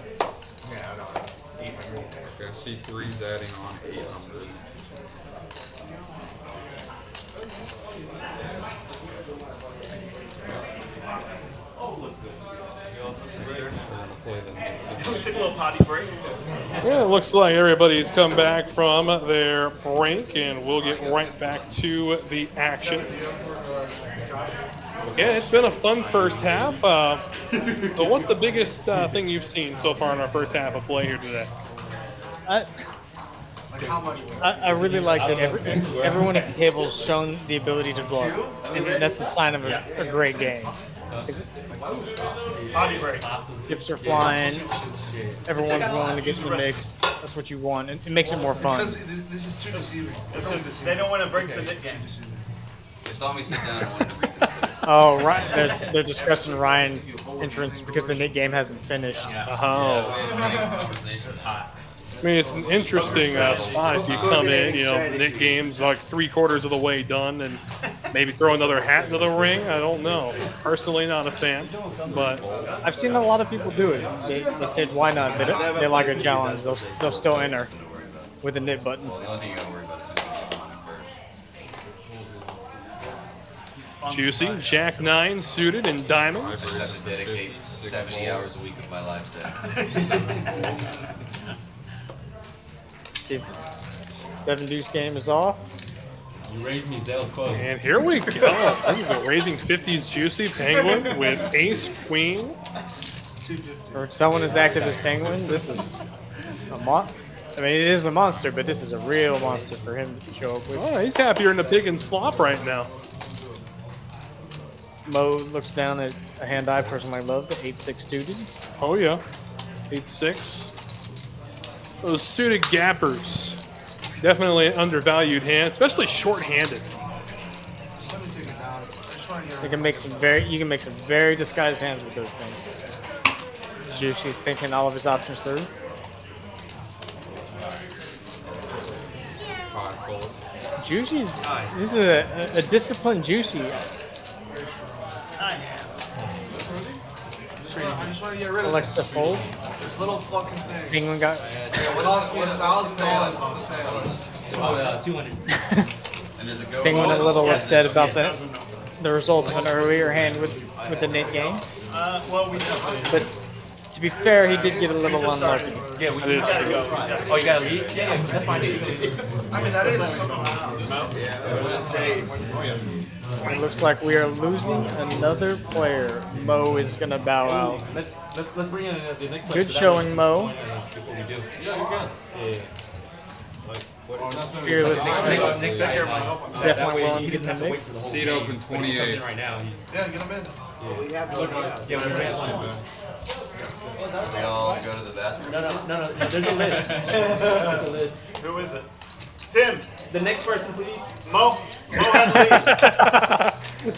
Yeah, I know. 800. Okay, C3's adding on 800. Took a little potty break. Yeah, it looks like everybody's come back from their break, and we'll get right back to the action. Yeah, it's been a fun first half. So what's the biggest thing you've seen so far in our first half of play here today? I really like that everyone at the table has shown the ability to bluff, and that's a sign of a great game. Potty break. Chips are flying. Everyone's willing to get in the mix. That's what you want. It makes it more fun. This is too deceiving. They don't want to break the net game. They saw me sit down and wanted to read this. Oh, right. They're discussing Ryan's entrance because the Nick game hasn't finished. Oh. Conversation's hot. I mean, it's an interesting spot if you come in, you know, Nick game's like 3/4 of the way done and maybe throw another hat into the ring. I don't know. Personally, not a fan, but I've seen a lot of people do it. They said, why not? They like a challenge. They'll still enter with the knit button. The only thing you gotta worry about is who's gonna go on first. Juicy, Jack 9 suited in I diamonds. first have to dedicate 70 hours a week of my life to. See if 7 deuce game is off. You raised me, Zell's close. And here we go. This is a raising 50s Juicy Penguin with Ace Queen. For someone as active as Penguin, this is a I mean, it is a monster, but this is a real monster for him to show up with. Oh, he's happier in the pig and slop right now. Mo looks down at a hand I personally love, the 8-6 suited. Oh yeah, 8-6. Those suited gappers, definitely an undervalued hand, especially short-handed. You can make some very disguised hands with those things. Juicy's thinking all of his options through. Juicy's this is a disciplined Juicy. I just want to get rid of Likes to fold. this little fucking thing. Penguin got What's the 200. And there's a go. Penguin a little upset about the result of an earlier hand with the Nick game. But to be fair, he did get a little unlucky. Yeah, we just gotta go. Oh, you gotta leave? Yeah, that's fine. I mean, that is something. It looks like we are losing another player. Mo is gonna bow out. Let's bring in the next Good showing, Mo. Before we do. Yeah, you can. Fearless. Next year, Definitely willing to get the mix. Seat open 28. right now. Yeah, get him in. They all go to the bathroom. No. There's a list. There's a list. Who is it? Tim. The next person, please. Mo had to leave.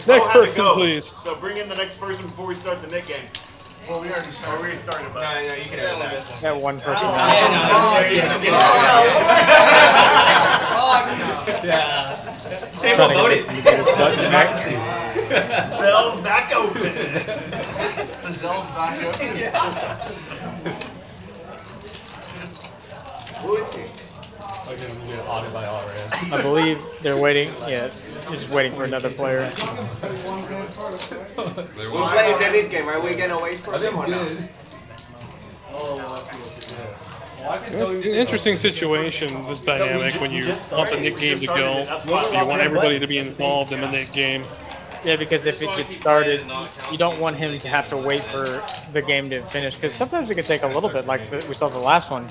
Next person, please. So bring in the next person before we start the Nick game. Well, we already started. Or we started, but you can have that. That one person. Yeah. Same voted. Cell's back open. The Zell's back up. Who is he? I believe they're waiting. Yeah, they're just waiting for another player. They We'll play the Nick game. Are we gonna wait for him or not? It's an interesting situation, this dynamic, when you want the Nick game to go. You want everybody to be involved in the Nick game. Yeah, because if it gets started, you don't want him to have to wait for the game to finish. Because sometimes it can take a little bit, like we saw the last one.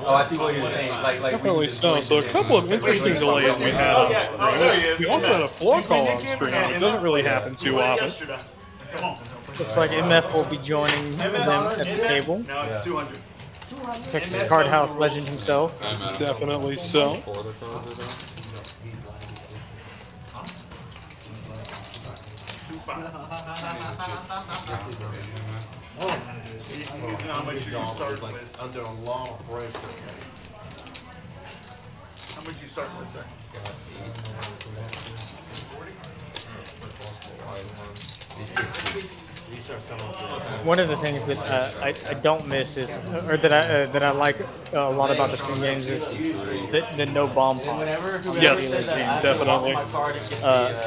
Oh, I see what you're saying. Like Definitely so. So a couple of interesting delays we had on stream. We also had a floor call on stream, which doesn't really happen too often. Looks like MF will be joining them at the table. Now it's 200. Texas Card House legend himself. Definitely so. How much you start with? Under a long break. How much you start with, sir? One of the things that I don't miss is, or that I like a lot about the stream games is the no bomb pots. Yes, definitely.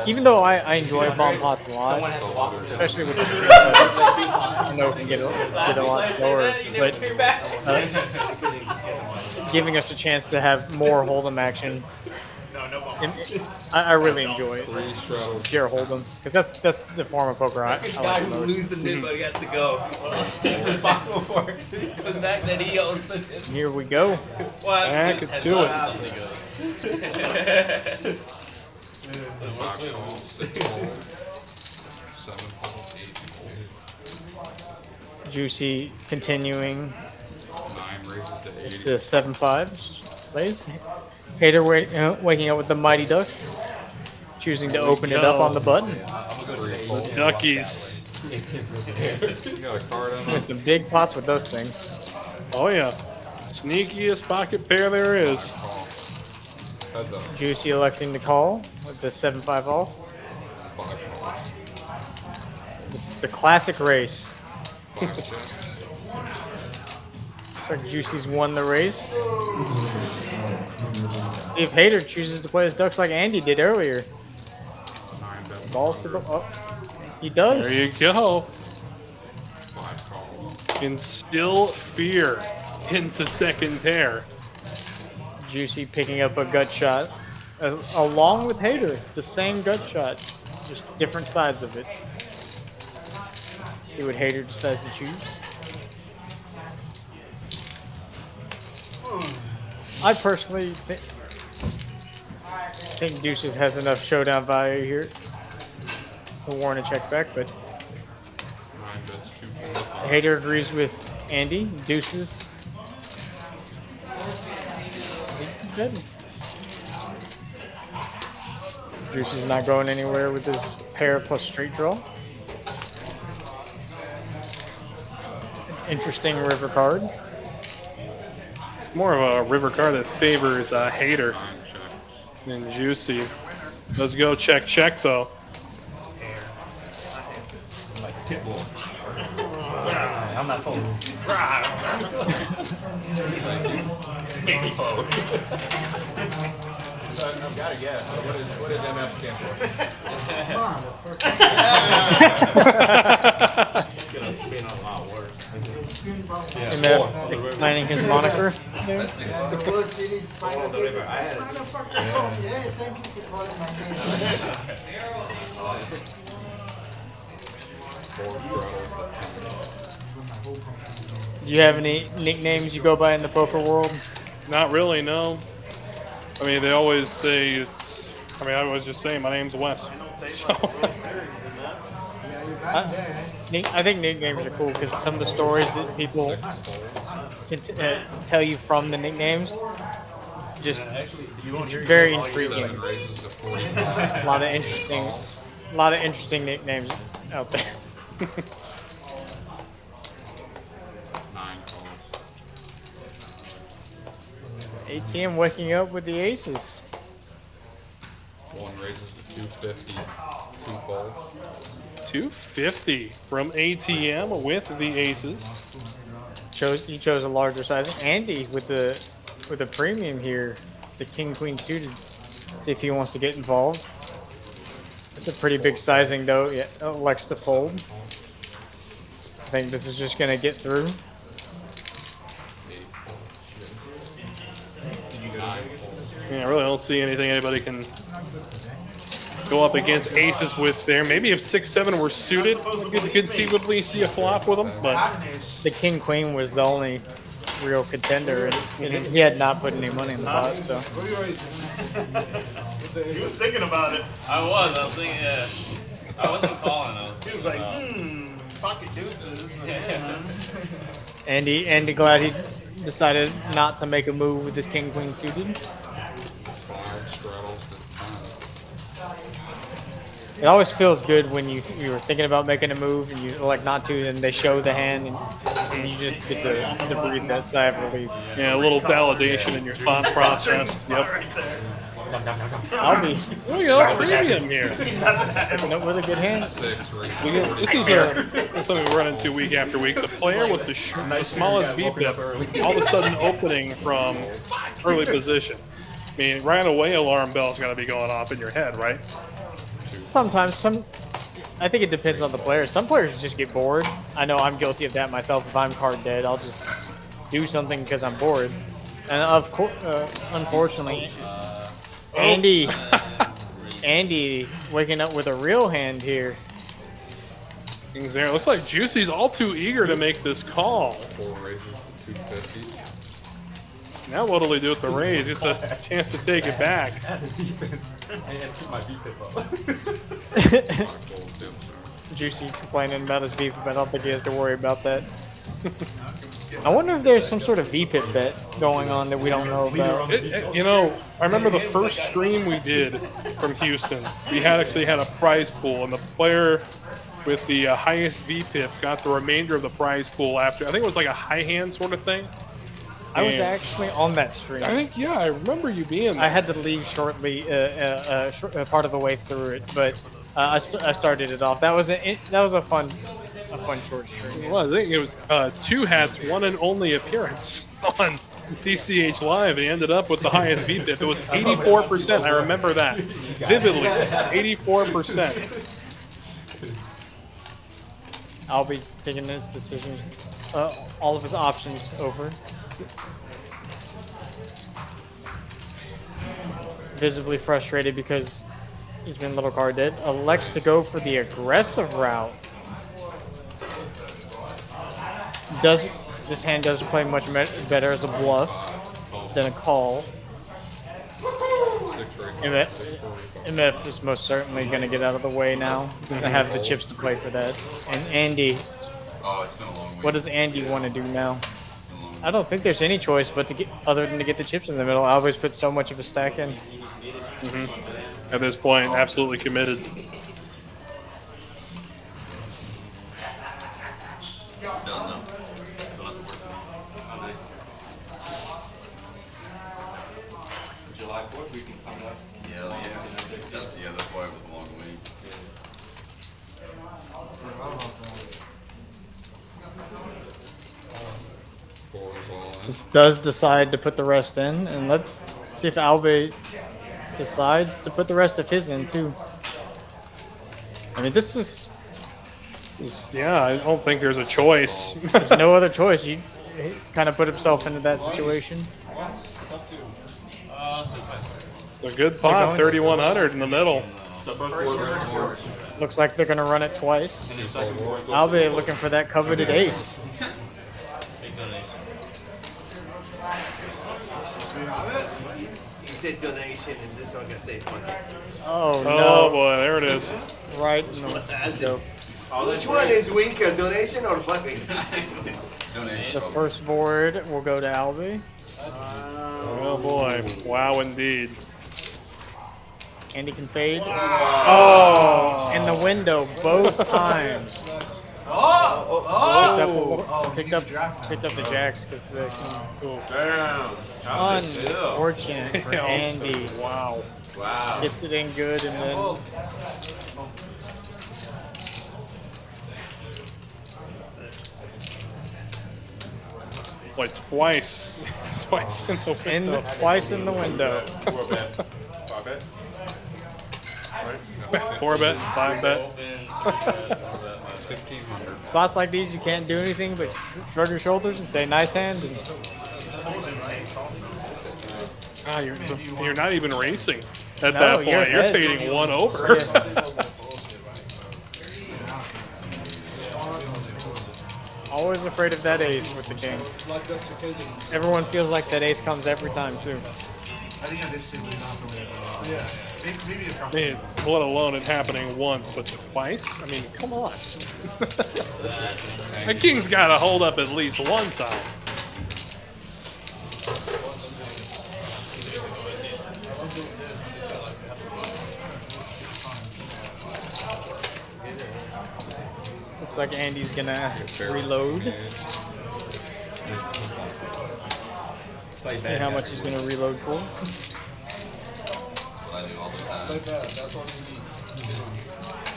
Even though I enjoy bomb pots a lot, especially with the stream setup, I know it can get a lot slower, but giving us a chance to have more hold'em action, I really enjoy it. Pure hold'em, because that's the form of poker I like the most. lose the mid, but he has to go. He's responsible for it. He goes back, then he owns the mid. Here we go. Back to it. Juicy continuing 9 raises to 80. the 7-5 plays. Hater waking up with the Mighty Ducks. choosing to open it up on the button. Duckies. There's some big pots with those things. Oh yeah. Sneakiest pocket pair there is. Juicy electing to call with the 7-5 off. This is the classic race. Looks like Juicy's won the race. If Hater chooses to play his ducks like Andy did earlier. Balls to the he does. There you go. Instill fear into second pair. Juicy picking up a gut shot, along with Hater, the same gut shot, just different sides of it. See what Hater decides to choose. I personally think Deuces has enough showdown value here to warrant a check back, but Hater agrees with Andy. Deuces. Good. Juice is not going anywhere with his pair plus straight draw. Interesting river card. It's more of a river card that favors Hater than Juicy. Let's go check, check though. I'm not folding. Baby fold. I've got to guess. What does MF stand for? It's gonna spin a lot worse. MF explaining his moniker. I had it. Do you have any nicknames you go by in the poker world? Not really, no. I mean, they always say it's. I mean, I was just saying my name's Wes. So. I think nicknames are cool because some of the stories that people can tell you from the nicknames just very intriguing. A lot of interesting nicknames out there. ATM waking up with the aces. One raises to 250, two folds. 250 from ATM with the aces. He chose a larger size. Andy with the premium here, the king queen suited. See if he wants to get involved. It's a pretty big sizing though. Yeah, elects to fold. I think this is just gonna get through. Yeah, I really don't see anything anybody can go up against aces with there. Maybe if 6-7 were suited, you could conceivably see a flop with them. But the king queen was the only real contender, and he had not put any money in the pot. So He was thinking about it. I was thinking, yeah. I wasn't calling. I was He was like, pocket deuces. Andy glad he decided not to make a move with his king queen suited. It always feels good when you're thinking about making a move and you elect not to, and they show the hand, and you just get to breathe that sigh of relief. yeah, a little validation in your thought process. Yep. I'll be. There we go, premium here. Picking up with a good hand. This is something we run into week after week. The player with the smallest VPIP all of a sudden opening from early position. I mean, right away, alarm bell's got to be going off in your head, right? Sometimes, I think it depends on the player. Some players just get bored. I know I'm guilty of that myself. If I'm card dead, I'll just do something because I'm bored. And of course, unfortunately, Andy waking up with a real hand here. Things there. It looks like Juicy's all too eager to make this call. 4 raises to 250. Now what'll he do with the raise? Just a chance to take it back. Juicy complaining about his beef, but I don't think he has to worry about that. I wonder if there's some sort of VPIP bet going on that we don't know about. You know, I remember the first stream we did from Houston. We actually had a prize pool, and the player with the highest VPIP got the remainder of the prize pool after. I think it was like a high hand sort of thing. I was actually on that stream. I think, yeah, I remember you being there. I had to leave shortly, part of the way through it, but I started it off. That was a fun short stream. It was. I think it was Two Hats' one and only appearance on TCH Live. He ended up with the highest VPIP. It was 84%. I remember that vividly. 84%. I'll be taking his decisions, all of his options over. Visibly frustrated because he's been little carded. Elects to go for the aggressive route. This hand does play much better as a bluff than a call. MF is most certainly going to get out of the way now. I have the chips to play for that. And Andy, what does Andy want to do now? I don't think there's any choice but to get other than to get the chips in the middle. I always put so much of a stack in. At this point, absolutely committed. July 4th weekend coming up. Yeah. That's why it was a long week. This does decide to put the rest in, and let's see if Albe decides to put the rest of his in too. I mean, this is yeah, I don't think there's a choice. There's no other choice. He kind of put himself into that situation. A good pot, 3,100 in the middle. Looks like they're going to run it twice. Albe looking for that coveted ace. He said donation, and this one gonna say 20. Oh no! Oh boy, there it is. Right in the window. Which one is weaker, donation or flipping? The first board will go to Albe. Oh boy, wow indeed. Andy can fade. Oh, in the window both times. Picked up the jacks because the unfortunate for Andy. Wow. Gets it in good and then Like twice in the window. Twice in the window. 4-bet, 5-bet. Spots like these, you can't do anything but shrug your shoulders and say nice hand. And You're not even racing at that point. You're fading one over. Always afraid of that ace with the king. Everyone feels like that ace comes every time too. I mean, let alone it happening once, but twice? I mean, come on. The king's got to hold up at least one time. Looks like Andy's gonna reload. See how much he's gonna reload for.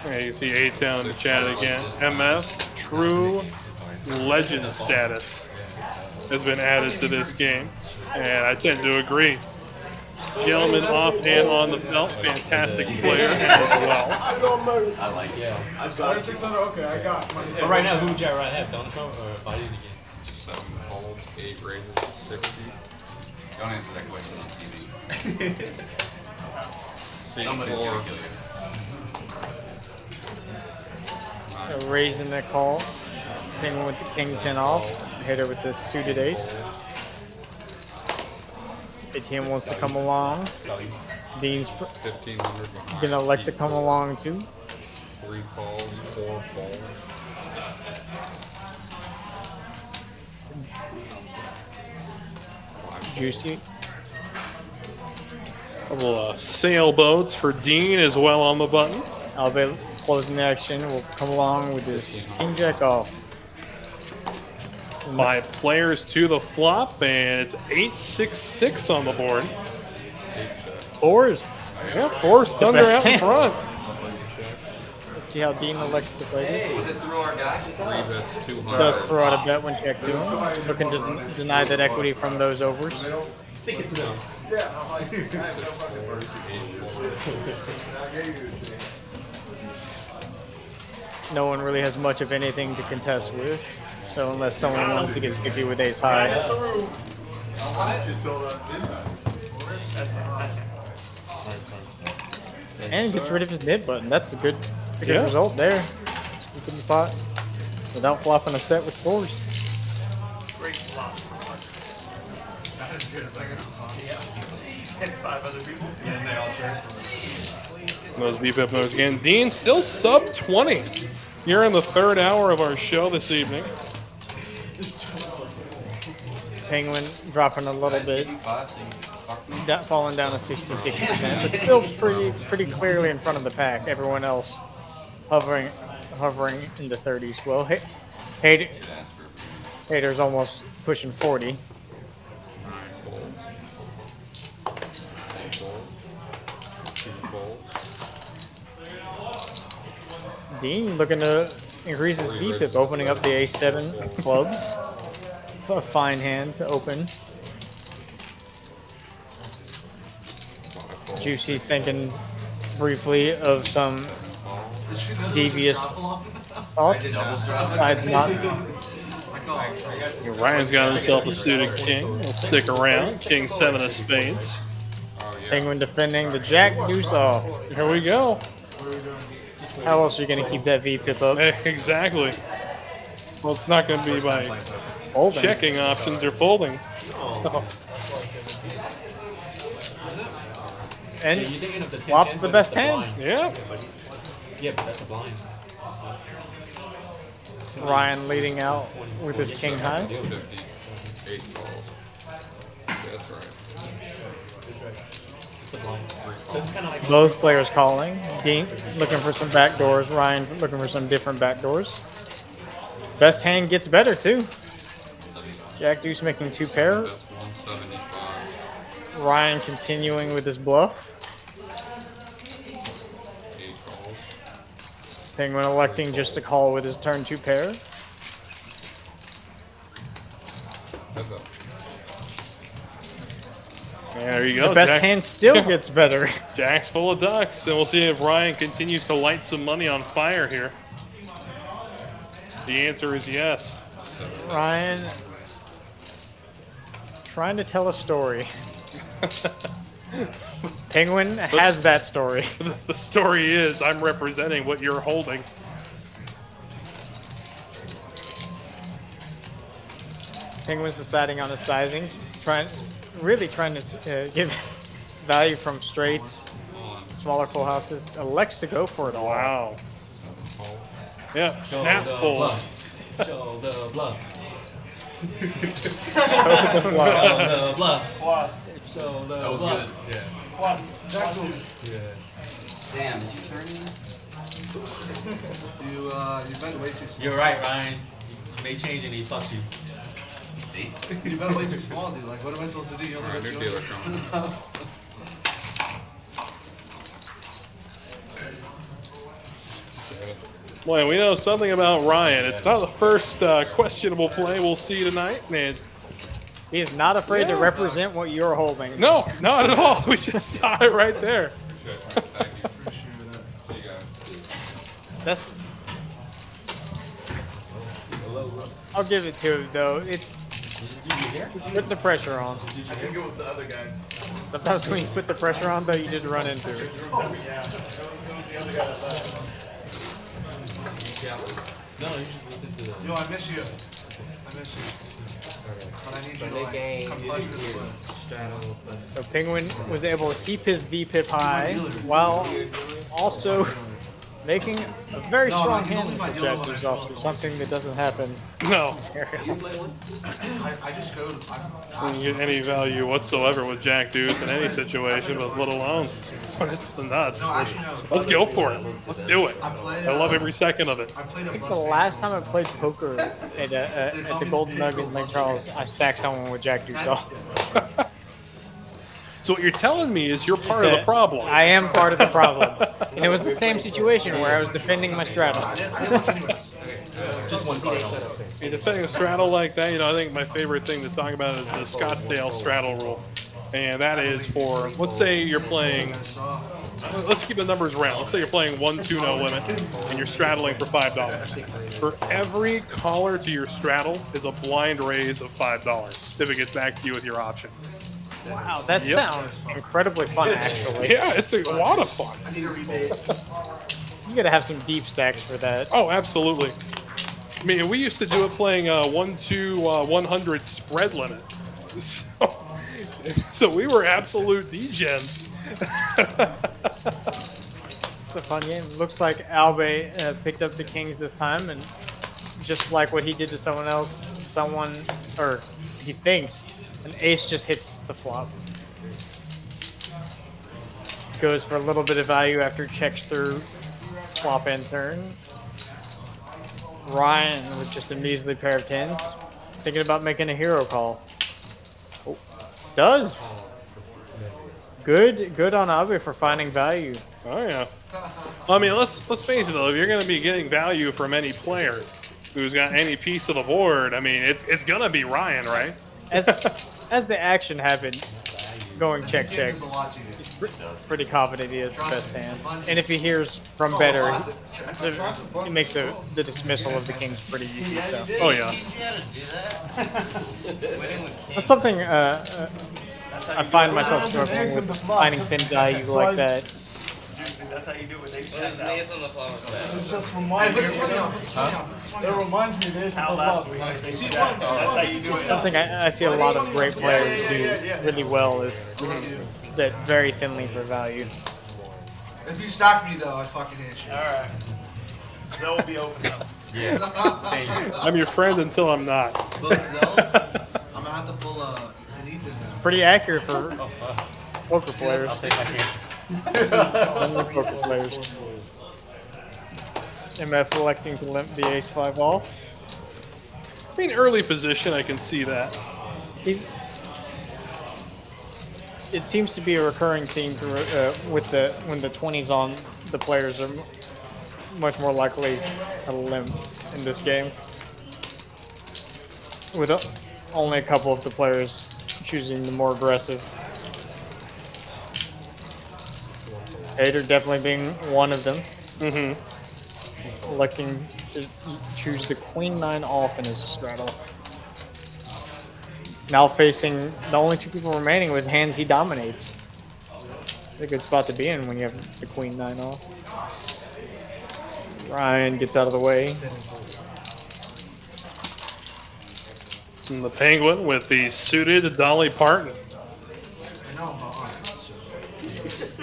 Okay, you see A-Town in the chat again. MF, true legend status has been added to this game, and I tend to agree. Gentleman off and on the belt, fantastic player as well. I like it. I've got 600. Okay, I got money. So right now, who would you rather have, Donald Trump or Biden again? 7 folds, 8 raises, 60. Don't answer that question on TV. Somebody's gonna kill you. Raising the call. King with the king 10 off. Hit her with the suited ace. ATM wants to come along. Dean's 1,500. gonna elect to come along too. 3 calls, 4 folds. Juicy. Couple sailboats for Dean as well on the button. Albeit closing the action will come along with this king jack off. 5 players to the flop, and it's 8-6-6 on the board. Fours. Yeah, 4's thunder best out in hand. front. Let's see how Dean elects to play this. Was it through our guy? 3 bets 200. Does throw out a bet when check 2. Looking to deny that equity from those overs. Stick it to them. No one really has much of anything to contest with. So unless someone wants to get sticky with ace high. And gets rid of his mid button. That's a good result there. Keep in the pot without flopping a set with 4s. Great flop. It's 5 other people. And they all check. Those VPIP moves again. Dean still sub 20 here in the 3rd hour of our show this evening. Penguin dropping a little bit. Falling down to 66%, but still pretty clearly in front of the pack. Everyone else hovering in the 30s. Well, Hater's almost pushing 40. Dean looking to increase his VPIP, opening up the A7 clubs. A fine hand to open. Juicy thinking briefly of some devious thoughts. Besides not. Ryan's got himself a suited king. He'll stick around. King 7 of spades. Penguin defending the jack deuce off. Here we go. How else are you going to keep that VPIP up? Exactly. Well, it's not going to be by Folding. checking options or folding. So. And You're thinking of the 10, flops 10, the but best it's a hand. blind. Yeah. Yeah, but that's a blind. Ryan leading out with his king high. 8 calls. That's right. It's a blind. So it's kind of like Both players calling. Dean looking for some back doors. Ryan looking for some different back doors. Best hand gets better too. Jack deuce making 2 pair. That's 175. Ryan continuing with his bluff. 8 calls. Penguin electing just to call with his turn 2 pair. Heads up. There you go. The best Jack- hand still gets better. Jack's full of ducks, and we'll see if Ryan continues to light some money on fire here. The answer is yes. Ryan trying to tell a story. Penguin has that story. The story is I'm representing what you're holding. Penguin's deciding on his sizing, really trying to give value from straights, smaller full houses. Elects to go for it all. Wow. Yeah, snap the full. bluff. Show the bluff. Wow. Show the bluff. Show the That was bluff. good. Yeah. Yeah. Damn, did you turn in? You bet way too small. You're right, Ryan. You may change and he fucks you. See? You bet way too small, dude. Like, what am I supposed to do? You only Alright, got new 200. dealer coming. Boy, we know something about Ryan. It's not the first questionable play we'll see tonight, man. He is not afraid to represent what you're holding. No, not at all. We just saw it right there. Thank you. See you guys. That's. I'll give it to him though. It's put the pressure on. I can go with the other guys. Sometimes when you put the pressure on though, you just run into it. Yeah. It was the other guy that left. No, you just listen to the. Yo, I miss you. I miss you. But I need you to like, come play this. So Penguin was able to keep his VPIP high while also Making a very strong hand with Jack Deuce offsuit, something that doesn't happen. No. very often. I just go. You can get any value whatsoever with Jack Deuce in any situation, but let alone when it's the nuts. Let's go for it. Let's do it. I love every second of it. I played I a think the bus. last time I played poker at the Golden Nugget in Lake Charles, I stacked someone with Jack Deuce off. So what you're telling me is you're part of the problem. I am part of the problem. And it was the same situation where I was defending my straddle. Just one card. You're defending a straddle like that, I think my favorite thing to talk about is the Scottsdale straddle rule. And that is for, let's say you're playing, let's keep the numbers round. Let's say you're playing 1-2-0 limit and you're straddling for $5. For every caller to your straddle is a blind raise of $5 if it gets back to you with your option. Wow, that sounds incredibly fun, actually. Yeah, it's a lot of fun. I need a rebate. You gotta have some deep stacks for that. Oh, absolutely. I mean, we used to do it playing 1-100 spread limit. So we were absolute degens. It's a fun game. Looks like Albe picked up the kings this time, and just like what he did to someone else, or he thinks, an ace just hits the flop. Goes for a little bit of value after checks through flop and turn. Ryan with just a measly pair of tens. Thinking about making a hero call. Oh, does. Good on Abe for finding value. Oh yeah. I mean, let's face it though. If you're going to be getting value from any player who's got any piece of the board, I mean, it's going to be Ryan, right? As the action happened, going check. There's a lot to it. Pretty confident he has the best hand. And if he hears from better, it makes the dismissal of the kings pretty easy. So. Oh yeah. That's something I find myself struggling with, finding thin value like that. That's how you do it with ace. It just reminds me. It reminds me of this. That's how you do it. Something I see a lot of great players do really well is that very thinly for value. If you stock me though, I fucking hit you. Alright. That will be open up. I'm your friend until I'm not. I'm gonna have to pull an Ethan. Pretty accurate for poker players. I'll take my hand. Only poker players. MF electing to limp the ace-5 off. I mean, early position, I can see that. It seems to be a recurring theme with when the 20s on, the players are much more likely to limp in this game. With only a couple of the players choosing the more aggressive. Hater definitely being one of them. Electing to choose the queen-9 off in his straddle. Now facing the only two people remaining with hands he dominates. It's a good spot to be in when you have the queen-9 off. Ryan gets out of the way. And the Penguin with the suited Dolly Parton.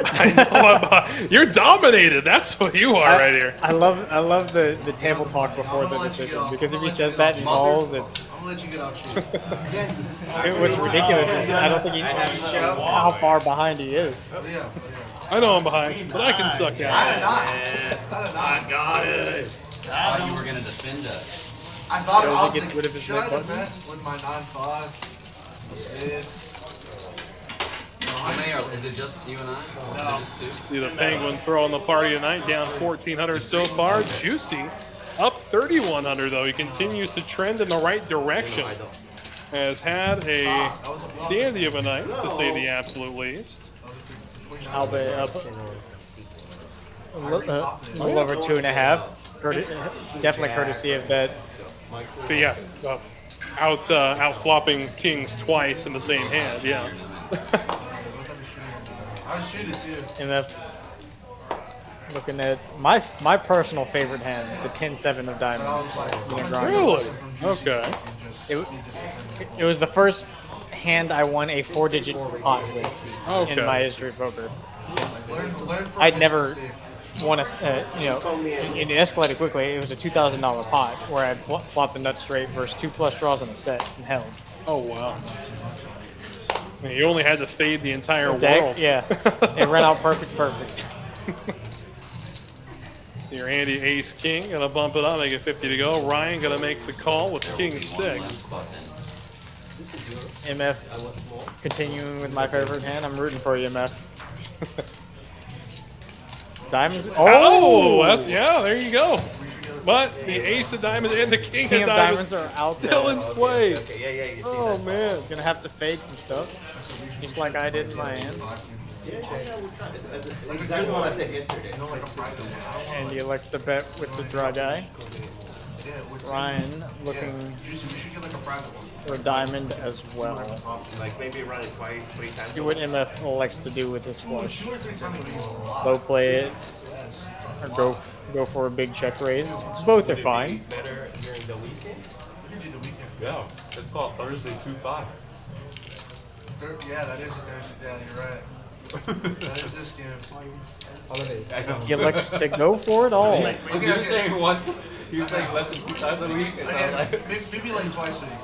I know you're dominated. That's what you are right here. I love the table talk before the decision, because if he says that in calls, it's. I'm gonna let you get off. What's ridiculous is I don't think he how far behind he is. Yeah. I know I'm behind, but I can suck out. I got it. I thought you were gonna defend us. I thought He I was gets like, rid of his should I red button? defend with my 9-5? How many are? Is it just you and I? No. Is it just two? See the Penguin throwing the party tonight, down 1,400 so far. Juicy, up 3,100 though. He continues to trend in the right direction. Has had a dandy of a night, to say the absolute least. Albe up a little over 2.5. Definitely courtesy of that. But yeah, out flopping kings twice in the same hand. Yeah. I'll shoot it too. MF looking at my personal favorite hand, the 10-7 of diamonds. Really? Okay. It was the first hand I won a 4-digit pot with in my history of poker. Learn from I'd his never mistake. you know, it escalated quickly. It was a $2,000 pot where I flopped the nut straight versus 2 flush draws in a set and held. Oh wow! I mean, you only had to fade the entire Deck, world. yeah, it ran out perfect. Your Andy Ace King gonna bump it up, make it 50 to go. Ryan gonna make the call with King 6. MF continuing with my favorite hand. I'm rooting for you, MF. Diamonds. Oh, that's, yeah, there you go. But the Ace of Diamonds and the King of Diamonds are out still there. in play. Oh man, gonna have to fade some stuff, just like I did in my hand. Exactly what I said yesterday. And he elects to bet with the draw guy. Ryan looking for a diamond as well. Like maybe run it twice, 3 times. See what MF elects to do with this flush. Low play it, or go for a big check raise. Both are fine. Better during the weekend. Yeah, it's called Thursday 2-5. Yeah, that is a Thursday. Yeah, you're right. That is this game. He elects to go for it all. You're saying once, you're saying less than 2 times a week? It sounds like. Maybe like twice a week.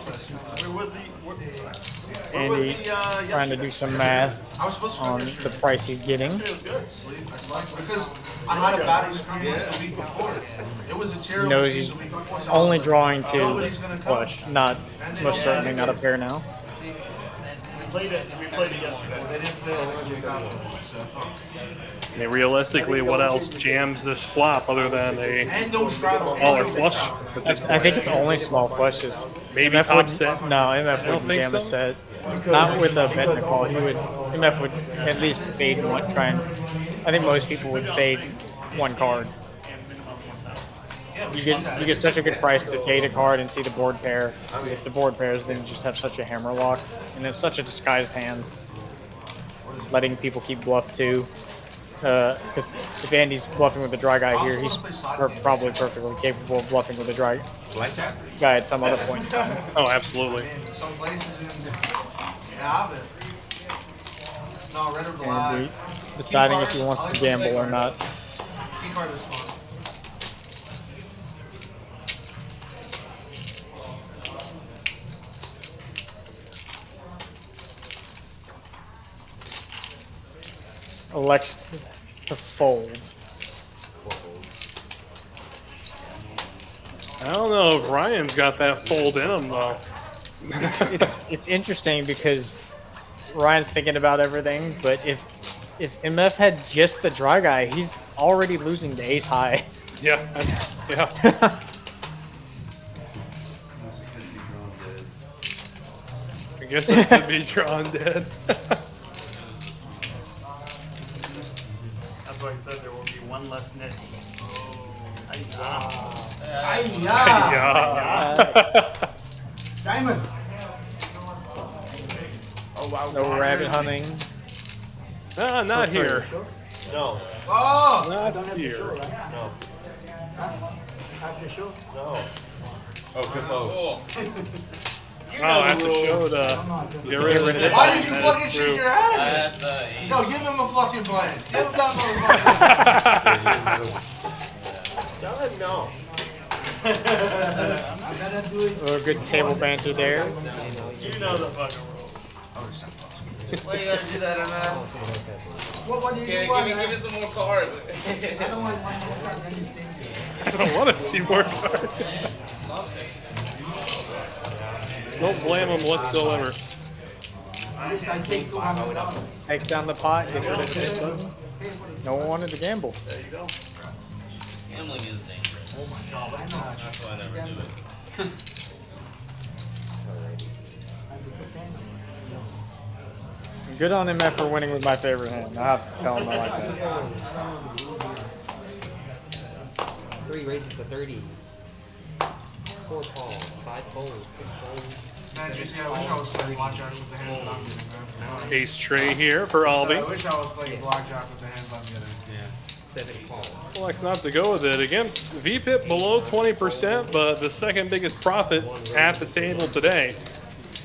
Where was he? Andy trying to do some math on the price he's getting. Because I had a bad experience the week before. It was a He terrible knows game he's the week before. So only drawing to flush, not most certainly not a pair now. We played it yesterday. They didn't play it the week after. I mean, realistically, what else jams this flop other than a And those drops. smaller flush? I think it's only small flushes. Maybe MF top wouldn't- set? No, MF don't wouldn't think jam so? a set. Not with a bet in the call. MF would at least fade one. Try and. I think most people would fade one card. You get such a good price to fade a card and see the board pair. If the board pairs, then you just have such a hammer lock, and it's such a disguised hand. Letting people keep bluff too. Because if Andy's bluffing with the dry guy here, he's probably perfectly capable of bluffing with the dry guy at some other point in time. Oh, absolutely. Some places in have it. No, red or black. And deciding if he wants to gamble or not. Key card is fun. Elects to fold. I don't know if Ryan's got that fold in him, though. It's interesting because Ryan's thinking about everything, but if MF had just the dry guy, he's already losing to ace high. Yeah, yeah. I guess it could be drawn dead. That's why he said there will be one less net. Yeah. Diamond. Oh wow. No rabbit hunting. Nah, not here. No. Oh! Not here. No. After show? No. Oh, good fold. Oh, that's a show to get rid of it. Why did you fucking That's shake true. your head? At the ace. No, give him a fucking blank. Give him that motherfucker. No. A good table banter there. You know the fucking rule. Why you gotta do that, MF? What do you Yeah, want? give me some more cards. I don't want to see more cards. Don't blame him whatsoever. Takes down the pot, gets rid of the hit button. No one wanted to gamble. Gambling is dangerous. Oh my god. That's why I never do it. Good on MF for winning with my favorite hand. I have to tell him I like that. 3 raises to 30. 4 calls, 5 folds, 6 folds. Man, JC, I wish I was playing blackjack with the hand I'm getting, man. Ace tray here for I Albie. wish I was playing blackjack with the hands I'm getting. Yeah. 7 calls. Selects not to go with it. Again, VPIP below 20%, but the second biggest profit at the table today.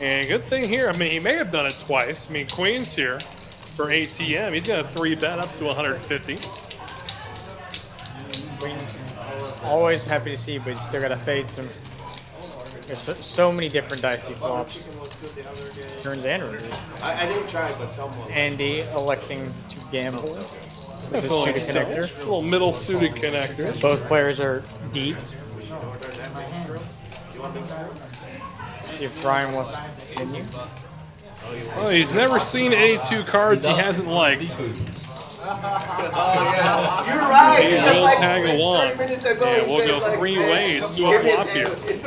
And good thing here, I mean, he may have done it twice. I mean, Queen's here for ATM. He's going to 3-bet up to 150. always happy to see, but you still gotta fade some. There's so many different dicey flops. Turns and reverse. I didn't try, but someone. Andy electing to gamble with his Definitely suited so. connector. Little middle suited connector. Both players are deep. See if Ryan wants to continue. Well, he's never seen any 2 cards he hasn't liked. Oh, yeah. You're right. He Just will like tag 30 along. minutes ago, Yeah, he we'll said, go like, 3 man, ways to give a me flop here. sandwich. Give me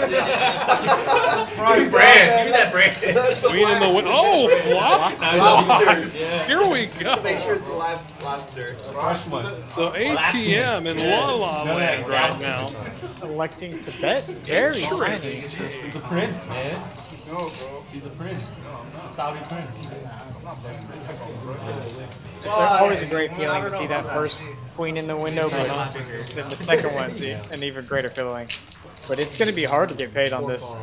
that brand. Queen in the win. Oh, flop! Lobster. Here we go. Make sure it's a live lobster. The ATM in La La Land right now. Electing to bet. Very tiny. He's a prince, man. No, bro. He's a prince. Saudi prince. It's always a great feeling to see that first queen in the window, but then the second one's an even greater feeling. But it's going to be hard to get paid on this. You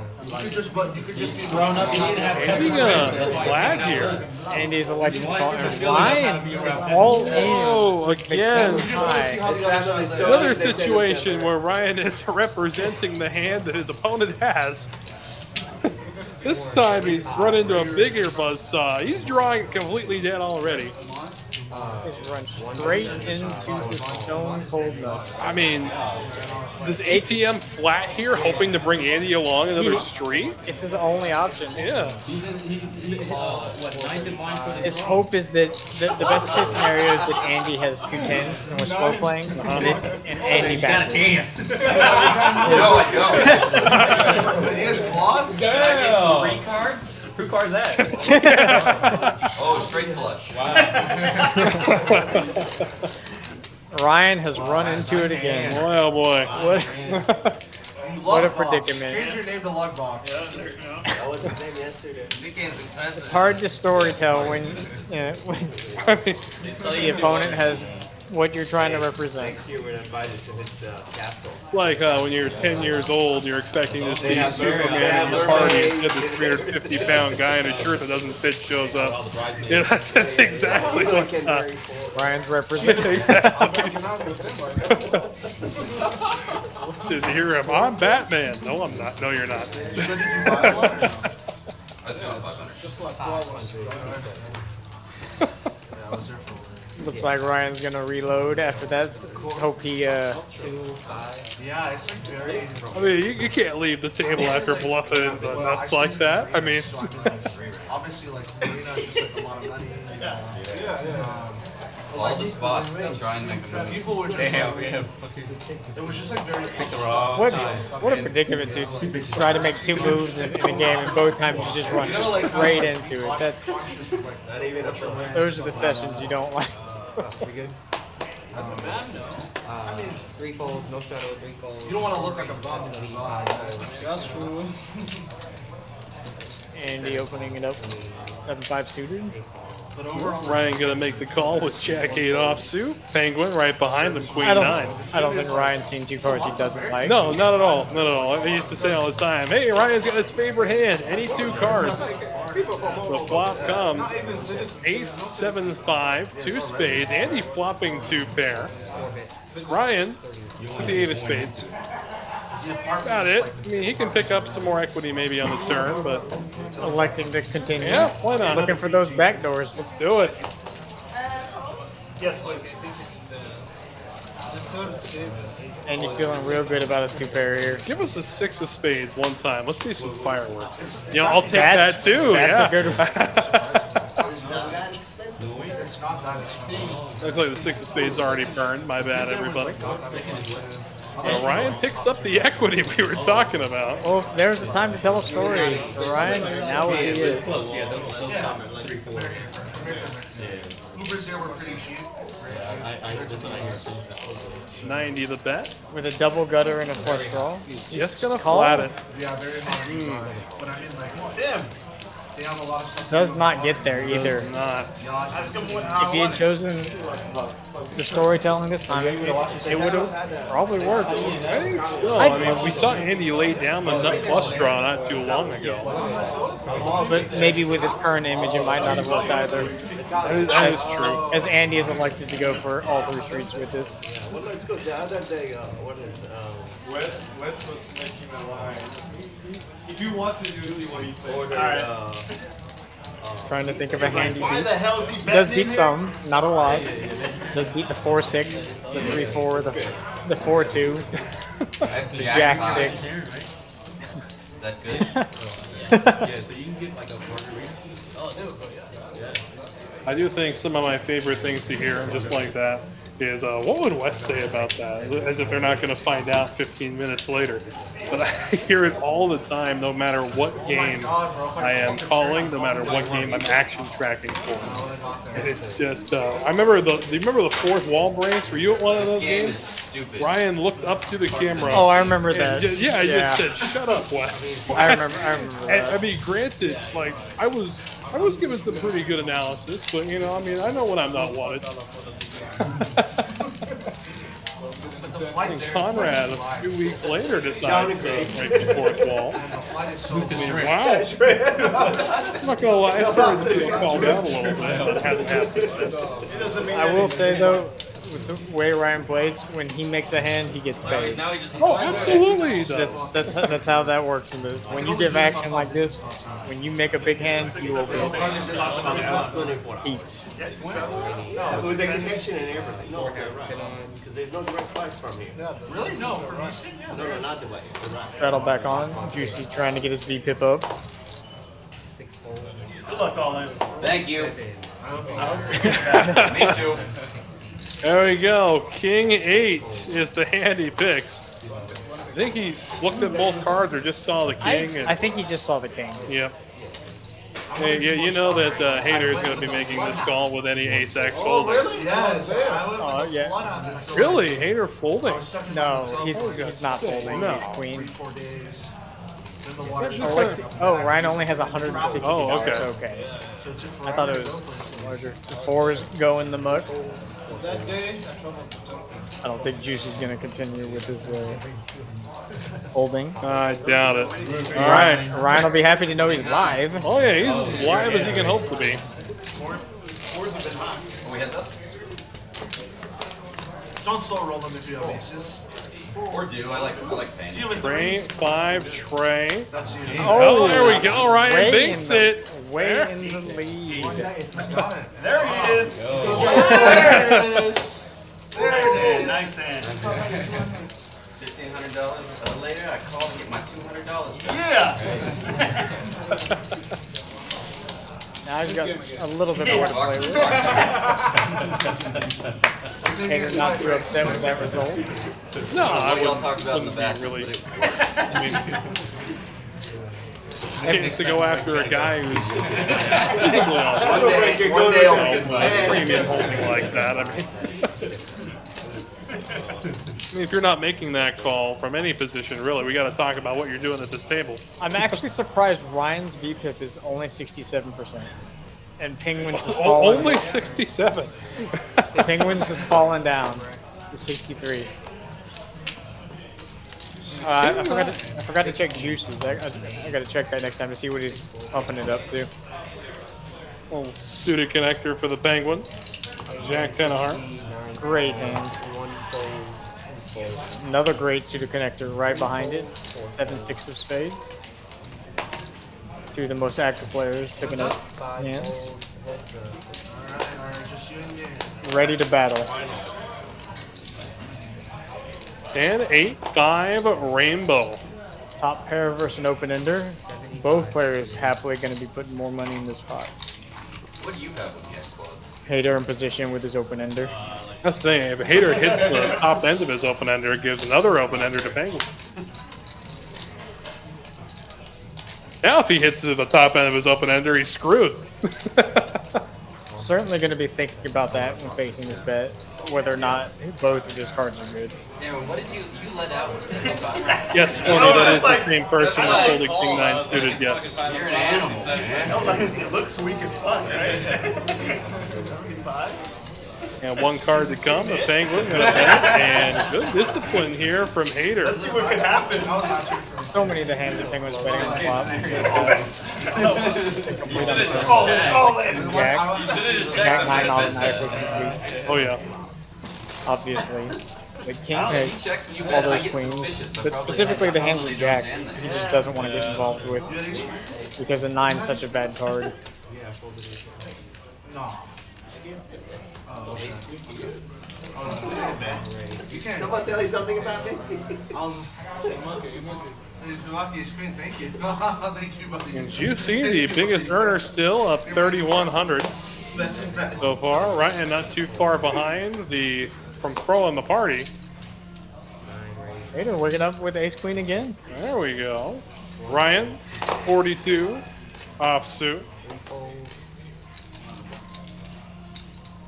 could just be thrown up. You didn't have Andy flag here. Andy's electing to call, and Ryan is all in. Oh, again. High. Another situation where Ryan is representing the hand that his opponent has. This time he's run into a bigger buzzsaw. He's drawing it completely dead already. He's run straight into the stone cold nuts. I mean, does ATM flat here, hoping to bring Andy along another street? It's his only option. Yeah. He's what, 9 divine for the His hope is that the best case scenario is that Andy has 2 10s and we're slow playing, and Andy You got a back. chance. No, I don't. He has quads? Damn. 3 cards? Who cards that? Oh, straight flush. Wow. Ryan has run into it again. Boy, oh boy. What a predicament. Change your name to Lugbox. That was his name yesterday. It's hard to storytell when the opponent has what you're trying to represent. Next year we're invited to his castle. Like when you're 10 years old, you're expecting to see have Superman mermaids, in the party, mermaids, and this 350-pound guy in a shirt that doesn't fit shows up. Yeah, that's exactly what's up. Ryan's representing. Does he hear him? I'm Batman. No, I'm not. No, you're not. Looks like Ryan's gonna reload after that. Hope he 2, 5. Yeah, it's like very easy, I mean, you can't leave the table after bluffing, but nuts like that. I mean, obviously, like, Marina just like a lot of money. All the spots to try and make a move. People were just Damn, like, we have it was just like very what a predicament to try to make 2 moves in a game and both times you just run straight into it. That's Not even a those are the sessions you don't like. We good? 3 folds, no shadow, 3 folds. You don't want to look like a bum. That's true. Andy opening it up. 7-5 suited. Ryan gonna make the call with Jack 8 offsuit. Penguin right behind him, Queen I 9. don't think Ryan's seen 2 cards he doesn't like. No, not at all. Not at all. I used to say all the time, hey, Ryan's got his favorite hand. Any 2 cards. The flop comes. Ace, 7-5, 2 spades. Andy flopping 2 pair. Ryan with the 8 of spades. That's about it. I mean, he can pick up some more equity maybe on the turn, but Electing to continue. yeah, why not? Looking for those back doors. Let's do it. Yes, please. And you're feeling real good about a 2 pair here. Give us a 6 of spades one time. Let's see some fireworks. You know, I'll take that too. That's Yeah. a good one. It's not that expensive. Looks like the 6 of spades already burned. My bad, everybody. Well, Ryan picks up the equity we were talking about. Well, there's the time to tell a story. So Ryan, now it is. Ubers here were pretty cheap. 90 the bet. With a double gutter and a flush draw. Just gonna Call. flat it. Yeah, very hard. But I mean, like, damn. Does not get there either. Not. If he had chosen the storytelling this time, it would have probably worked. I think so. I mean, we saw Andy lay down the nut flush draw not too long ago. But maybe with his current image, it might not have worked either. That is true. As Andy is elected to go for all 3 streets with this. Well, let's go the other day. What is Wes was making a line. If you want to do what he said. Trying to think of a hand he Why the beat. hell is he Does betting beat in some, not a lot. Does beat the 4-6, the 3-4, the 4-2, the Jack-6. Is that good? Yeah, so you can get like a margarita. I do think some of my favorite things to hear, just like that, is what would Wes say about that? As if they're not going to find out 15 minutes later. But I hear it all the time, no matter what game I am calling, no matter what game I'm action tracking for. And it's just, I remember do you remember the 4th wall breaks? Were you at one of those games? Stupid. Ryan looked up to the camera. Oh, I remember that. Yeah, you just said, "Shut up, Wes." I remember that. I mean, granted, like I was given some pretty good analysis, but you know, I mean, I know when I'm not wanted. And Conrad, a few weeks later, decides to break the 4th wall. Wow. I'm not gonna lie, I started to fall down a little bit, but it hasn't happened since. I will say though, with the way Ryan plays, when he makes a hand, he gets paid. Oh, absolutely, he does. That's how that works in this. When you give action like this, when you make a big hand, you will be paid. with the connection and everything. No, okay, right. Because there's no direct flights from here. Really? No, for Houston? Yeah. No, not the way. You're right. Battle back on. Juicy trying to get his V-pip up. 6 fold. Good luck, all in. Thank you. Me too. There we go. King 8 is the hand he picks. I think he looked at both cards or just saw the king. I think he just saw the king. Yep. Hey, yeah, you know that Hater is going to be making this call with any ace-x folding. Yeah. Really? Hater folding? No, he's not folding. No. He's queen. Oh, Ryan only has 160. Oh, okay. Okay. I thought it was larger. The 4s go in the muck. I don't think Juice is going to continue with his holding. I doubt it. All right. Ryan will be happy to know he's live. Oh, yeah, he's as live as he can hope to be. Don't slow roll them if you have aces. Or do. I like fanning. Trey, 5, Trey. Oh, there we go. Ryan makes it. Way in the lead. There he is. There it is. There it is. Nice hand. $1,500 later, I call to get my $200. Yeah. Now he's got a little bit more to play with. Hater not too upset with that result. No, What I do y'all wouldn't talk about in the back? really. I mean, to go after a guy who's visibly on One day I'll get premium holding like that. I mean, if you're not making that call from any position, really, we got to talk about what you're doing at this table. I'm actually surprised Ryan's VPIP is only 67%. And Penguins has fallen. Only 67. Penguins has fallen down to 63. I forgot to check Juices. I got to check that next time to see what he's pumping it up to. Little suited connector for the Penguins. Jack 10 of hearts. Great hand. Another great suited connector right behind it. 7-6 of spades. Two of the most active players picking up hands. Ready to battle. 10, 8, 5, rainbow. Top pair versus an open ender. Both players happily going to be putting more money in this pot. What do you have with the X-Quads? Hater in position with his open ender. That's the thing. If a Hater hits the top end of his open ender, it gives another open ender to Penguin. Now if he hits the top end of his open ender, he's screwed. certainly going to be thinking about that when facing this bet, whether or not both of his cards are good. Darren, what did you let out? Yes, Tony, that is the same person who's holding King 9 suited, yes. You're an animal, man. It looks weak as fuck, right? 75? And one card to come, a penguin and a bet, and good discipline here from Hader. Let's see what could happen. So many of the hands that Penguin's betting on the flop. Call it. Jack 9 automatically complete, Oh yeah. obviously. But I can't don't know, hit he checks and you all bet, I those get queens. suspicious. So But probably specifically like the hands with Jack, hand. he just doesn't want to get involved with. Because a 9 is such a bad card. Someone tell you something about me? Thank you. Thank you, buddy. And you see the biggest earner still up 3,100 so far. Ryan not too far behind from Pro in the party. Hader waking up with ace queen again. There we go. Ryan, 42, offsuit.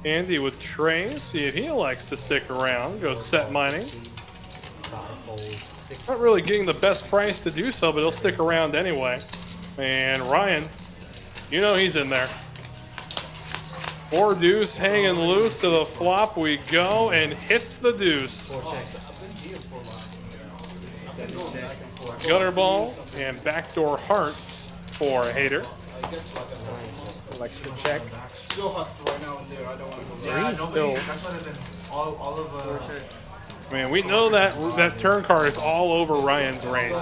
Andy with Trey, see if he likes to stick around. Go set mining. Not really getting the best price to do so, but he'll stick around anyway. And Ryan, you know he's in there. 4 deuce hanging loose to the flop we go, and hits the deuce. Gutter ball and backdoor hearts for Hader. Likes to check. Still hooked right now and there. I don't want to go there. He's still That's better than all of I mean, we know that turn card is all over Ryan's range.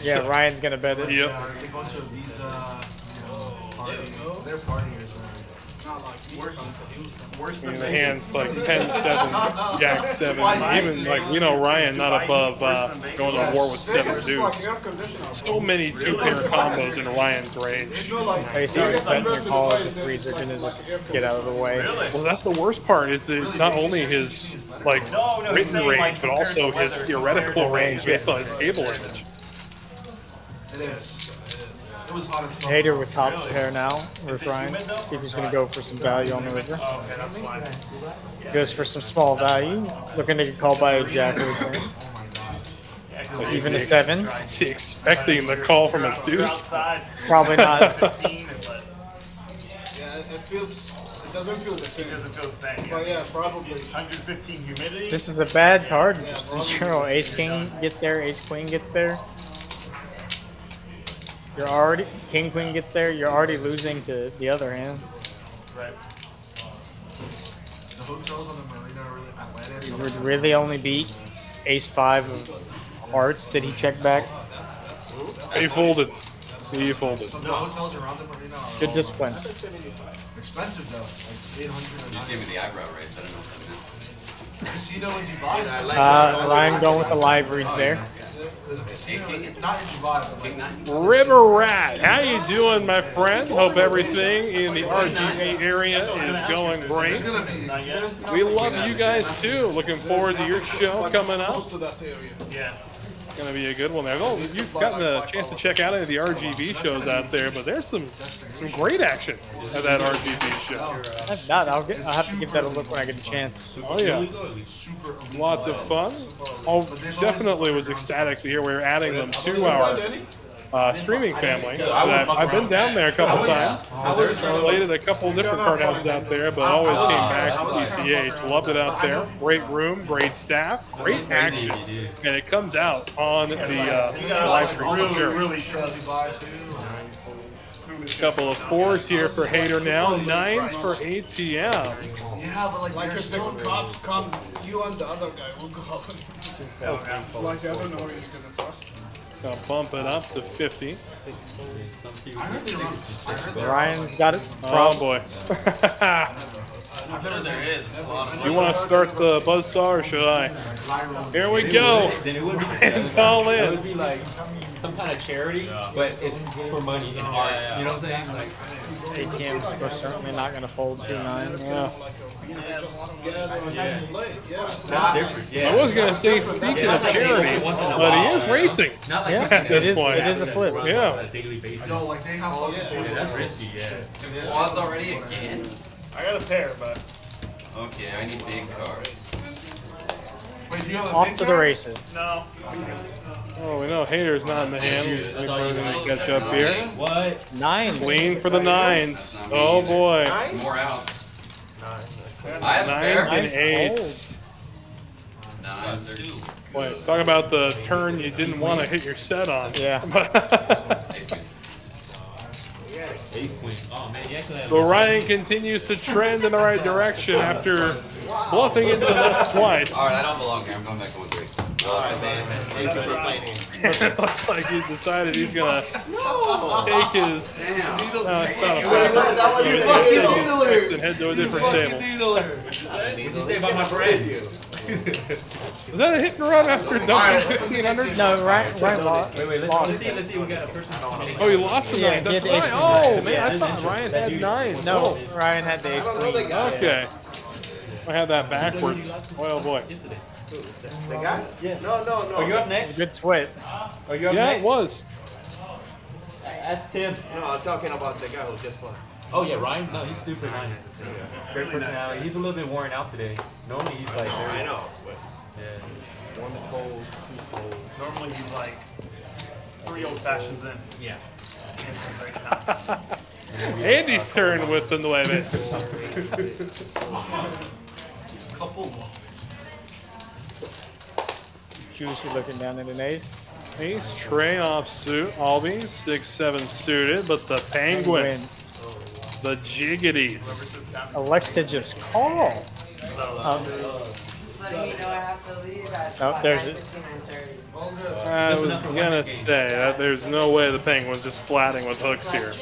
yeah. Ryan's gonna bet it. Yep. a bunch of these they're partiers, man. Not like worse I mean, the hands like 10, 7, Jack 7. Even like we know Ryan not above going to war with 7 deuce. So many 2-pair combos in Ryan's range. Basically, betting your call if the threes are gonna just get out of the way. Well, that's the worst part. Is that it's not only his like written range, but also his theoretical range based on his table image. It is. It was hot as fuck. Hader with top pair now versus Ryan. See if he's gonna go for some value on the river. Goes for some small value. Looking to get called by a jack or a queen. Even a 7. Is he expecting the call from a deuce? Probably not. Yeah, it doesn't feel the same. But yeah, probably. 115 humidity. This is a bad card. You know, ace king gets there, ace queen gets there. You're already king queen gets there. You're already losing to the other hands. Right. The hotels on the marina are really Atlantic. You would really only beat ace 5 of hearts. Did he check back? He folded. He folded. The hotels around the marina are Good discipline. expensive though. Like 800 You just gave me the eyebrow raise. I don't know what that Casino in Dubai. Ryan going with the live reads there. There's a casino, not in Dubai, but like River Rat, how you doing, my friend? Hope everything in the RGB area is going great. it's gonna be. We love you guys too. Looking forward to your show coming up. Close to that area. Yeah. It's gonna be a good one there. Oh, you've gotten a chance to check out any of the RGB shows out there, but there's some great action at that RGB show. I've not. I'll have to give that a look when I get a chance. Oh yeah, lots of fun. Oh, definitely was ecstatic to hear we were adding them to our streaming family. I've been down there a couple times. Played at a couple different card houses out there, but always came back to TCH. Loved it out there. Great room, great staff, great action, and it comes out on the live stream for sure. A couple of 4s here for Hader now, 9s for ATM. Yeah, but like if the cops come, you and the other guy will go. Like I don't know who he's gonna trust. I'll bump it up to 50. Ryan's got it. Oh boy. I'm sure there is. You want to start the buzzsaw or should I? Here we go. Then it would be It's all It in. would be like some kind of charity, but it's for money and art. You know what I'm saying? Like, ATM is certainly not going to fold 2 9s. Yeah. that's different. Yeah. I was going to say, speaking of charity, but he is racing Not like at this point. It is a flip. Yeah. a daily basis. No, like they have That's risky, yeah. Quads already again? I got a pair, but. Okay, I need big cards. Wait, do you have a Off big to the card? races. No. Oh, we know Hater's not in the hand. Wait for him to catch up here. What? 9. Lean for the 9s. Oh boy. More outs. I have 9s and pairs. 8s. 9s are 2. Boy, talk about the turn you didn't want to hit your set on. Yeah. Ace queen. Oh man, you actually have. So Ryan continues to trend in the right direction after bluffing into the nuts twice. Alright, I don't belong here. I'm going back to 1-3. Alright, man. Thank you for playing. It looks like he's decided he's gonna take his. It's not a and head to a different table. What'd you say about my brand? Was that a hit and run after dumping 1,500? No, Ryan lost. Wait, let's see. Let's see. We got a person. Oh, he lost the Yeah, 9. That's he had the right. ace Oh, queen. man, I thought Ryan had 9. No, Ryan had the ace queen. Okay. I had that backwards. Boy, oh boy. Yesterday. The guy? Yeah. No. Oh, you up next? Good split. Oh, you up Yeah, next? it was. That's Tim. No, I'm talking about the guy who just won. Oh yeah, Ryan. No, he's super nice. Great personality. He's a little bit worn out today. Normally he's like. I know. Yeah. 1 fold, 2 fold. Normally he's like 3 old fashions in. Yeah. Andy's turn with the nueves. Juicy looking down at an ace. Ace, tray offsuit, Albie, 6-7 suited, but the penguin, the jiggities. Elects to just call. Oh, there's it. I was gonna say that there's no way the penguin's just flatting with hooks here.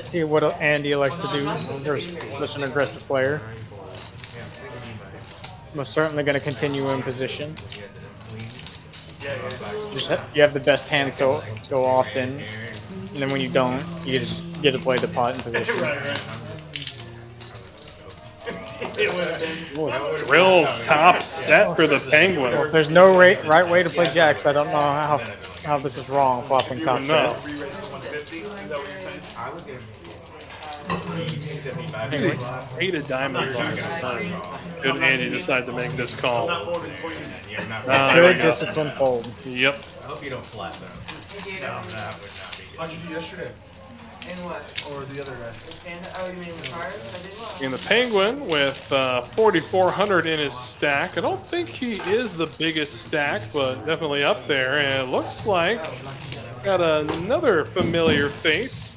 See what Andy likes to do. There's such an aggressive player. Most certainly going to continue in position. You have the best hand so often, and then when you don't, you just get to play the pot in position. Drills top set for the penguin. Well, if there's no right way to play jacks, I don't know how this is wrong, flopping top No. set. Eight of diamonds on this time. Good Andy decided to make this call. Good discipline fold. Yep. I hope you don't flat though. No, that would not be good. How'd you do yesterday? And what? Or the other guy? Oh, you mean the cards? I did well. And the penguin with 4,400 in his stack. I don't think he is the biggest stack, but definitely up there. And it looks like got another familiar face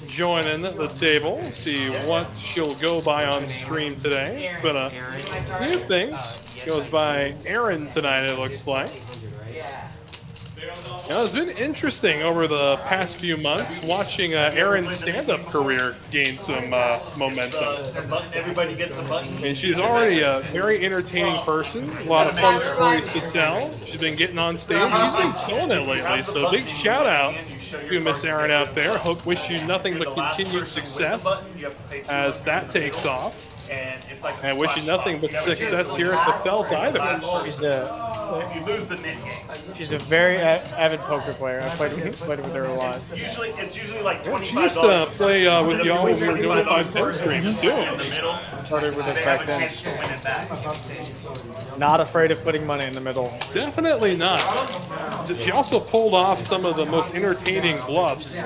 joining the table. See what she'll go by on stream today. It's been a few things. Goes by Aaron tonight, it looks like. Now, it's been interesting over the past few months watching Aaron's stand-up career gain some momentum. Everybody gets a button. I mean, she's already a very entertaining person. A lot of fun stories to tell. She's been getting on stage. She's been killing it lately. So big shout out to Miss Aaron out there. Hope wish you nothing but continued success as that takes off. And wish you nothing but success here at the Felt either. She's a very avid poker player. I played with her a lot. It's usually like $25. She used to play with y'all when we were doing 5-10 streams too. Started with us back then. Not afraid of putting money in the middle. Definitely not. She also pulled off some of the most entertaining bluffs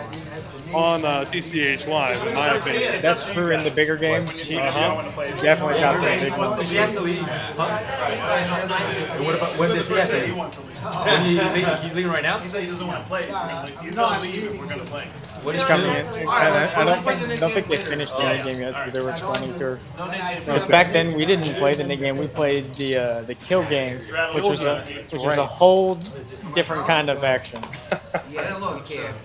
on TCH Live, in my opinion. That's true in the bigger games. She definitely got some big ones. She has to leave. What about when does he have to leave? When he's leaving right now? He said he doesn't want to play. He's going to leave if we're going to play. What is Coming in. I don't think they finished the end game yet, because they were 23rd. Because back then we didn't play the end game. We played the kill game, which was a whole different kind of action.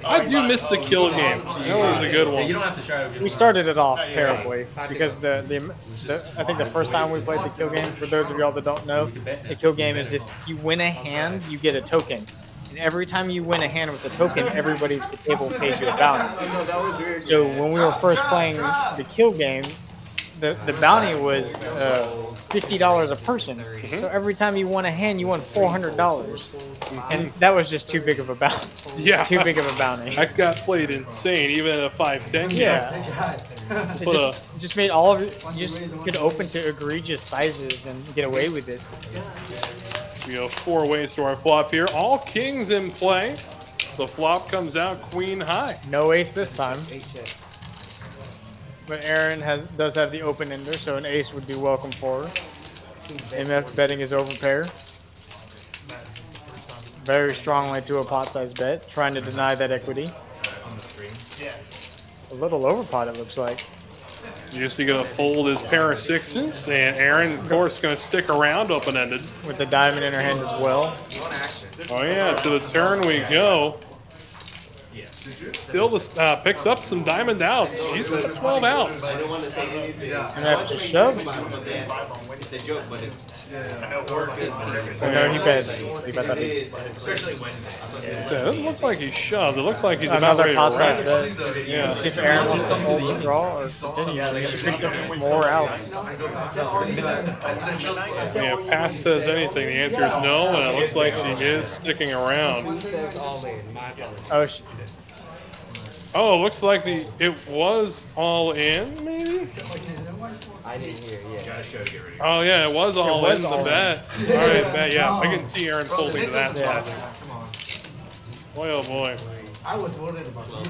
I do miss the kill game. That was a good one. You don't have to try to. We started it off terribly because I think the first time we played the kill game, for those of y'all that don't know, the kill game is if you win a hand, you get a token. And every time you win a hand with a token, everybody at the table pays you a bounty. So when we were first playing the kill game, the bounty was $50 a person. So every time you won a hand, you won $400, and that was just too big of a bounty. Yeah. Too big of a bounty. That got played insane, even at a 5-10 game. Yeah. It just made all of it. You just could open to egregious sizes and get away with it. We go 4 ways to our flop here. All kings in play. The flop comes out queen high. No ace this time. But Aaron does have the open ender, so an ace would be welcome for her. MF betting his overpair. Very strongly to a pot size bet, trying to deny that equity. A little overpot, it looks like. Usually going to fold his pair of sixes, and Aaron, of course, going to stick around open-ended. With the diamond in her hand as well. Oh yeah, to the turn we go. Still picks up some diamond outs. She's at 12 outs. And after shoves. So no, he bet. So it looks like he shoved. It looks like he's about another ready pot to size rack. bet. Yeah. See if Aaron wants to hold the draw or continue. Pick up more outs. Yeah, if Pass says anything, the answer is no, and it looks like she is sticking around. Oh, it looks like it was all in, maybe? I didn't hear, yeah. Oh yeah, it was all in the bet. All right, bet, yeah. I can see Aaron folding to that side. Boy, oh boy. I was worried about you.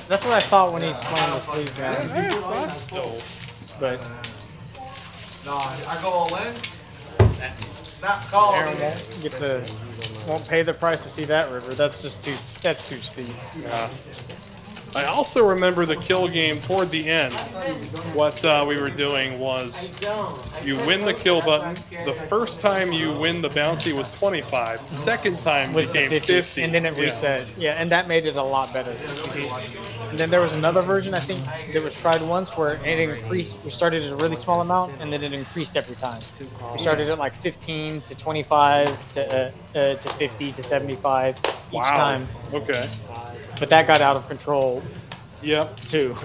that's what I thought when he swung the sleeves down. I thought so. But No, I go all in. Not call Aaron me. won't pay the price to see that river. That's just too steep. Yeah. I also remember the kill game toward the end. What we were doing was you win the kill button. The first time you win the bounty was 25. Second time Was became 50, 50. and then it reset. Yeah, and that made it a lot better. And then there was another version I think that was tried once where it increased. We started at a really small amount, and then it increased every time. We started at like 15 to 25 to 50 to 75 each time. Okay. But that got out of control. Yep. Too.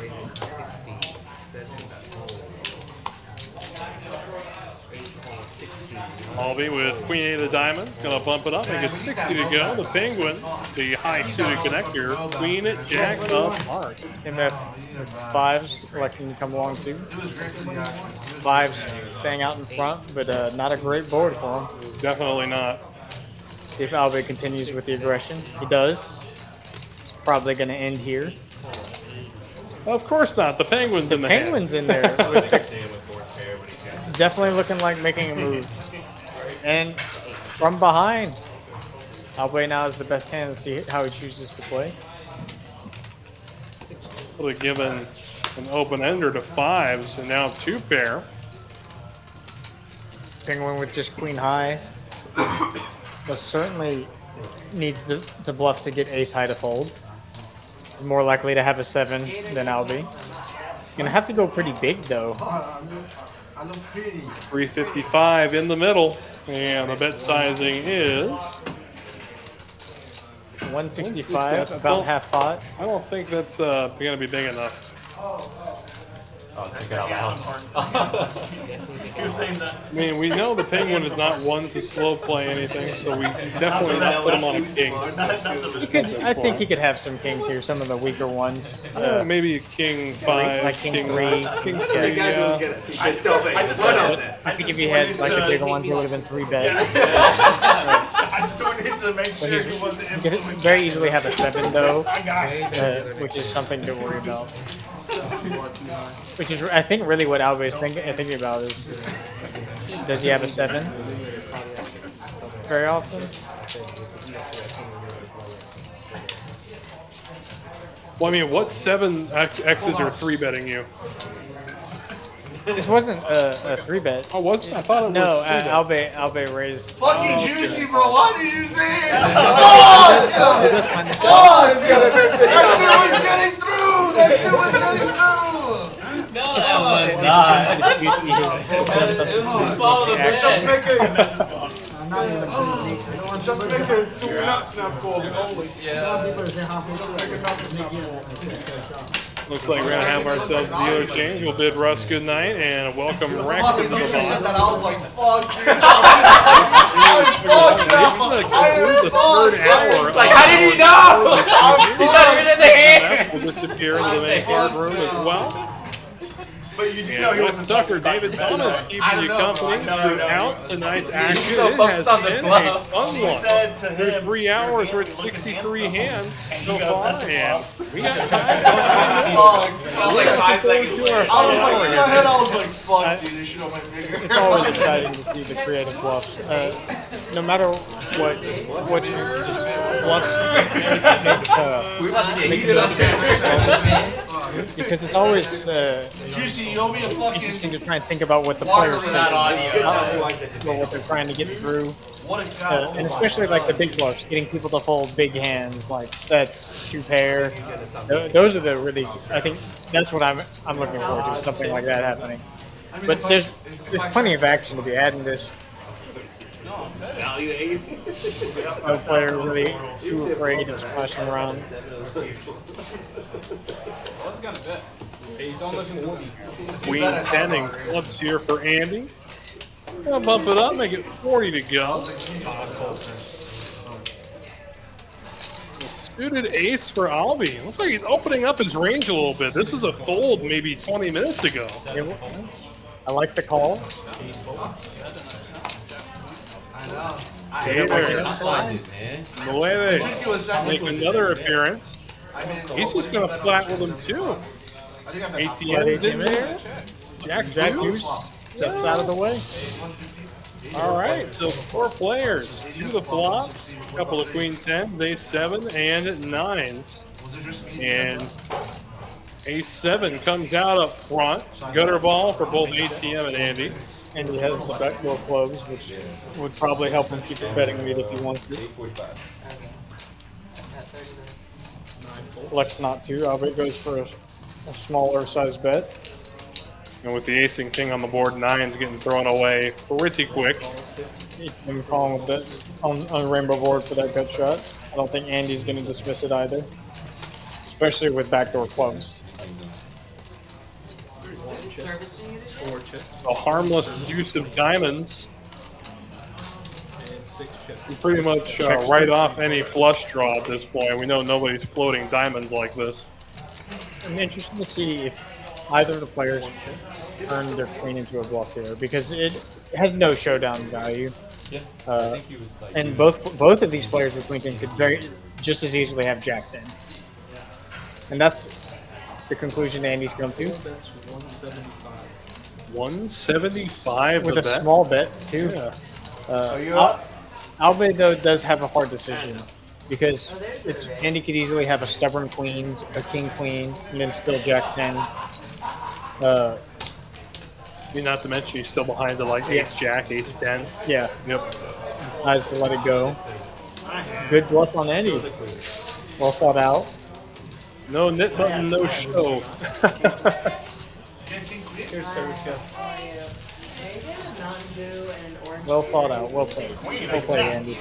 Albie with Queen 8 of diamonds, gonna bump it up, make it 60 to go. The Penguin, the high suited connector, Queen at Jack of Hearts. MF with fives electing to come along too. Fives staying out in front, but not a great board for him. Definitely not. See if Albie continues with the aggression. He does. Probably going to end here. Of course not. The Penguin's in the hand. Penguin's in there. Definitely looking like making a move. And from behind, Albie now is the best hand to see how he chooses to play. Would have given an open ender to fives, and now 2 pair. Penguin with just queen high. But certainly needs to bluff to get ace high to fold. More likely to have a 7 than Albie. He's gonna have to go pretty big though. I look pretty. 355 in the middle, and the bet sizing is 165, about half pot. I don't think that's going to be big enough. I was thinking out loud. I mean, we know the Penguin is not one to slow play anything, so we definitely not put him on a king. I think he could have some kings here, some of the weaker ones. Maybe king 5, like king 3. King 3, I still think. I think if he had like a bigger one, he would have been 3 bet. I just wanted to make sure he wasn't He could very easily have a 7 though, which is something to worry about. Which is, I think, really what Albie is thinking about is, does he have a 7 very often? Well, I mean, what 7 X's are 3 betting you? This wasn't a 3 bet. Oh, wasn't? I thought it was. No, 3 bet. Albie raised. Fucking juicy, bro. Why did you say it? Oh, it's gonna be That shit was getting through. That shit was getting through. No, that was not. Just make it 2 nut snap call. Only. Yeah. Just make it nut snap call. Looks like we're gonna have ourselves a dealer change. We'll bid Russ good night and welcome Rex into the box. I was like, fuck, dude. The third hour. Like, how did he know? He's not even in the hand. Will disappear into the main card room as well. But you know he And wasn't Tucker, David Thomas keeping you company throughout tonight's action. so It has focused on the been a bluff. fun He one. said to Through him, 3 hours, we're at 63 hands so far, and we got time. Like 5 seconds. To our I was like, in my head, I was like, fuck, I- dude, this shit on my finger. It's always exciting to see the creative bluffs. No matter what you just bluffs because it's always Juicy, you owe me a fucking. interesting to try and think about what the Walk players over that think, audio. or what they're trying to get through. What a cow. And especially like the big bluffs, getting people to fold big hands like sets, 2 pair. Those are the really. I think that's what I'm looking forward to. Something like that happening. But there's plenty of action to be had in this. No player really too afraid of splashing around. Queen 10 and clubs here for Andy. Gonna bump it up, make it 40 to go. Suited ace for Albie. Looks like he's opening up his range a little bit. This was a fold maybe 20 minutes ago. I like the call. Make another appearance. He's just gonna flat with him too. ATM's in there. Jack Deuce Steps out of the way. All right, so 4 players to the flop. A couple of queen 10s, ace 7, and 9s. And ace 7 comes out up front. Gutter ball for both ATM and Andy. And he has the backdoor close, which would probably help him keep the betting lead if he wants to. Flex not to. Albert goes for a smaller size bet. And with the acing king on the board, 9's getting thrown away pretty quick. I'm calling with that on the rainbow board for that gut shot. I don't think Andy's going to dismiss it either, especially with backdoor clubs. A harmless use of diamonds. We pretty much write off any flush draw at this point. We know nobody's floating diamonds like this. I'm interested to see if either of the players turn their queen into a bluff here, because it has no showdown value. And both of these players with queen 10 could just as easily have jack 10. And that's the conclusion Andy's come to. 175 with a bet? small bet too. Albe though does have a hard decision because Andy could easily have a stubborn queen, a king queen, and then still jack 10. Not to mention he's still behind the like ace jack, ace 10. Yeah. Yep. Decides to let it go. Good bluff on Andy. Well thought out. No knit button, no show. Well thought out. Well played. Well played, Andy.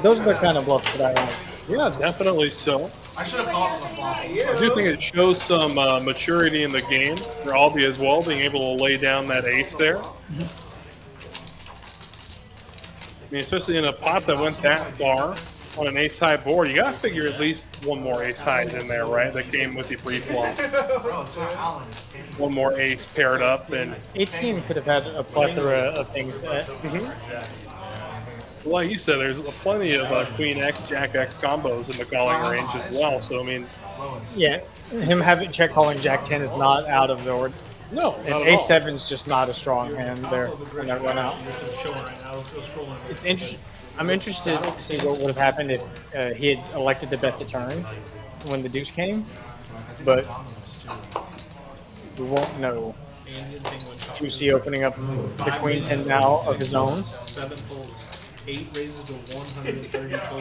Those are the kind of bluffs that I like. Yeah, definitely so. I should have called him the flop. I do think it shows some maturity in the game for Albie as well, being able to lay down that ace there. I mean, especially in a pot that went that far on an ace-high board, you gotta figure at least one more ace-highs in there, right? That came with the pre-flop. One more ace paired up, and 18 could have had a plethora of things. Like you said, there's plenty of Queen X, Jack X combos in the calling range as well. So I mean, yeah, him having check calling Jack 10 is not out of the order. No, and Ace 7 is just not a strong hand there when that run out. It's interesting. I'm interested to see what would have happened if he had elected to bet the turn when the deuce came, but we won't know. Juicy opening up the Queen 10 now of his own. 7 folds. 8 raises to 130 total.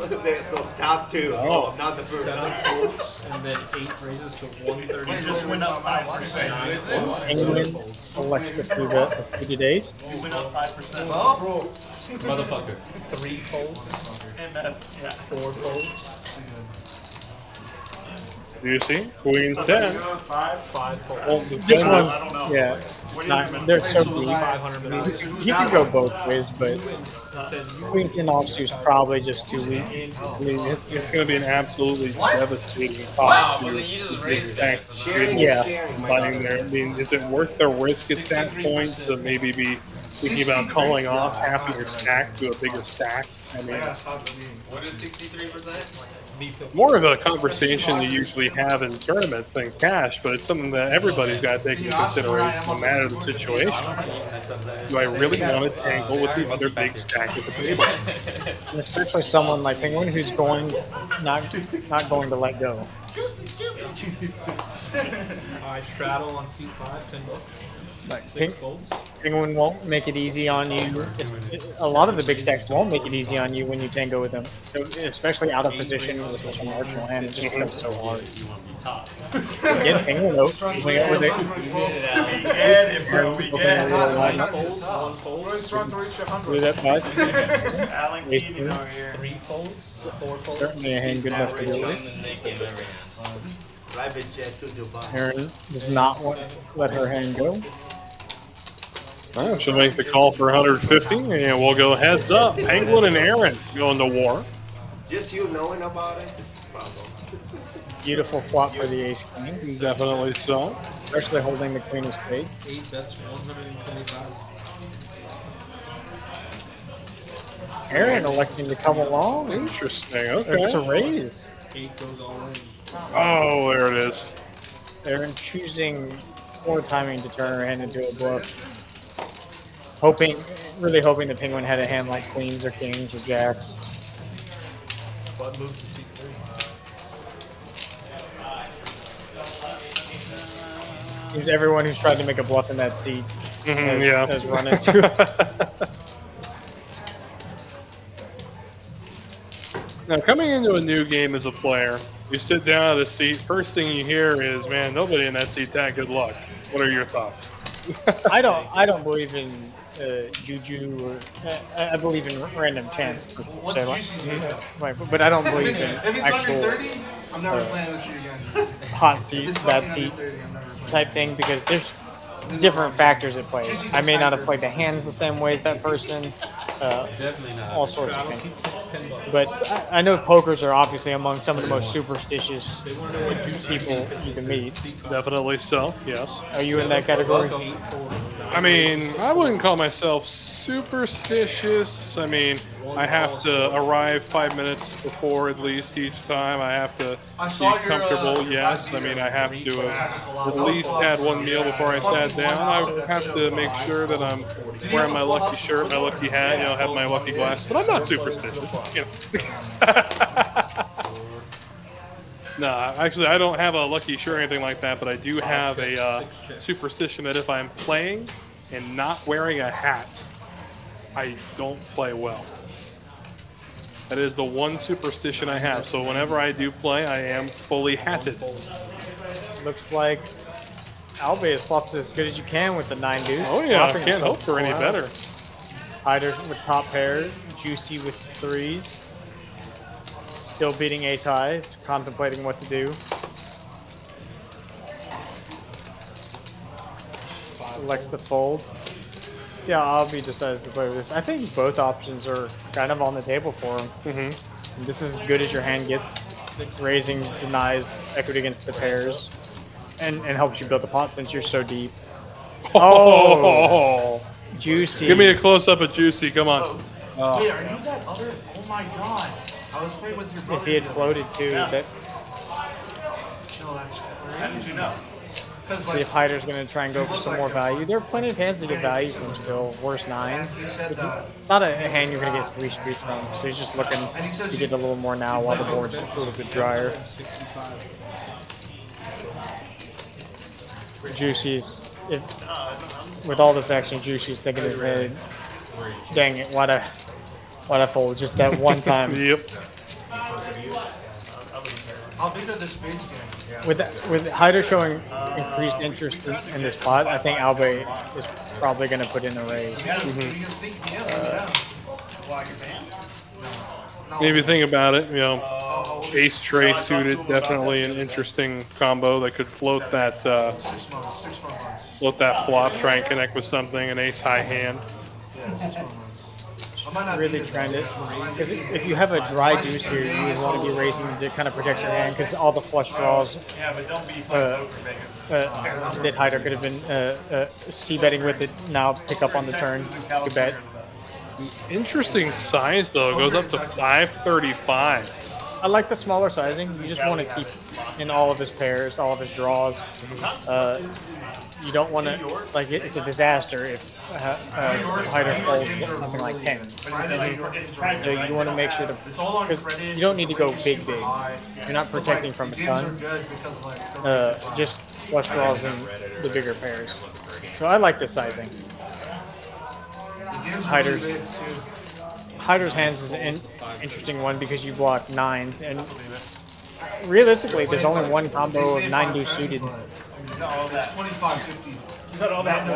The top 2, not the first. 7 folds, and then 8 raises to 130. Just went up 5%. England elects to 3-bet with 3 days. You went up 5%. Oh, bro. Motherfucker. 3 folds. And then, 4 folds. You see? Queen 10. Well, this one's, yeah, they're so deep. He can go both ways, but Queen 10 offsuit is probably just too weak. I mean, it's going to be an absolutely devastating Wow, pot but to then you just big raised stacks. Sharing Yeah. is caring, my Butting dog. there. I mean, is it worth the risk at that point to maybe be thinking about calling off half of your stack to a bigger stack? I mean, What is 63%? more of a conversation you usually have in tournaments than cash, but it's something that everybody's got to take into consideration no matter the situation. Do I really want to tangle with the other big stack at the table? And especially someone like Penguin who's not going to let go. I straddle on seat 5, $10. Like, 6 folds. Penguin won't make it easy on you. A lot of the big stacks won't make it easy on you when you tango with them. So especially out of position with such a marginal hand, it just becomes so hard. Again, Penguin though, coming up with it. We get it, bro. We get it. One fold. With that bud. Alan Keaton over here. 3 folds. 4 folds. Certainly a hand good enough to deal with. Private jet to Dubai. Aaron does not want to let her hand go. Well, she'll make the call for 150, and we'll go heads up. Penguin and Aaron going to war. Just you knowing about it. Beautiful flop for the ace king. Definitely so. Especially holding the queen of spades. 8, that's 125. Aaron electing to come along. Interesting. It's a Okay. raise. 8 goes all in. Oh, there it is. Aaron choosing poor timing to turn her hand into a bluff. Really hoping the Penguin had a hand like queens or kings or jacks. Bud moves to seat 3. Seems everyone who's tried to make a bluff in that seat has run into it. Now, coming into a new game as a player, you sit down at a seat, first thing you hear is, man, nobody in that seat's had good luck. What are your thoughts? I don't believe in juju or I believe in random chance. But I don't believe in If he's under actual 30, I'm never playing with you again. hot seat, bad seat type thing because there's different factors at play. I may not have played the hands the same way as that person. Definitely not. All sorts of Seat things. 6, $10. But I know pokers are obviously among some of the most superstitious They want to know what juice people you can meet. Definitely so, yes. Are you in that category? 8, 4. I mean, I wouldn't call myself superstitious. I mean, I have to arrive 5 minutes before at least each time. I have to be comfortable, yes. I mean, I have to have at least had one meal before I sat down. I have to make sure that I'm wearing my lucky shirt, my lucky hat, have my lucky glasses. But I'm not superstitious, No, actually, I don't have a lucky shirt or anything like that, but I do have a superstition that if I'm playing and not wearing a hat, I don't play well. That is the one superstition I have. So whenever I do play, I am fully hatted. Looks like Albe has flopped as good as you can with the 9 deuce. Oh yeah, I Flopping can't hope himself for any better. Hider with top pair, Juicy with 3s. Still beating ace highs, contemplating what to do. Elects to fold. See how Albe decides to play with this. I think both options are kind of on the table for him. This is as good as your hand gets. Raising denies equity against the pairs and helps you build the pot since you're so deep. Oh, Juicy. Give me a close-up of Juicy, come on. Wait, are you that other? Oh my god. I was playing with your brother. If he had floated too, that No, that's crazy. How did you know? see if Hider's going to try and go for some more value. There are plenty of hands to get value from still. Worse 9s. Not a hand you're going to get 3 streets from. So he's just looking to get a little more now while the board's a little bit drier. Juicy's, with all this action, Juicy's thinking in his head, dang it, why'd I fold just that one time. Yep. I'll beat the spades game. With Hyder showing increased interest in this pot, I think Albe is probably going to put in a raise. You can sneak me up. If you think about it, Oh, Ace tray suited, definitely an interesting combo that could float that flop, try and connect with something, an ace high hand. Really trying to, because if you have a dry deuce here, you would want to be raising to kind of protect your hand, because all the flush draws that Hyder could have been c-betting with it now pick up on the turn to bet. Interesting size though, it goes up to 535. I like the smaller sizing. You just want to keep in all of his pairs, all of his draws. You don't want to, like, it's a disaster if Hyder folds something like 10. So you want to make sure because you don't need to go big. You're not protecting from a ton. Just flush draws in the bigger pairs. So I like the sizing. Hyder's hands is an interesting one because you block nines, and realistically, there's only one combo of 9 deuce suited. No, it's 25-50. You got all that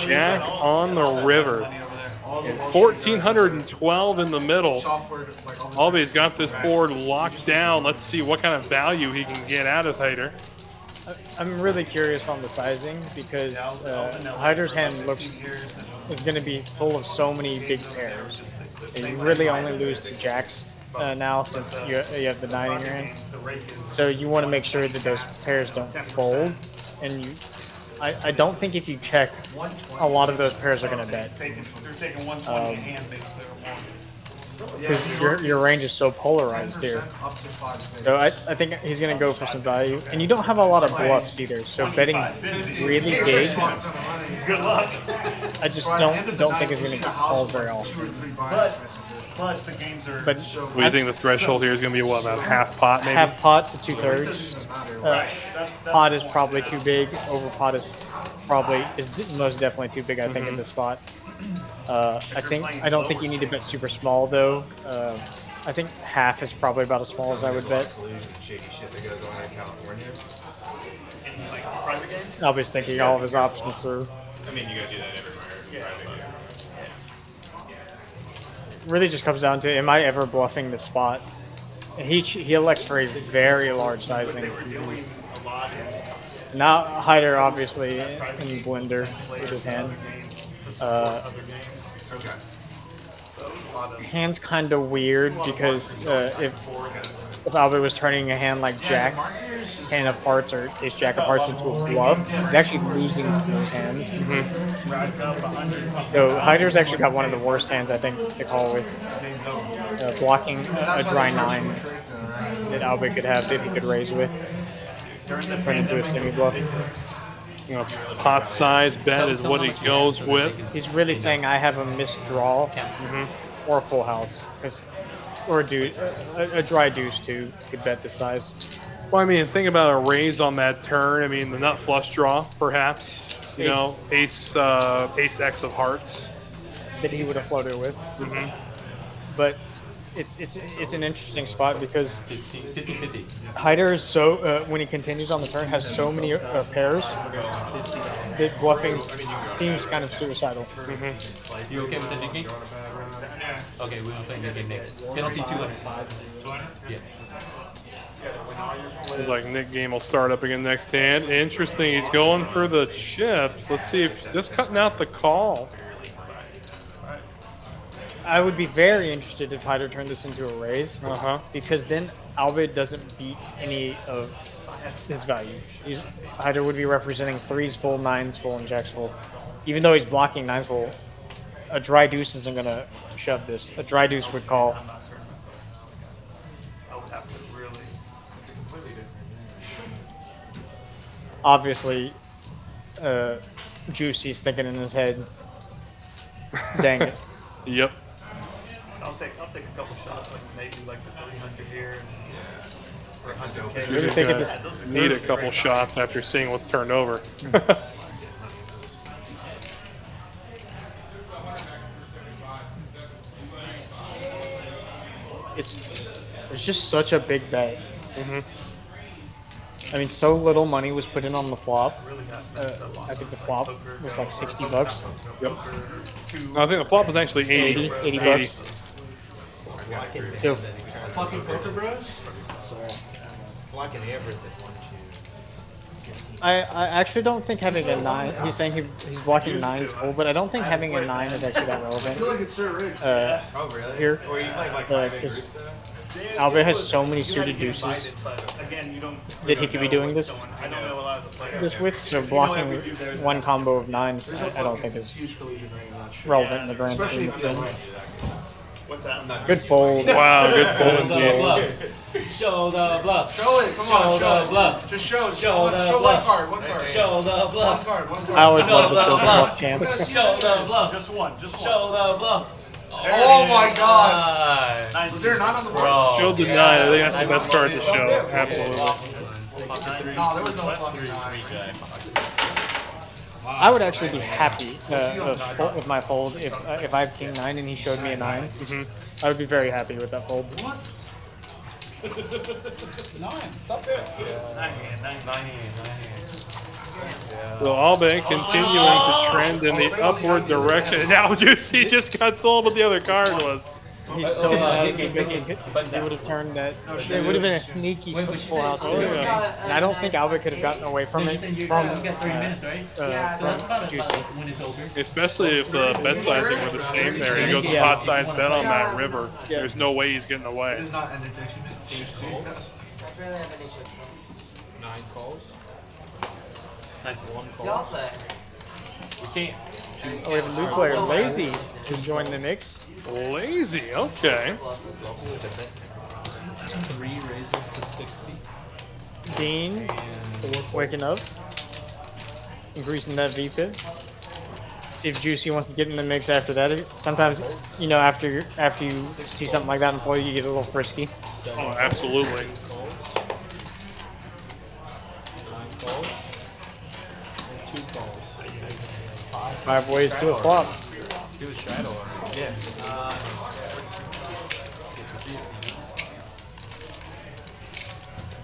Jack on the river. 1,412 in the middle. Albi's got this board locked down. Let's see what kind of value he can get out of Hyder. I'm really curious on the sizing because Hyder's hand is going to be full of so many big pairs. And you really only lose to jacks now since you have the 9 in your hand. So you want to make sure that those pairs don't fold. And I don't think if you check, a lot of those pairs are going to bet. Because your range is so polarized here. So I think he's going to go for some value. And you don't have a lot of bluffs either, so betting really big, Good luck. I just don't think it's going to call very often. But the games are. But What do you think the threshold here is going to be? What, about half pot maybe? half pot to 2/3. Pot is probably too big. Over pot is most definitely too big. I think in this spot. I don't think you need to bet super small though. I think half is probably about as small as I would bet. Albi's thinking all of his options through. I mean, you gotta do that everywhere. Really just comes down to, am I ever bluffing the spot? And he elects for a very large sizing. Now Hyder obviously in blender with his hand. Hand's kind of weird because if Albi was turning a hand like Jack, 10 of hearts or Ace Jack of hearts into a bluff, he's actually losing to those hands. So Hyder's actually got one of the worst hands I think to call with, blocking a dry 9 that Albi could have that he could raise with, turn into a semi bluff. You know, pot size bet is what he goes with. He's really saying I have a missed draw or a full house, or a dry deuce too could bet the size. Well, I mean, think about a raise on that turn. I mean, the nut flush draw, perhaps. You know, ace X of hearts that he would have floated with. But it's an interesting spot because 50-50. Hyder is so when he continues on the turn has so many pairs that bluffing seems kind of suicidal. You okay with the nick game? Okay, we'll play nick game next. Penalty 200. 200? Yeah. Looks like Nick game will start up again next hand. Interesting, he's going for the chips. Let's see if just cutting out the call. I would be very interested if Hyder turned this into a raise, because then Albi doesn't beat any of his value. Hyder would be representing 3s full, 9s full, and jacks full. Even though he's blocking 9s full, a dry deuce isn't going to shove this. A dry deuce would call. Obviously, Juicy's thinking in his head, dang it. Yep. I'll take a couple shots, like maybe like the 300 here. You're just gonna need a couple shots after seeing what's turned over. It's just such a big bet. I mean, so little money was put in on the flop. I think the flop was like $60. Yep. No, I think the flop was actually 80 bucks. So Fucking poker bros? Blocking everything. I actually don't think having a 9, he's saying he's blocking 9s full, but I don't think having a 9 is actually that I feel relevant like it's Sir Rick. Oh, really? here. Or you play like Because Alve has so many suited deuces Again, you don't. that he could be doing this I don't know a lot of the players. this with, so blocking one combo of 9s I don't think is Huge collision ring, I'm not sure. relevant in the grand Especially scheme of if you things. What's that? Good fold. Wow, good fold Show the indeed. bluff. Show the bluff. Show it, come on, Show show the it. bluff. Just show, Show the show one bluff. card, one card. Show the One bluff. card, one card. I always Show wanted to the show the bluff. bluff chance. Show the bluff. Just one. Show the bluff. Oh my god! Was there a 9 on the board? Bro. Showed the 9. I think that's the best card to show. Absolutely. No, there was no fucking 9. I would actually be happy with my fold if I have king 9 and he showed me a 9. I would be very happy with that fold. So Albe continuing to trend in the upward direction. Now Juicy just got told what the other card was. He's so thinking he would have turned that. It would have been a sneaky full house too. yeah. And I don't think Albe could have gotten away from it from Juicy. Especially if the bet sizing were the same there. He goes Yeah. pot size bet on that river. There's no way he's getting away. It is not an addiction, it's 9 calls. Nice one Y'all call. play. We can't. Oh, we have a new player, Lazy, who's joined the mix. Lazy, okay. 3 raises to 60. Dean, waking up, increasing that VPIP. See if Juicy wants to get in the mix after that. Sometimes, you know, after you see something like that in play, you get a little frisky. Oh, absolutely. 9 calls. And 2 calls. 5 ways to a flop. He was shadow already. Yeah.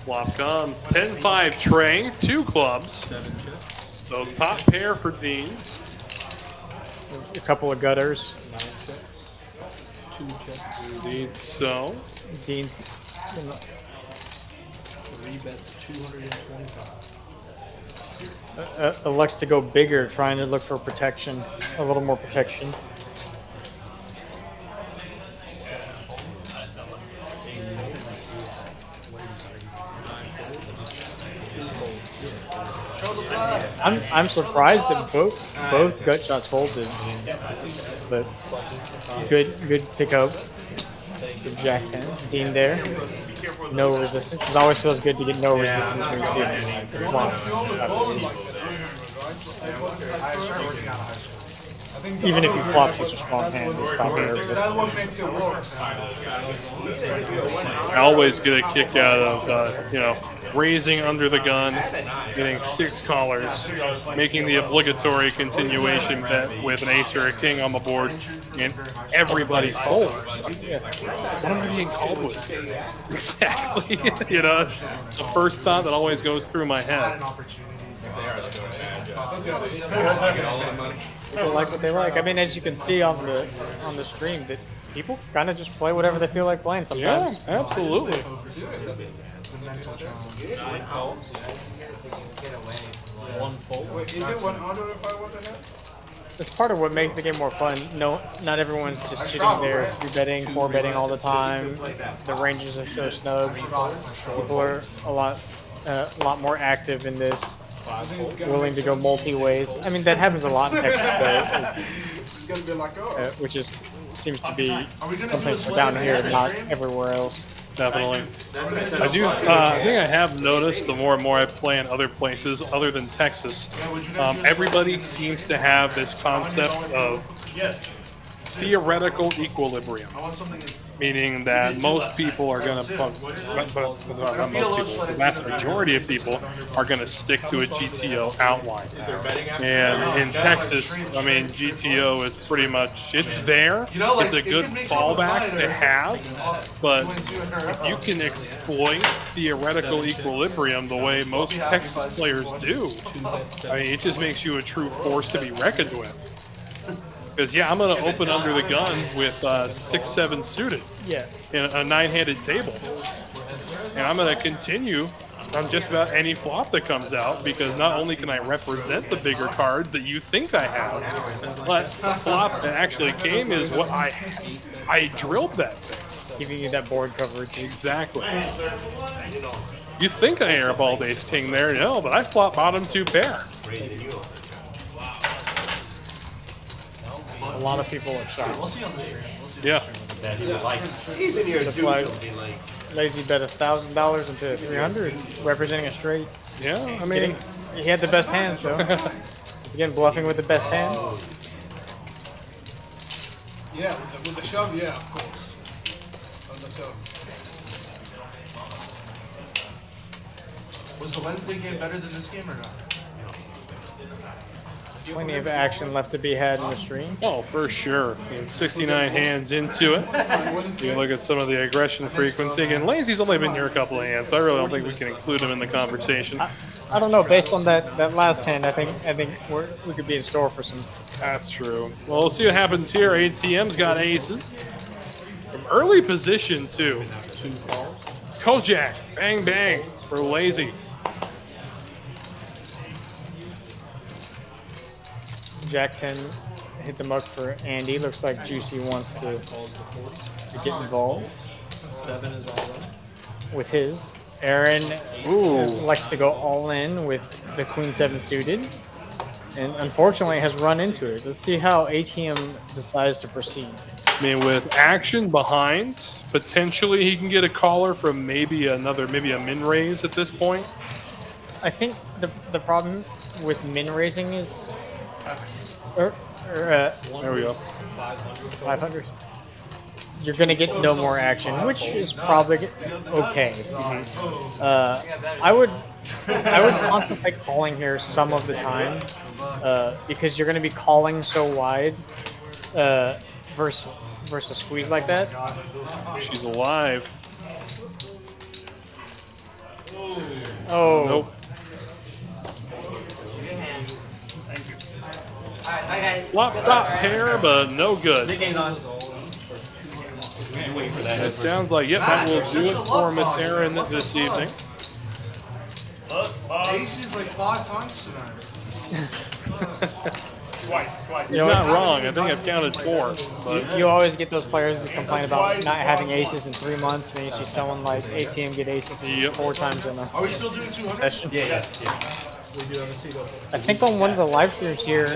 Flop comes 10-5 tray, 2 clubs. 7 chips. So top pair for Dean. A couple of gutters. 9 chips. 2 chips. Indeed so. Dean, 3 bets, 225. elects to go bigger, trying to look for protection, a little more protection. I'm surprised that both gut shots folded, but good pickup. Good Jack 10. Dean there. No resistance. It always feels good to get no resistance when you see a flop. Even if you flop such a strong hand, it's not very That's what makes it work. I always get a kick out of, you know, raising under the gun, getting 6 callers, making the obligatory continuation bet with an ace or a king on the board, and everybody folds. What am I being called with? Exactly. You know, the first thought that always goes through my head. People like what they like. I mean, as you can see on the stream, that people kind of just play whatever they feel like playing Yeah, sometimes. absolutely. One fold. Wait, is it 100 if I wasn't it? It's part of what makes the game more fun. No, not everyone's just sitting there 3-betting, 4-betting all the time. The ranges are so snug. People are a lot more active in this, willing to go multi-ways. I mean, that happens a lot in Texas, It's gonna be like, oh. which seems to be something for down here, not everywhere else. Definitely. I do. I think I have noticed the more and more I play in other places other than Texas, everybody seems to have this concept of theoretical equilibrium, meaning that most people are going to, not most people, the vast majority of people are going to stick to a GTO outline. And in Texas, I mean, GTO is pretty much, it's there. It's a good fallback to have, but if you can exploit theoretical equilibrium the way most Texas players do, I mean, it just makes you a true force to be reckoned with. Because, yeah, I'm going to open under the gun with 6-7 suited Yeah. in a 9-handed table. And I'm going to continue on just about any flop that comes out, because not only can I represent the bigger cards that you think I have, but the flop that actually came is what I drilled that thing. Giving you that board coverage. Exactly. You think I airballed ace king there, no, but I flop bottom 2 pair. A lot of people are shocked. Yeah. Even your That's why Lazy bet $1,000 into 300, representing a straight. Yeah, I mean, he had the best hand, so again, bluffing with the best hand. Yeah, with the shove, yeah, of course. On the shove. Was the Wednesday game better than this game or not? Plenty of action left to be had in the stream. oh, for sure. 69 hands into it. You look at some of the aggression frequency. Again, Lazy's only been here a couple of hands, so I really don't think we can include him in the conversation. I don't know. Based on that last hand, I think we could be in store for some. That's true. Well, we'll see what happens here. ATM's got aces. From early position, too. Kojak, bang, bang for Lazy. Jack 10 hit the muck for Andy. Looks like Juicy wants to get involved. 7 is all right. With his. Aaron likes to go all in with the Queen 7 suited. And unfortunately has run into it. Let's see how ATM decides to proceed. I mean, with action behind, potentially he can get a caller from maybe a min raise at this point. I think the problem with min raising is there we go. 500. You're gonna get no more action, which is probably okay. I would contemplate calling here some of the time because you're gonna be calling so wide versus a squeeze like that. She's alive. Oh. Nope. Alright, guys. Flop top pair, but no good. The game's on. It sounds like, yep, that will do it for Miss Aaron this evening. Aces like 5 times tonight. Twice. You're not wrong. I think I've counted 4. But You always get those players who complain about not having aces in 3 months, and then you see someone like ATM get aces 4 times in a Are we still doing 200? session. Yeah. We do have a seat open. I think on one of the live streams here,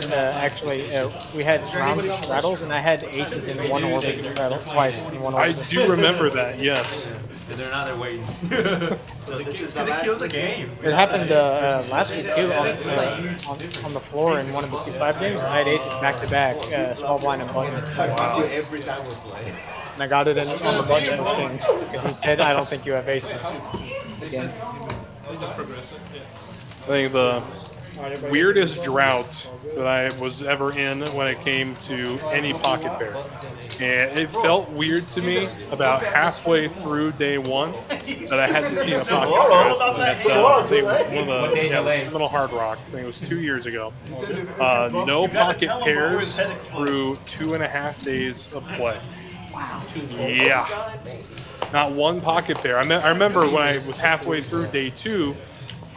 we had rounds of straddles, and I had aces in one orbit straddle twice in one I orbit. do remember that, yes. And they're not there waiting. So this is They killed the game. It happened last week too on the floor in one of the 2-5 games. I had aces back to back, small blind and button, every time we play. and I got it on the button thing because he said, "I don't think you have aces." Again. Just progressive, yeah. I think the weirdest drought that I was ever in when it came to any pocket pair. And it felt weird to me about halfway through day 1 that I hadn't seen a pocket pair. Little Hard Rock. I think it was 2 years ago. No pocket pairs through 2.5 days of play. Wow. Yeah. Not one pocket pair. I remember when I was halfway through day 2,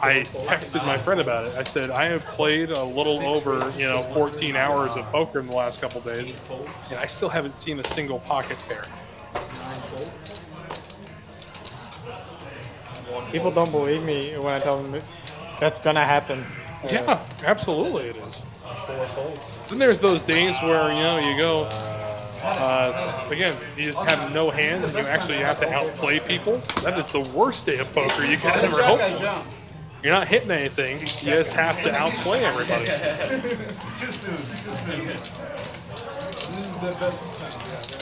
I texted my friend about it. I said, I have played a little over, 14 hours of poker in the last couple days, and I still haven't seen a single pocket pair. People don't believe me when I tell them that's gonna happen. Yeah, absolutely it is. Then there's those days where, you go, again, you just have no hands and you actually have to outplay people. That is the worst day of poker you could ever hope for. You're not hitting anything. You just have to outplay everybody. Too soon. This is the best time.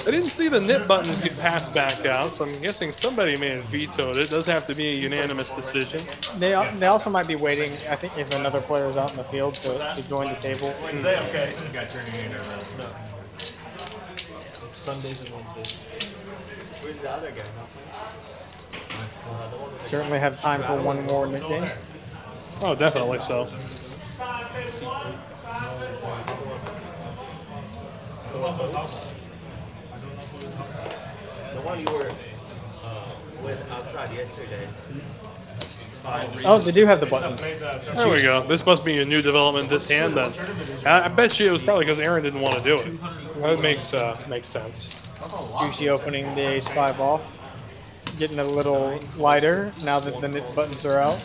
I didn't see the nip buttons get passed back out, so I'm guessing somebody may have vetoed it. It does have to be a unanimous decision. They also might be waiting, I think, if another player is out in the field to join the table. Wednesday, okay. Sundays and Wednesdays. Where's the other guy? Certainly have time for one more in the game. Oh, definitely so. The one you were with outside yesterday. Oh, they do have the buttons. There we go. This must be a new development this hand then. I bet you it was probably because Aaron didn't want to do it. That makes sense. Juicy opening the ace-5 off. Getting a little lighter now that the knit buttons are out.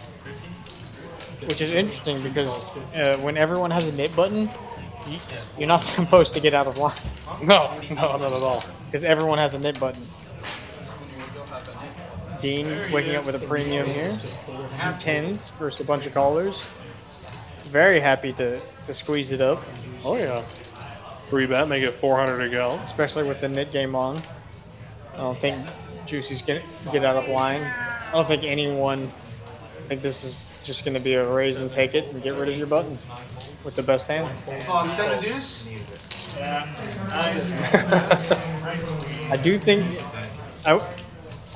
Which is interesting because when everyone has a knit button, you're not supposed to get out of line. No, not at all. Because everyone has a knit button. Dean waking up with a premium here. 10s versus a bunch of callers. Very happy to squeeze it up. Oh yeah. 3-bet, make it 400 to go. Especially with the knit game on. I don't think Juicy's gonna get out of line. I don't think anyone. I think this is just going to be a raise and take it and get rid of your button with the best hand. Oh, 7 deuce? I do think I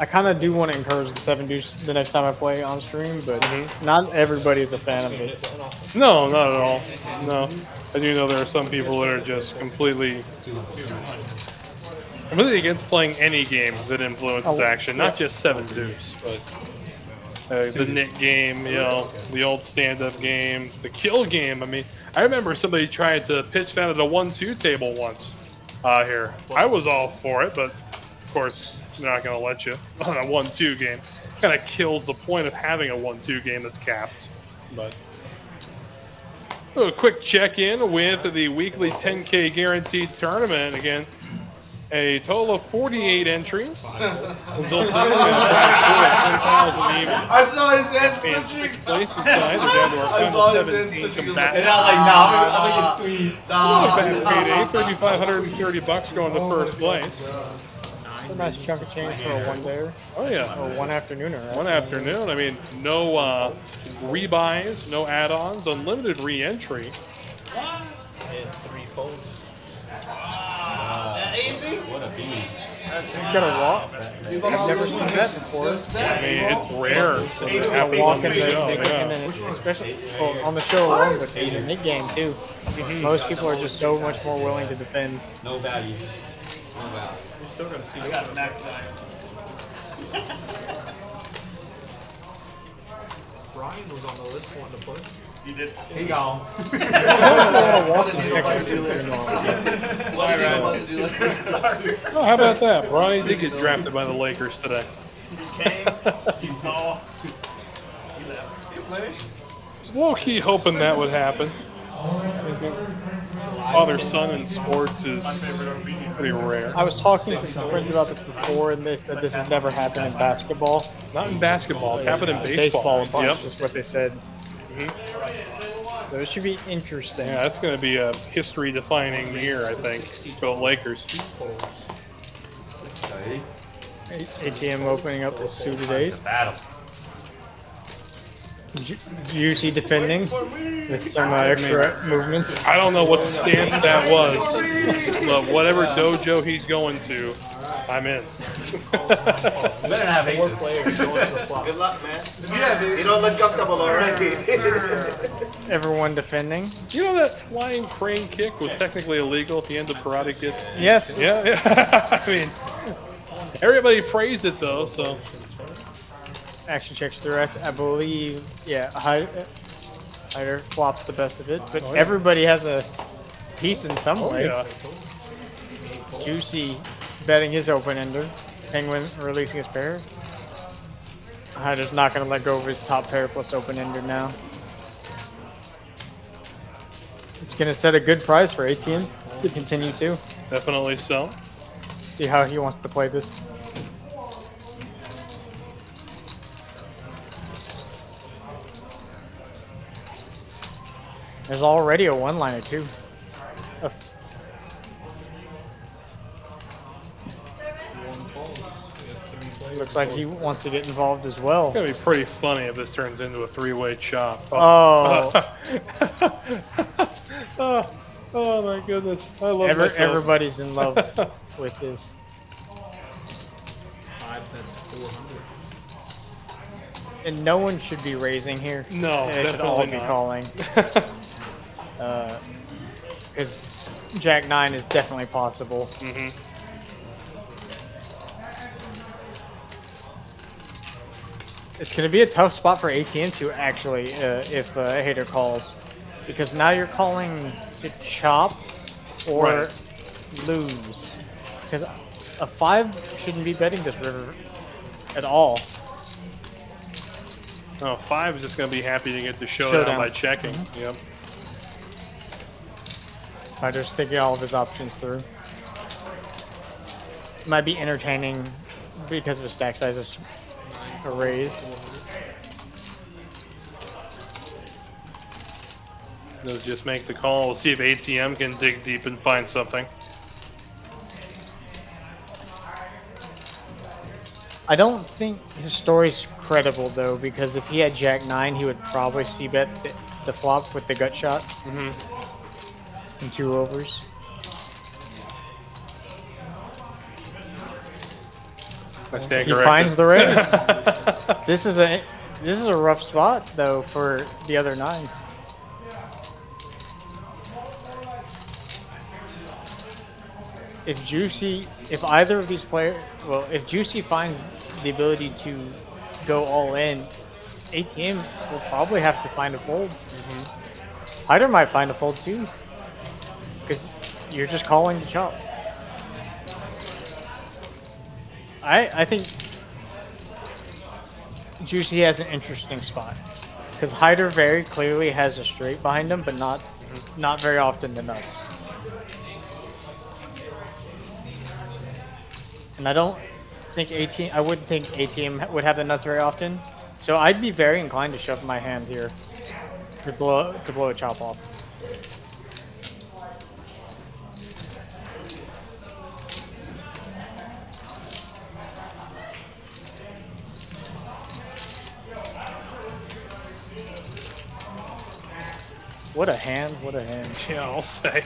kind of do want to encourage the 7 deuce the next time I play on stream, but not everybody is a fan of it. No, not at all. No, I do know there are some people that are just completely against playing any game that influences action, not just 7 deuce, but. The knit game, you know, the old stand-up game, the kill game. I mean, I remember somebody tried to pitch that at a 1-2 table once here. I was all for it, but of course, they're not going to let you on a 1-2 game. Kind of kills the point of having a 1-2 game that's capped. But a quick check-in with the weekly 10K guaranteed tournament. Again, a total of 48 entries, resulting in a 10,000 even. I saw his hands And 6 places aside, they're down to our final 17 combatants. And I was like, nah, I'm gonna get squeezed. Another bad payday, $3,530 going to first place. A nice chunk of change for a 1-dayer. Oh yeah. Or 1 afternoon. One afternoon. I mean, no rebuys, no add-ons, unlimited re-entry. And 3 folds. Easy? What a beat. He's got a walk. I've never seen that before. I mean, it's rare. A walk in the especially on the show alone, but in the mid game too. Most people are just so much more willing to defend. No value. You're still gonna see. I got max Brian was on the list wanting to play. You did. He gone. Oh, how about that? Bronny did get drafted by the Lakers today. He came, he saw, he left. He played. Just low-key hoping that would happen. Father-son in sports is pretty rare. I was talking to some friends about this before, and they said this has never happened in basketball. Not in basketball. It's happened in Baseball, baseball. Yep. is what they said. So it should be interesting. Yeah, that's going to be a history-defining year, I think, for the Lakers. ATM opening up the suited ace. Battle. Juicy defending with some extra movements. I don't know what stance that was, but whatever dojo he's going to, I'm in. Better not have aces. Good luck, man. You don't look comfortable already. Everyone defending. You know that flying crane kick was technically illegal at the end of Karate Kid? Yes. Yeah. I mean, everybody praised it though, so. Action checks direct. I believe, yeah, Hider flops the best of it, but everybody has a piece in some way. Yeah. Juicy betting his open ender. Penguin releasing his pair. Hider's not going to let go of his top pair plus open ender now. It's going to set a good price for ATM to continue to. Definitely so. See how he wants to play this. There's already a one-liner too. Looks like he wants to get involved as well. It's going to be pretty funny if this turns into a three-way chop. Oh. Oh my goodness. I love myself. Everybody's in love with this. 5, that's 400. And no one should be raising here. No, they should all definitely be not. calling. Because Jack 9 is definitely possible. It's going to be a tough spot for ATM to actually, if a hater calls. Because now you're calling to chop or lose. Because a 5 shouldn't be betting this river at all. Oh, 5 is just going to be happy to get the showdown by checking. Yep. I just thinking all of his options through. Might be entertaining because of his stack size is a raise. They'll just make the call. We'll see if ATM can dig deep and find something. I don't think his story's credible though, because if he had Jack 9, he would probably c-bet the flop with the gut shot. And 2 overs. I stand He corrected. finds the raise. This is a rough spot though for the other 9s. If either of these players, well, if Juicy finds the ability to go all in, ATM will probably have to find a fold. Hyder might find a fold too, because you're just calling the chop. I think Juicy has an interesting spot, because Hyder very clearly has a straight behind him, but not very often the nuts. And I don't think I wouldn't think ATM would have the nuts very often. So I'd be very inclined to shove my hand here to blow a chop off. What a hand, what a hand. Yeah, I'll say.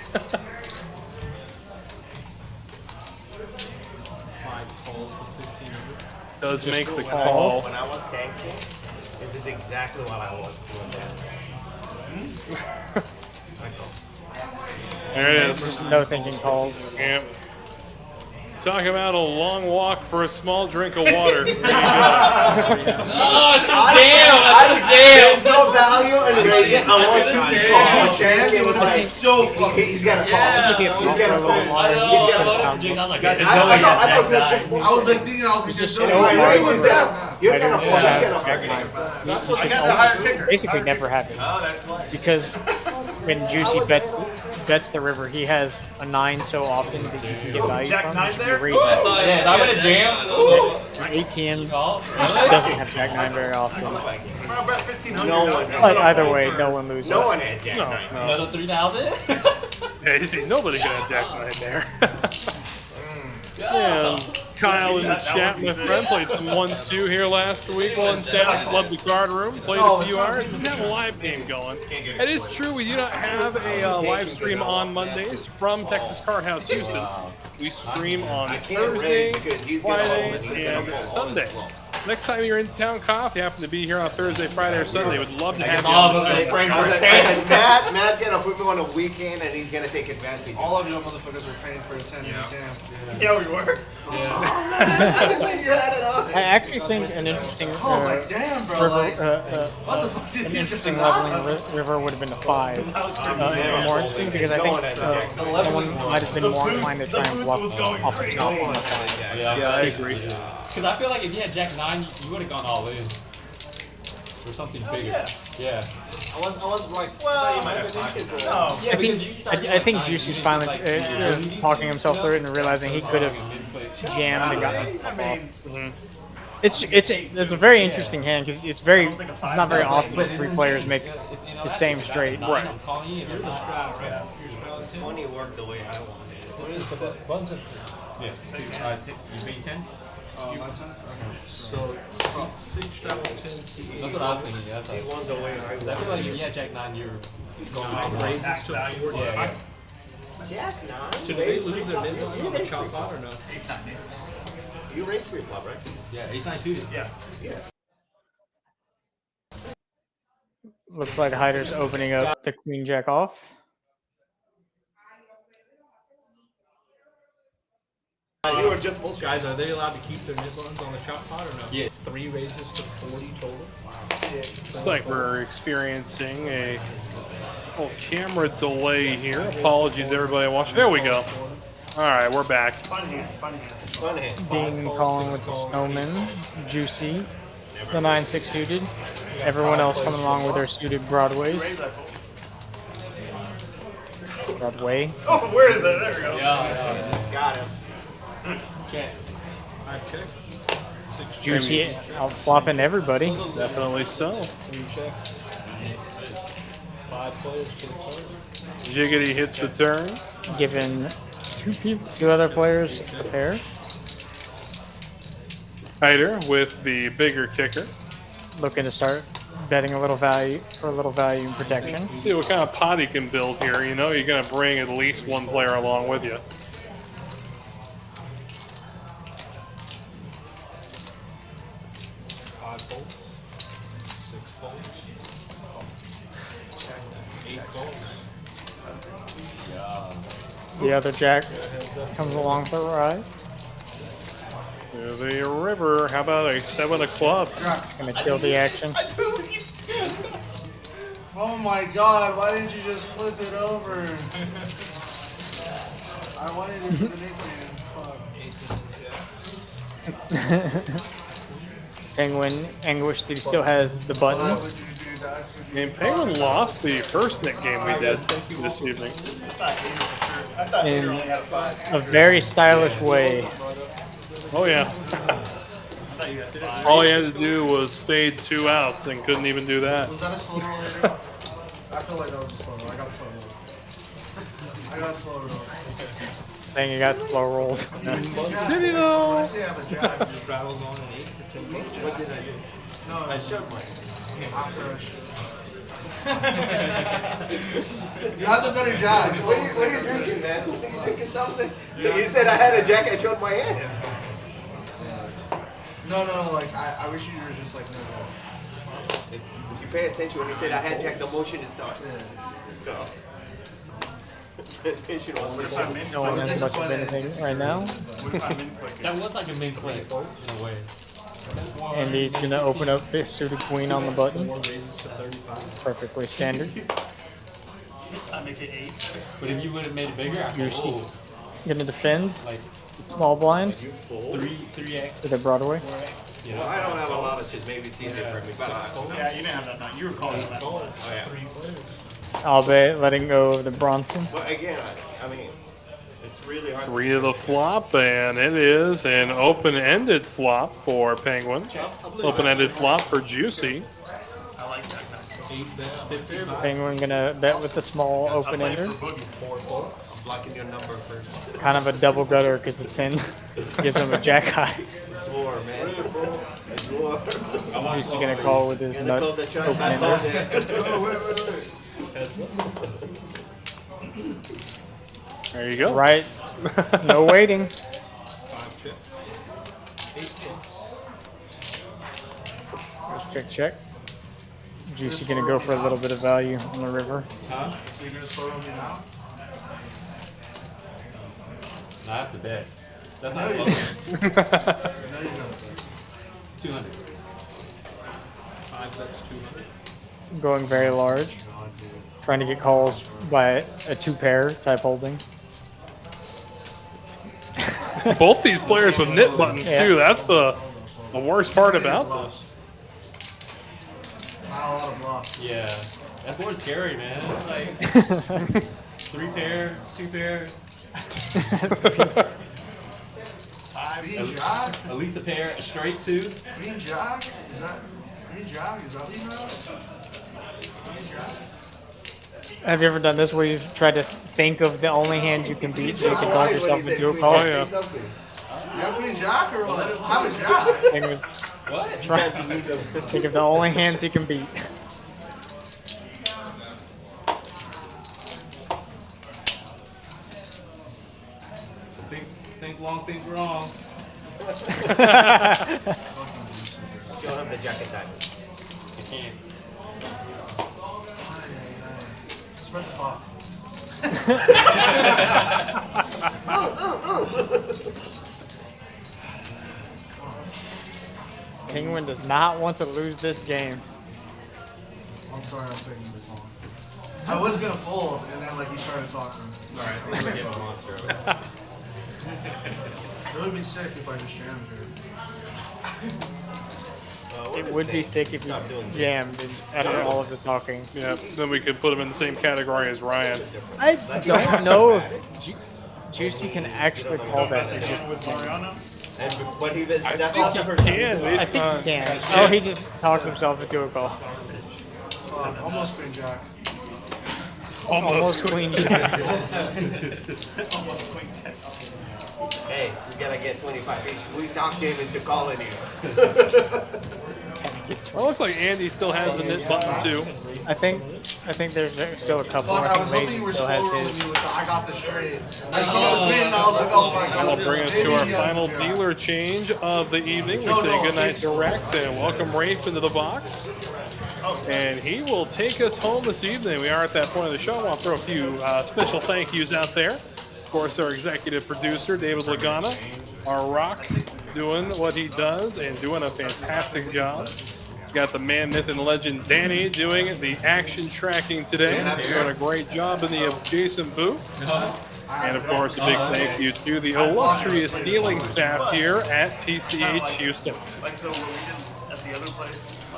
Does make the call. When I was tanking, this is exactly what I was doing. There it is. No thinking calls. Yep. Talk about a long walk for a small drink of water. There you go. Oh, damn! There's no value in raising. I want you to call. I was tanking with like, so fucking. he's got to call. He's got to call. I was like thinking, I was like, there's no You're gonna fall. That's what I got the higher kicker. Basically never happens. Because when Juicy bets the river, he has a 9 so often that you can get value Jack from. 9 there? Yeah, I'm in a jam. ATM doesn't have Jack 9 very often. I bet 1,500. No one. But either way, no one loses. No one had Jack 9. Another 3,000? Yeah, you see, nobody can have Jack 9 there. Yeah, Kyle in the chat, my friend, played some 1-2 here last week while in town. Clubbed the card room, played a few hours, and have a live game going. It is true, we do not have a live stream on Mondays from Texas Card House Houston. We stream on Thursday, Friday, and Sunday. Next time you're in town, Kyle, if you happen to be here on Thursday, Friday, or Sunday, we'd love to have you on the show. Matt's gonna put me on a weekend and he's gonna take advantage. All of you motherfuckers were paying for a 10-minute camp. Yeah, we were. I actually think an interesting Damn, bro. an interesting leveling river would have been a 5. More interesting because I think someone might have been more inclined to try and bluff off the top on the 5. Yeah, I agree. Because I feel like if you had Jack 9, you would have gone all in. Or something bigger. Yeah. I was like, Well, Yeah, I think Juicy's finally talking himself through it and realizing he could have jammed and gotten It's a very interesting hand because it's not very often that 3 players make the same straight. Right. it's funny it worked the way I wanted it. Yes. You being 10? So 6 travels 10 C8. That's what I was thinking. Yeah, that's He won the way I I feel wanted like if it. you had Jack 9, you're going Raises to 4. Yeah. Jack 9. So do they lose their mid line on the chop pot or no? You raised 3 flop, right? Yeah, ace 9 too. Yeah. Looks like Hyder's opening up the Queen Jack off. You were just bullshit. Guys, are they allowed to keep their nit buttons on the chop pot or no? Yeah. 3 raises to 40 total. Looks like we're experiencing a little camera delay here. Apologies, everybody watching. There we go. All right, we're back. Fun hand. Dean calling with the Snowman, Juicy, the 9-6 suited. Everyone else coming along with their suited Broadways. Broadway. Oh, where is it? There we go. Yeah. Got him. Can't. 5 checks. 6 Juicy out flopping everybody. Definitely so. 3 checks. 5 players to the card. Jiggity hits the turn. Giving two other players a pair. Hider with the bigger kicker. Looking to start betting a little value for a little value and protection. See what kind of pot he can build here. You know you're going to bring at least one player along with you. 5 folds. 6 folds. 8 folds. The other jack comes along for the ride. The river. How about a 7 of clubs? It's gonna kill the action. Oh my god, why didn't you just flip it over? I wanted it for the nickname. Penguin Anguish that he still has the button. And Penguin lost the first Nick game we did this evening. In a very stylish way. Oh yeah. All he had to do was fade 2 outs and couldn't even do that. Was that a slow roll? I feel like that was a slow roll. I got slow roll. I got slow roll. Dang, you got slow rolled. Did he though? When I say I have a jack, Just rattles on an 8 for 10 bucks. What did I do? no, I showed mine. after I showed. You have the better jack. What are you drinking, man? Are you drinking something? You said I had a jack, I showed my hand. No, like, I wish you were just like, no. If you pay attention when you said I had jack, the motion is done. So. You should always No one has much of anything right now. That was like a min click in a way. And he's gonna open up this suited queen on the button. Perfectly standard. But if you would have made it bigger, I You're could gonna defend like small blind 3x. with a Broadway. Well, I don't have a lot of shit. Maybe it's easier for me. But Yeah, you didn't have that night. You were calling that. oh, yeah. Albeit letting go of the Bronson. But again, I mean, it's really hard. 3 to the flop, and it is an open-ended flop for Penguin. Open-ended flop for Juicy. I like that kind. 8 bets, 55. Penguin gonna bet with the small open ender. 4 folds. I'm blocking your number first. Kind of a double gutter because the 10 gives him a jack high. It's war, man. It's war. Juicy gonna call with his nut Call the charge. open I ender. called it. There you go. Right. No waiting. 5 chips. 8 folds. Check. Juicy gonna go for a little bit of value on the river. Huh? So you're gonna slow roll me now? I have to bet. That's not No, slow. you No, you're not. 200. 5 bets, 200. Going very large. Trying to get calls by a 2-pair type holding. Both these players with nit buttons Yeah. too. That's the worst part about this. Not a lot of bluffs. Yeah. That board's scary, man. It's like 3 pair, 2 pair, Green jack? at least a pair, a straight 2. Green jack? Is that green jack? Is that what you know? Green jack? Have you ever done this where you've tried to think of the only hand you can beat so you can talk yourself into a call? yeah. You have green jack or what? Have a jack. What? Think of the only hands you can beat. Think long, think wrong. Don't have the jacket time. You can't. Spread the pot. Penguin does not want to lose this game. I'm sorry I'm taking this long. I was gonna fold, and then like he started talking. Alright, so we're getting a monster of it. It would be sick if I just jammed here. It would be sick if you jammed after all of the talking. Yeah, then we could put him in the same category as Ryan. I don't know if Juicy can actually call that. It's just But he was, I that's think also he for can. I think he can. Oh, he just talks himself into a call. Almost queen jack. Almost queen jack. Hey, we gotta get 25 each. We talked him into calling you. Well, it looks like Andy still has the knit button too. I think there's still a couple. Fuck, I I was think hoping you were Mage still has slower his. when you I got the straight. I saw the queen and I was like, oh my god. That'll bring us to our final dealer change of the evening. We say goodnight to Rex and welcome Rafe into the box. And he will take us home this evening. We are at that point of the show. I'll throw a few special thank yous out there. Of course, our executive producer, David Lagana. Our Rock doing what he does and doing a fantastic job. Got the man, myth, and legend Danny doing the action tracking today. Doing a great job in the adjacent booth. And of course, a big thank you to the illustrious dealing staff here at TCH Houston.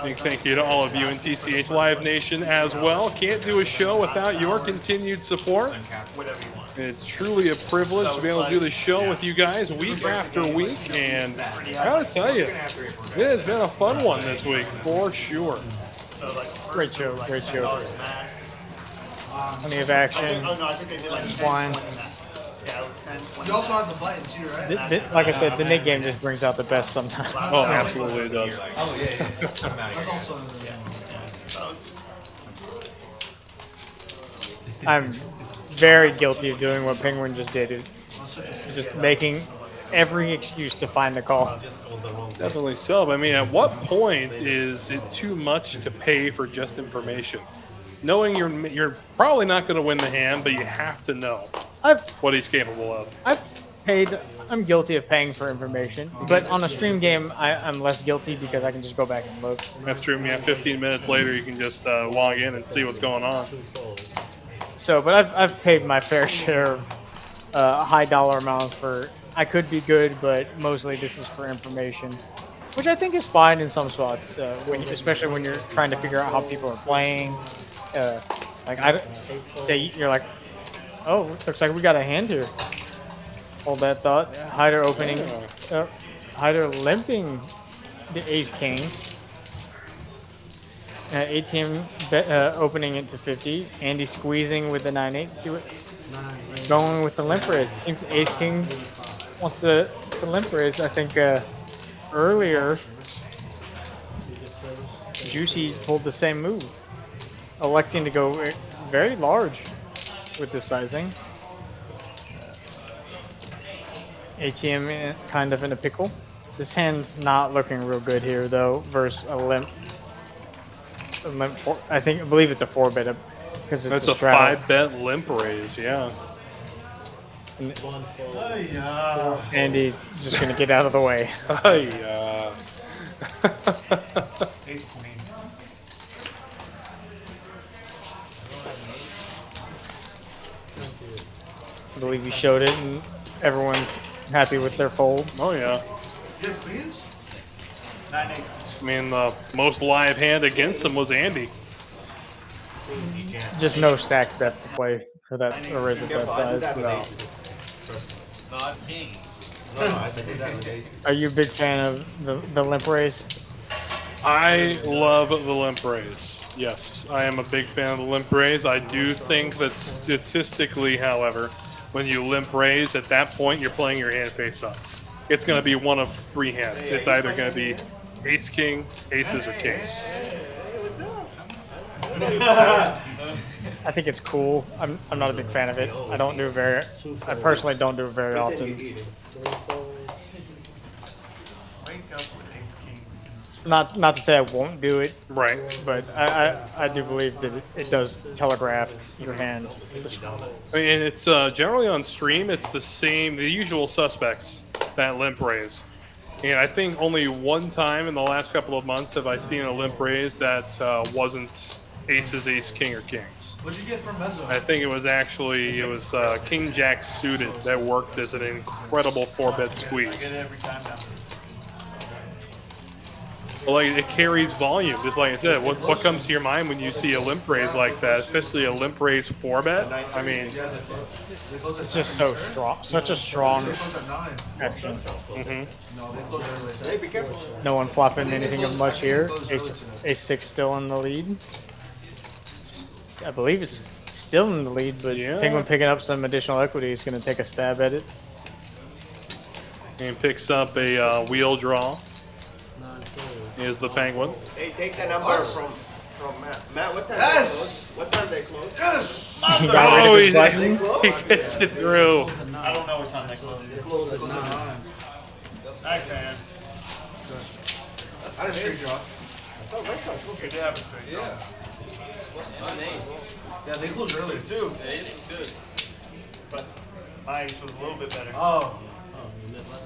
Big thank you to all of you in TCH Live Nation as well. Can't do a show without your continued support. It's truly a privilege to be able to do the show with you guys week after week. And I gotta tell you, it has been a fun one this week, for sure. Great show, great show. Plenty of action. Fun. You also have the button too, right? Like I said, the Nick game just brings out the best sometimes. Oh, absolutely it does. Oh, yeah. That's also I'm very guilty of doing what Penguin just did. It's just making every excuse to find the call. Definitely so. But I mean, at what point is it too much to pay for just information? Knowing you're probably not going to win the hand, but you have to know what he's capable of. I'm guilty of paying for information, but on a stream game, I'm less guilty because I can just go back and look. That's true. Yeah, 15 minutes later, you can just log in and see what's going on. So, but I've paid my fair share of high dollar amounts for. I could be good, but mostly this is for information, which I think is fine in some spots, especially when you're trying to figure out how people are playing. Like I say, you're like, oh, looks like we got a hand here. Hold that thought. Hyder opening, Hyder limping the ace king. ATM opening it to 50. Andy squeezing with the 9-8. See what going with the limp raise. Seems ace king wants to limp raise. I think earlier Juicy pulled the same move, electing to go very large with the sizing. ATM kind of in a pickle. This hand's not looking real good here though versus a limp. I believe it's a 4-bet because That's a 5-bet limp raise, yeah. Andy's just gonna get out of the way. ace queen. I believe he showed it and everyone's happy with their folds. Oh, yeah. You have queens? 9-8. I mean, the most live hand against him was Andy. Just no stack bet to play for that raise at that size. God king. Are you a big fan of the limp raise? I love the limp raise. Yes, I am a big fan of the limp raise. I do think that statistically, however, when you limp raise, at that point, you're playing your hand face up. It's going to be one of 3 hands. It's either going to be ace, king, aces, or kings. I think it's cool. I'm not a big fan of it. I personally don't do it very often. Not to say I won't do it, right? But I do believe that it does telegraph your hand. I mean, it's generally on stream. It's the usual suspects that limp raise. And I think only one time in the last couple of months have I seen a limp raise that wasn't aces, ace, king, or kings. What'd you get from Mezzo? I think it was king jack suited that worked as an incredible 4-bet I squeeze. get it every time now. Like it carries volume, just like I said. What comes to your mind when you see a limp raise like that, especially a limp raise 4-bet? I mean, It's just so strong, such a strong action. Hey, be careful. No one flopping anything of much here. Ace-6 still in the lead. I believe it's still in the lead, but Yeah. Penguin picking up some additional equity is going to take a stab at it. and picks up a wheel draw. Is the Penguin. Hey, take that number from Matt. Matt, what time Yes! they close? What time they close? Yes! He got rid of his Oh, button. he gets it through. I don't know what time they close. They close at 9. Nice, man. I didn't straight draw. Oh, my son's supposed You to did have a straight draw. Yeah, they closed earlier too. But my ace was a little bit better. Oh.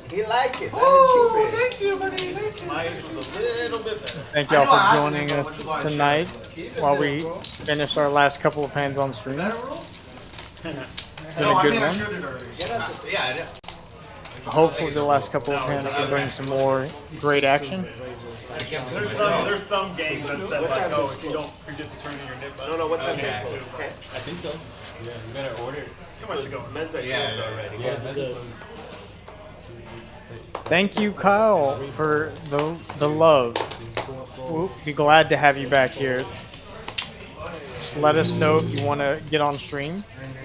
He liked it. Oh, thank you, buddy. Thank you. My ace was a little bit better. Thank y'all for joining us tonight while we finish our last couple of hands on stream. It's been No, a I good mean I one. showed it already. Yeah, I did. Hopefully the last couple of hands will bring some more great action. There's some games that said like, oh, if you don't forget to turn in your nip button. No, what time they Yeah. close? Okay. I think so. Yeah, you better order. Too much to go. Mezzo closed already. Thank you, Kyle, for the love. We'll be glad to have you back here. Just let us know if you want to get on stream.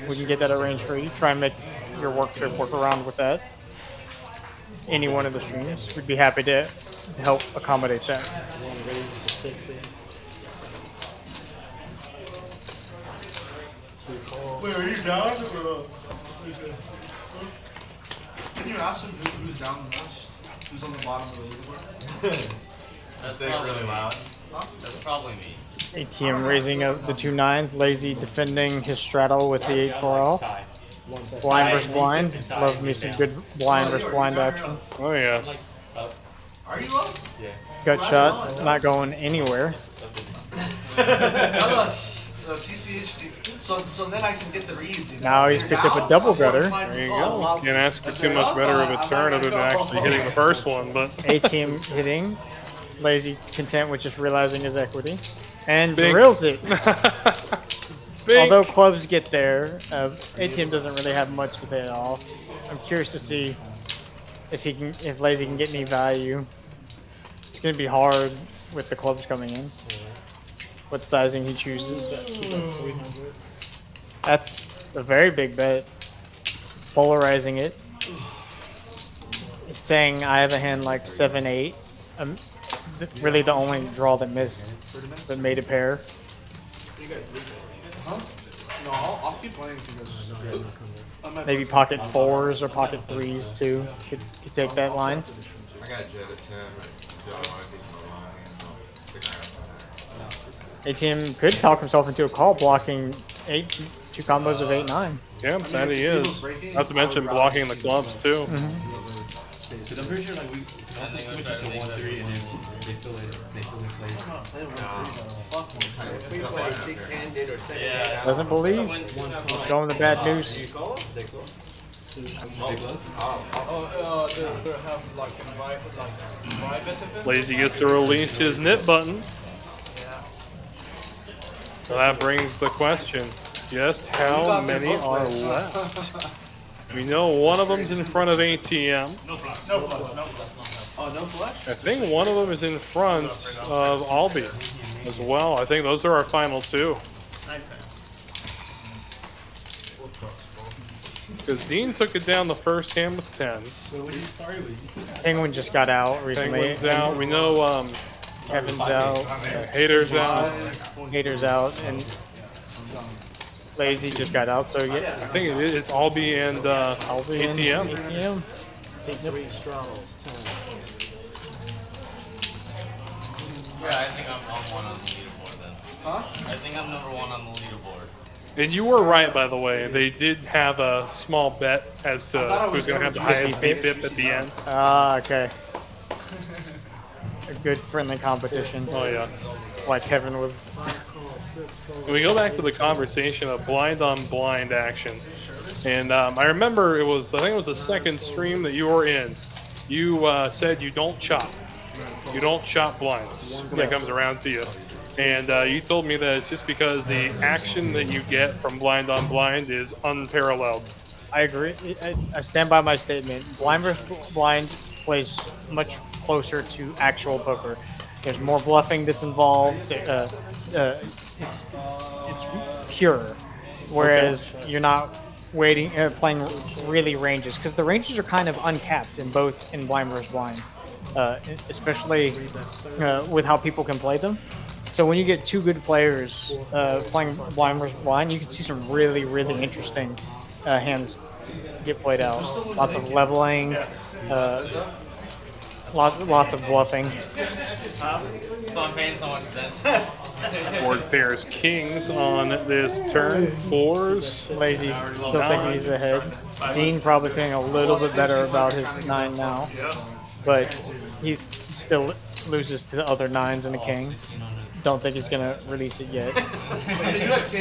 We can get that arranged for you. Try and make your work trip work around with that. Any one of the streams, we'd be happy to help accommodate that. Wait, are you down? Can you ask him who's down the most? Who's on the bottom of the leaderboard? That's really loud. That's probably me. ATM raising up the 2 9s. Lazy defending his straddle with the 8 4 all. Blind versus blind. Love me some good blind versus blind action. Oh yeah. Are you up? Yeah. Gut shot, not going anywhere. TCH. So then I can get the reads. You know? Now he's picked up a double gutter. There you go. Can't ask for too much better of a turn other than actually hitting the first one, but ATM hitting. Lazy content with just realizing his equity. And Big. drills it. big. Although clubs get there, ATM doesn't really have much to pay it off. I'm curious to see if Lazy can get any value. It's gonna be hard with the clubs coming in. What sizing he chooses. That's a very big bet. Polarizing it. It's saying I have a hand like 7-8. Really the only draw that missed, that made a pair. Huh? No, I'll keep playing because Maybe pocket 4s or pocket 3s too. Could take that line. I got a jet at 10. ATM could talk himself into a call blocking 2 combos of 8-9. Yeah, that he is. Not to mention blocking the clubs too. Because I'm pretty sure like we also switch it to 1-3 and then they feel it plays. We play 6-handed or 7-handed. Doesn't believe. Showing the bad news. They have like invite Lazy gets to release his nip button. So that brings the question, just how many are left? We know one of them's in front of ATM. No flush. Oh, no flush? I think one of them is in front of Albi as well. I think those are our final 2. Because Dean took it down the first hand with 10s. Penguin just got out recently. Penguin's out. We know Kevin's out. Hater's out. Hater's out. And Lazy just got out. So yeah. I think it's Albi and Albi and ATM. ATM. Yeah, I think I'm one on the leaderboard then. Huh? I think I'm number 1 on the leaderboard. And you were right, by the way. They did have a small bet as to who's going to have the highest beat bip at the end. Ah, okay. a good friendly competition. Oh yeah. Like Kevin was. We go back to the conversation of blind on blind action, and I remember I think it was the second stream that you were in. You said you don't chop. You don't chop blinds when it comes around to you. And you told me that it's just because the action that you get from blind on blind is unparalleled. I agree. I stand by my statement. Blind versus blind plays much closer to actual poker. There's more bluffing that's involved. It's pure, whereas you're not playing really ranges, because the ranges are kind of uncapped in blind versus blind, especially with how people can play them. So when you get two good players playing blind versus blind, you can see some really, really interesting hands get played out. Lots of leveling, lots of bluffing. So I'm paying so much attention. Board pairs kings on this turn. Fours. Lazy still thinking he's ahead. Dean probably feeling a little bit better about his 9 now, but he still loses to the other 9s and a king. Don't think he's gonna release it yet. He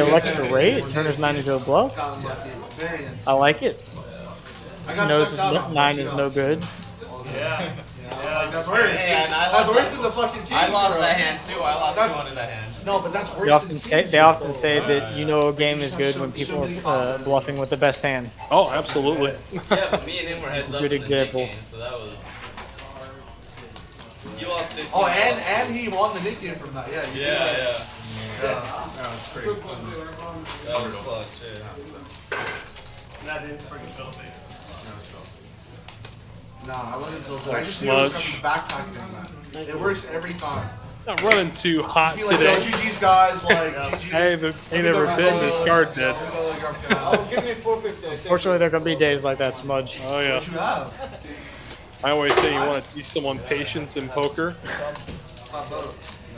elects to raid, turn his 9 into a bluff. I like it. He knows his 9 is no good. Yeah. That's worse. Hey, and That's worse than the fucking king. I lost that hand too. I lost 200 that hand. No, but that's worse They often say that a game is good when people are bluffing with the best hand. Oh, absolutely. Yeah, but me and him were heads That's a up good in the Nick example. game, so that was. You lost 15. Oh, and he won the Nick game from that. Yeah. Yeah. That was pretty That was clutch. Yeah. That is pretty filthy. Nah, I wasn't so I just Smudge. knew it was coming from the backpack thing, man. It works every time. Not running too hot Be like, today. no, GG's guys, like, GG's. Hey, ain't never been this card dead. Give me 450. Fortunately, there can be days like that, Smudge. Oh yeah. What you have? I always say you want to teach someone patience in poker.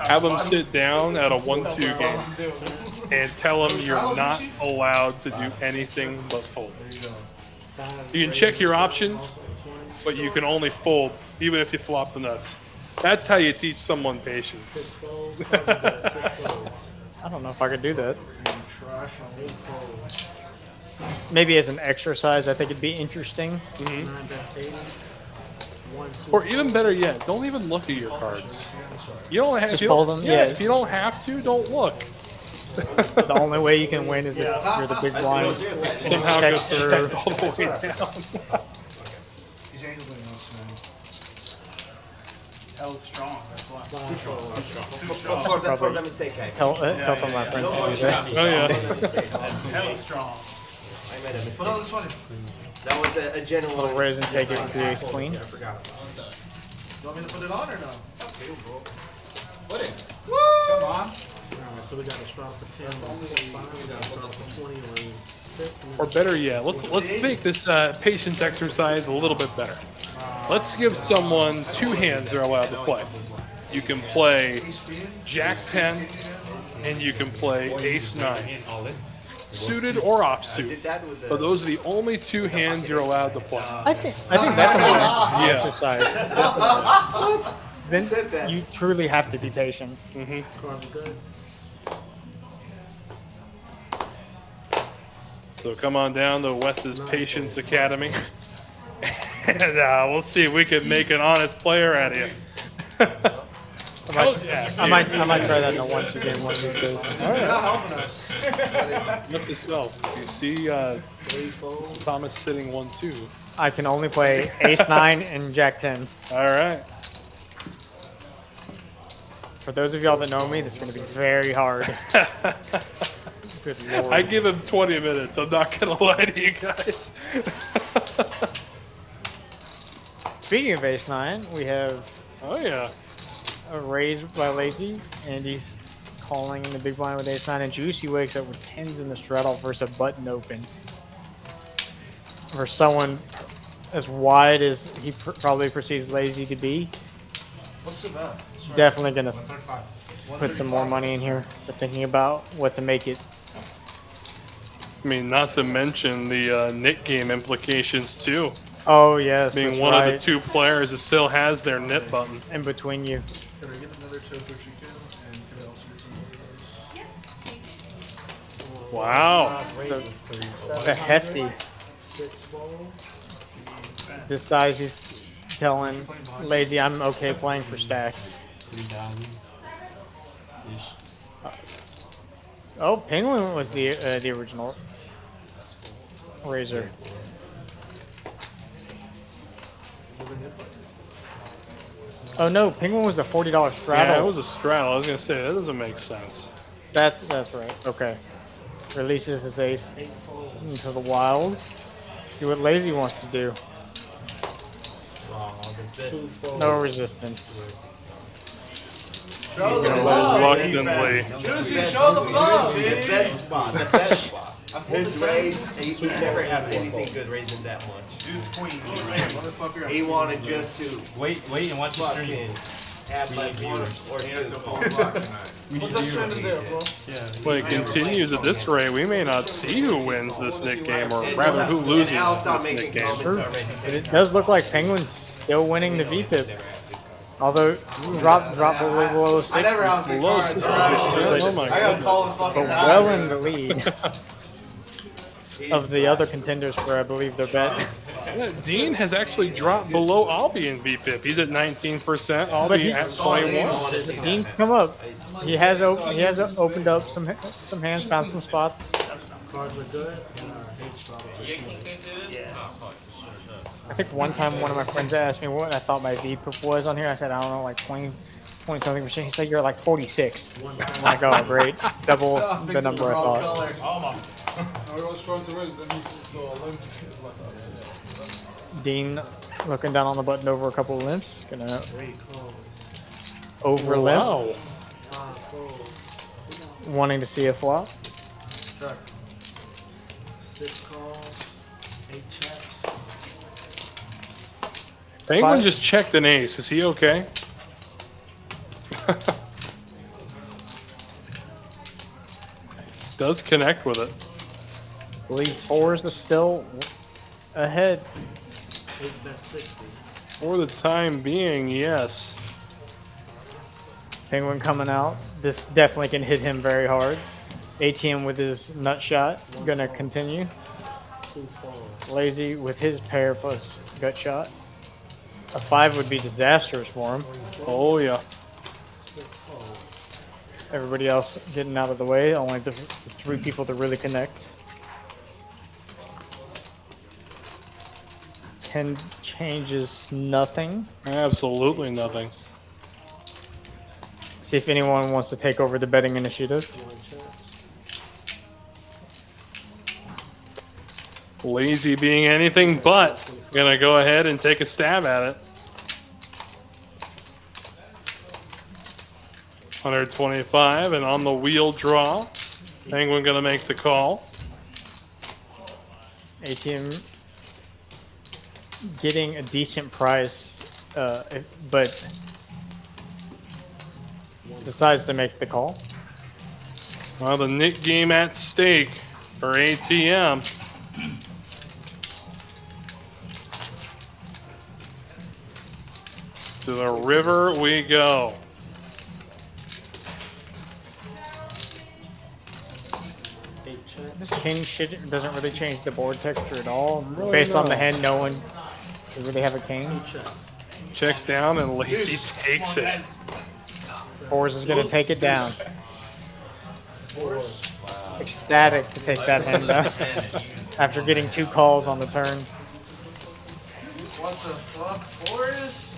Have them sit down at a 1-2 game and tell them you're not allowed to do anything but fold. You can check your option, but you can only fold even if you flop the nuts. That's how you teach someone patience. I don't know if I could do that. Maybe as an exercise, I think it'd be interesting. Or even better yet, don't even look at your cards. You don't have Just to. fold them? Yeah. If you don't have to, don't look. The only way you can win is if you're the big blind. Somehow go through all the way down. Hell strong. That's why. Probably tell some of my friends to do that. Oh yeah. Hell strong. I made a mistake. Put on the 20. That was a general. Little raise and take it with the ace queen. I forgot. You want me to put it on or no? Put it. Woo! Come on. So we got a straw for 10, 5, we got a straw for 20, or 6. Or better yet, let's make this patience exercise a little bit better. Let's give someone 2 hands they're allowed to play. You can play Jack 10, and you can play Ace 9. Suited or offsuit. But those are the only 2 hands you're allowed to play. I think that's a more Yeah. exercise. Then you truly have to be patient. So come on down to Wes's Patience Academy. And we'll see if we can make an honest player out of you. I might try that in a 1-2 game one of these days. You're not helping us. What's the spell? You see Mr. Thomas sitting 1-2. I can only play Ace 9 and Jack 10. All right. For those of y'all that know me, this is going to be very hard. Good lord. I give him 20 minutes. I'm not going to lie to you guys. Speaking of Ace 9, we have Oh, yeah. a raise by Lazy, and he's calling in the big blind with Ace 9 and Juice. He wakes up with 10s in the straddle versus a button open. For someone as wide as he probably perceives Lazy to be, What's the bet? definitely going to put some more money in here. But thinking about what to make it. I mean, not to mention the Nick game implications, too. Oh yes, being that's one right. of the 2 players that still has their knit button. In between you. Can I get another choker chicken? And can I also get some of those? Wow. The hefty. 6 ball. This size, he's telling Lazy I'm okay playing for stacks. 3,000. Oh, Penguin was the original Razor. Oh no, Penguin was a $40 straddle. Yeah, it was a straddle. I was gonna say that doesn't make sense. That's right. Okay. Releases his ace into the wild. See what Lazy wants to do. No resistance. Show the Reluctantly. Juicy, show the bluff. The best spot. The best spot. His raise, he never have anything good raising that much. Juice queen. Motherfucker. He wanted just to Wait and watch the stream. fucking have like 1 or 2. Put the stream in there, bro. But it continues at this rate. We may not see who wins this Nick game, or rather who loses And Al stopped this making Nick game. comments already. But it does look like Penguin's still winning the VPIP. Although drop below 6. I never have the Below card. 60%. I Oh my gotta goodness. call his fucking But well in the lead of the other contenders for, I believe, their bet. Yeah, Dean has actually dropped below Albie in VPIP. He's at 19%. Albie at 21. Dean's come up. He has opened up some hands, found some spots. Cards are good. I think one time one of my friends asked me what I thought my VPIP was on here. I said, I don't know, like 20 something percent. He said, you're like 46. I'm like, oh, great. Double the number I thought. Dean looking down on the button over a couple of limps. Gonna over limp. Wow. Wanting to see a flop. 6 calls. 8 checks. Penguin 5. just checked an ace. Is he okay? Does connect with it. I believe 4s is still ahead. 8 bet 60. For the time being, yes. Penguin coming out. This definitely can hit him very hard. ATM with his nut shot. Gonna continue. 2 calls. Lazy with his pair plus gut shot. A 5 would be disastrous for him. Oh, yeah. 6 calls. Everybody else getting out of the way. Only the 3 people to really connect. 10 changes nothing. Absolutely nothing. See if anyone wants to take over the betting initiative. 1 checks. Lazy being anything but gonna go ahead and take a stab at it. 125 and on the wheel draw. Penguin gonna make the call. ATM getting a decent price, but decides to make the call. Well, the Nick game at stake for ATM. To the river we go. This king shit doesn't really change the board texture at all. Based on the hand, no one they really have a king. 2 checks. Checks down and Lazy takes it. 4s is gonna take it down. Ecstatic to take that hand down after getting 2 calls on the turn. What the fuck, Forrest?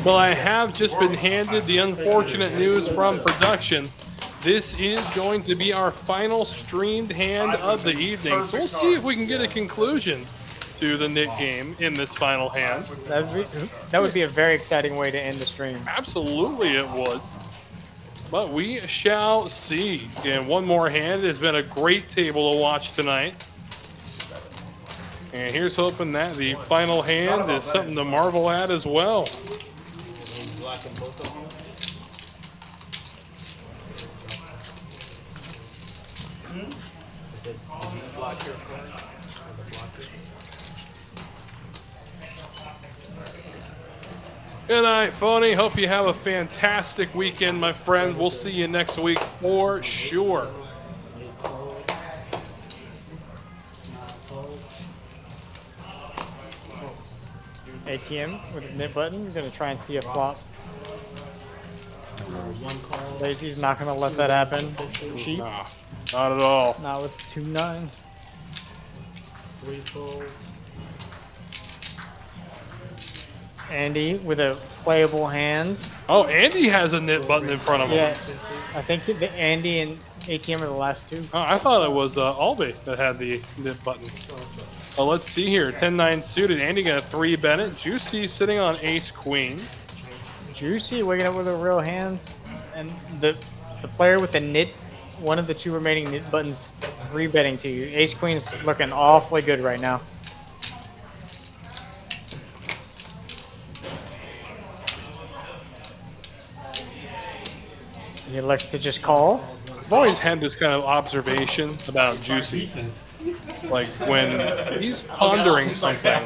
Well, I have just been handed the unfortunate news from production. This is going to be our final streamed hand of the evening. So we'll see if we can get a conclusion to the Nick game in this final hand. That would be a very exciting way to end the stream. Absolutely it would. But we shall see. And one more hand. It has been a great table to watch tonight. And here's hoping that the final hand is something to marvel at as well. Good night, Phony. Hope you have a fantastic weekend, my friend. We'll see you next week for sure. ATM with his nip button. He's gonna try and see a flop. Lazy's not gonna let that happen. Cheap. Nah, not at all. Not with 2 9s. 3 folds. Andy with a playable hand. Oh, Andy has a nip button in front of him. Yeah, I think that Andy and ATM are the last 2. Oh, I thought it was Albe that had the nip button. Well, let's see here. 10-9 suited. Andy got a 3-bet it. Juicy sitting on ace-queen. Juicy waking up with a real hand. And the player with the nit, one of the 2 remaining nit buttons, 3-betting to you. Ace-queen's looking awfully good right now. He elects to just call. I've always had this kind of observation about Juicy. Like, when he's pondering something,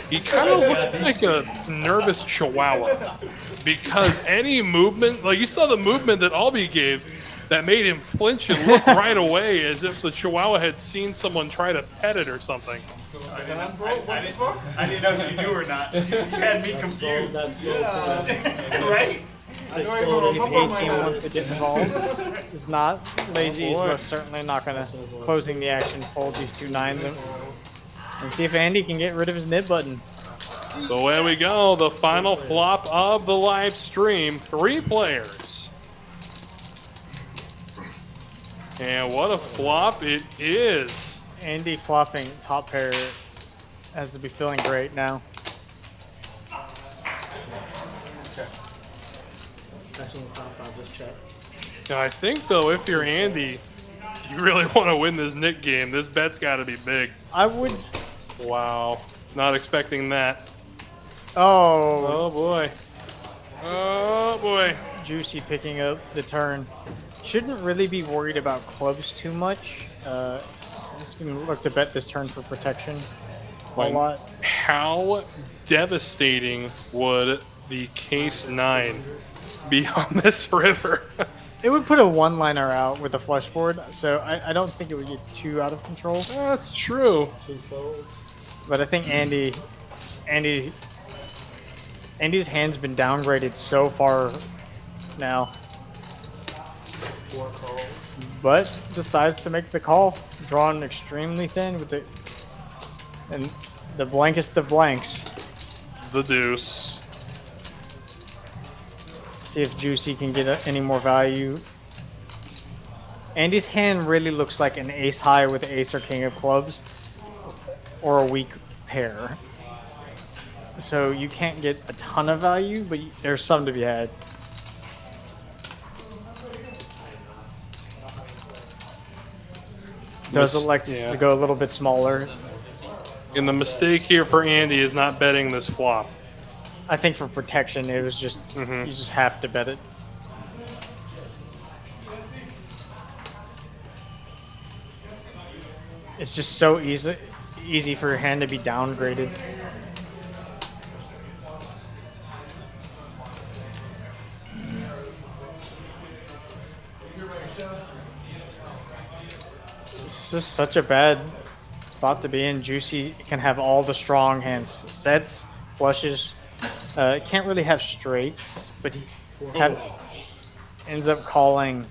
he kind of looks like a nervous chihuahua. Because any movement, like you saw the movement that Albie gave that made him flinch and look right away as if the chihuahua had seen someone try to pet it or something. I didn't know if you knew or not. You had me confused. Right? If ATM wants to get involved, is not. Lazy is most certainly not going to closing the action, fold these 2 9s and see if Andy can get rid of his nib button. So there we go, the final flop of the live stream. 3 players. And what a flop it is. Andy flopping top pair has to be feeling great now. Now, I think, though, if you're Andy, you really want to win this Nick game. This bet's got to be big. I would. Wow. Not expecting that. Oh. Oh, boy. Oh, boy. Juicy picking up the turn. Shouldn't really be worried about clubs too much. Just going to look to bet this turn for protection a lot. How devastating would the case 9 be on this river? It would put a 1-liner out with a flush board, so I don't think it would get too out of control. That's true. But I think Andy's hand's been downgraded so far now. But decides to make the call, drawn extremely thin with the blankest of blanks. The deuce. See if Juicy can get any more value. Andy's hand really looks like an ace high with ace or king of clubs, or a weak pair. So you can't get a ton of value, but there's some to be had. Does elect to go a little bit smaller. And the mistake here for Andy is not betting this flop. I think for protection, it was just, you just have to bet it. It's just so easy for your hand to be downgraded. It's just such a bad spot to be in. Juicy can have all the strong hands, sets, flushes. Can't really have straights, but he ends up calling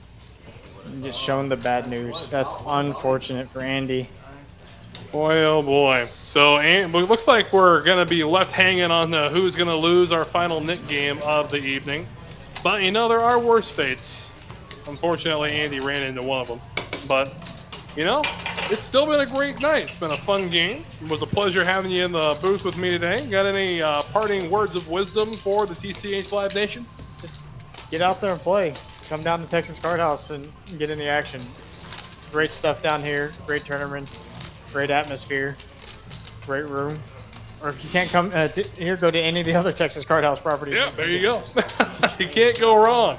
and just showing the bad news. That's unfortunate for Andy. Boy, oh boy. So it looks like we're going to be left hanging on who's going to lose our final Nick game of the evening. But, you know, there are worse fates. Unfortunately, Andy ran into one of them. But, you know, it's still been a great night. It's been a fun game. It was a pleasure having you in the booth with me today. Got any parting words of wisdom for the TCH Live Nation? Just get out there and play. Come down to Texas Card House and get in the action. Great stuff down here. Great tournament. Great atmosphere. Great room. Or if you can't come here, go to any of the other Texas Card House properties. Yeah, there you go. You can't go wrong.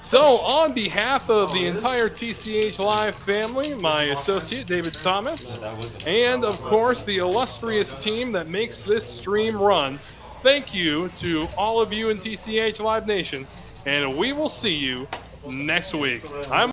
So, on behalf of the entire TCH Live family, my associate, David Thomas, and, of course, the illustrious team that makes this stream run, thank you to all of you in TCH Live Nation, and we will see you next week. I'm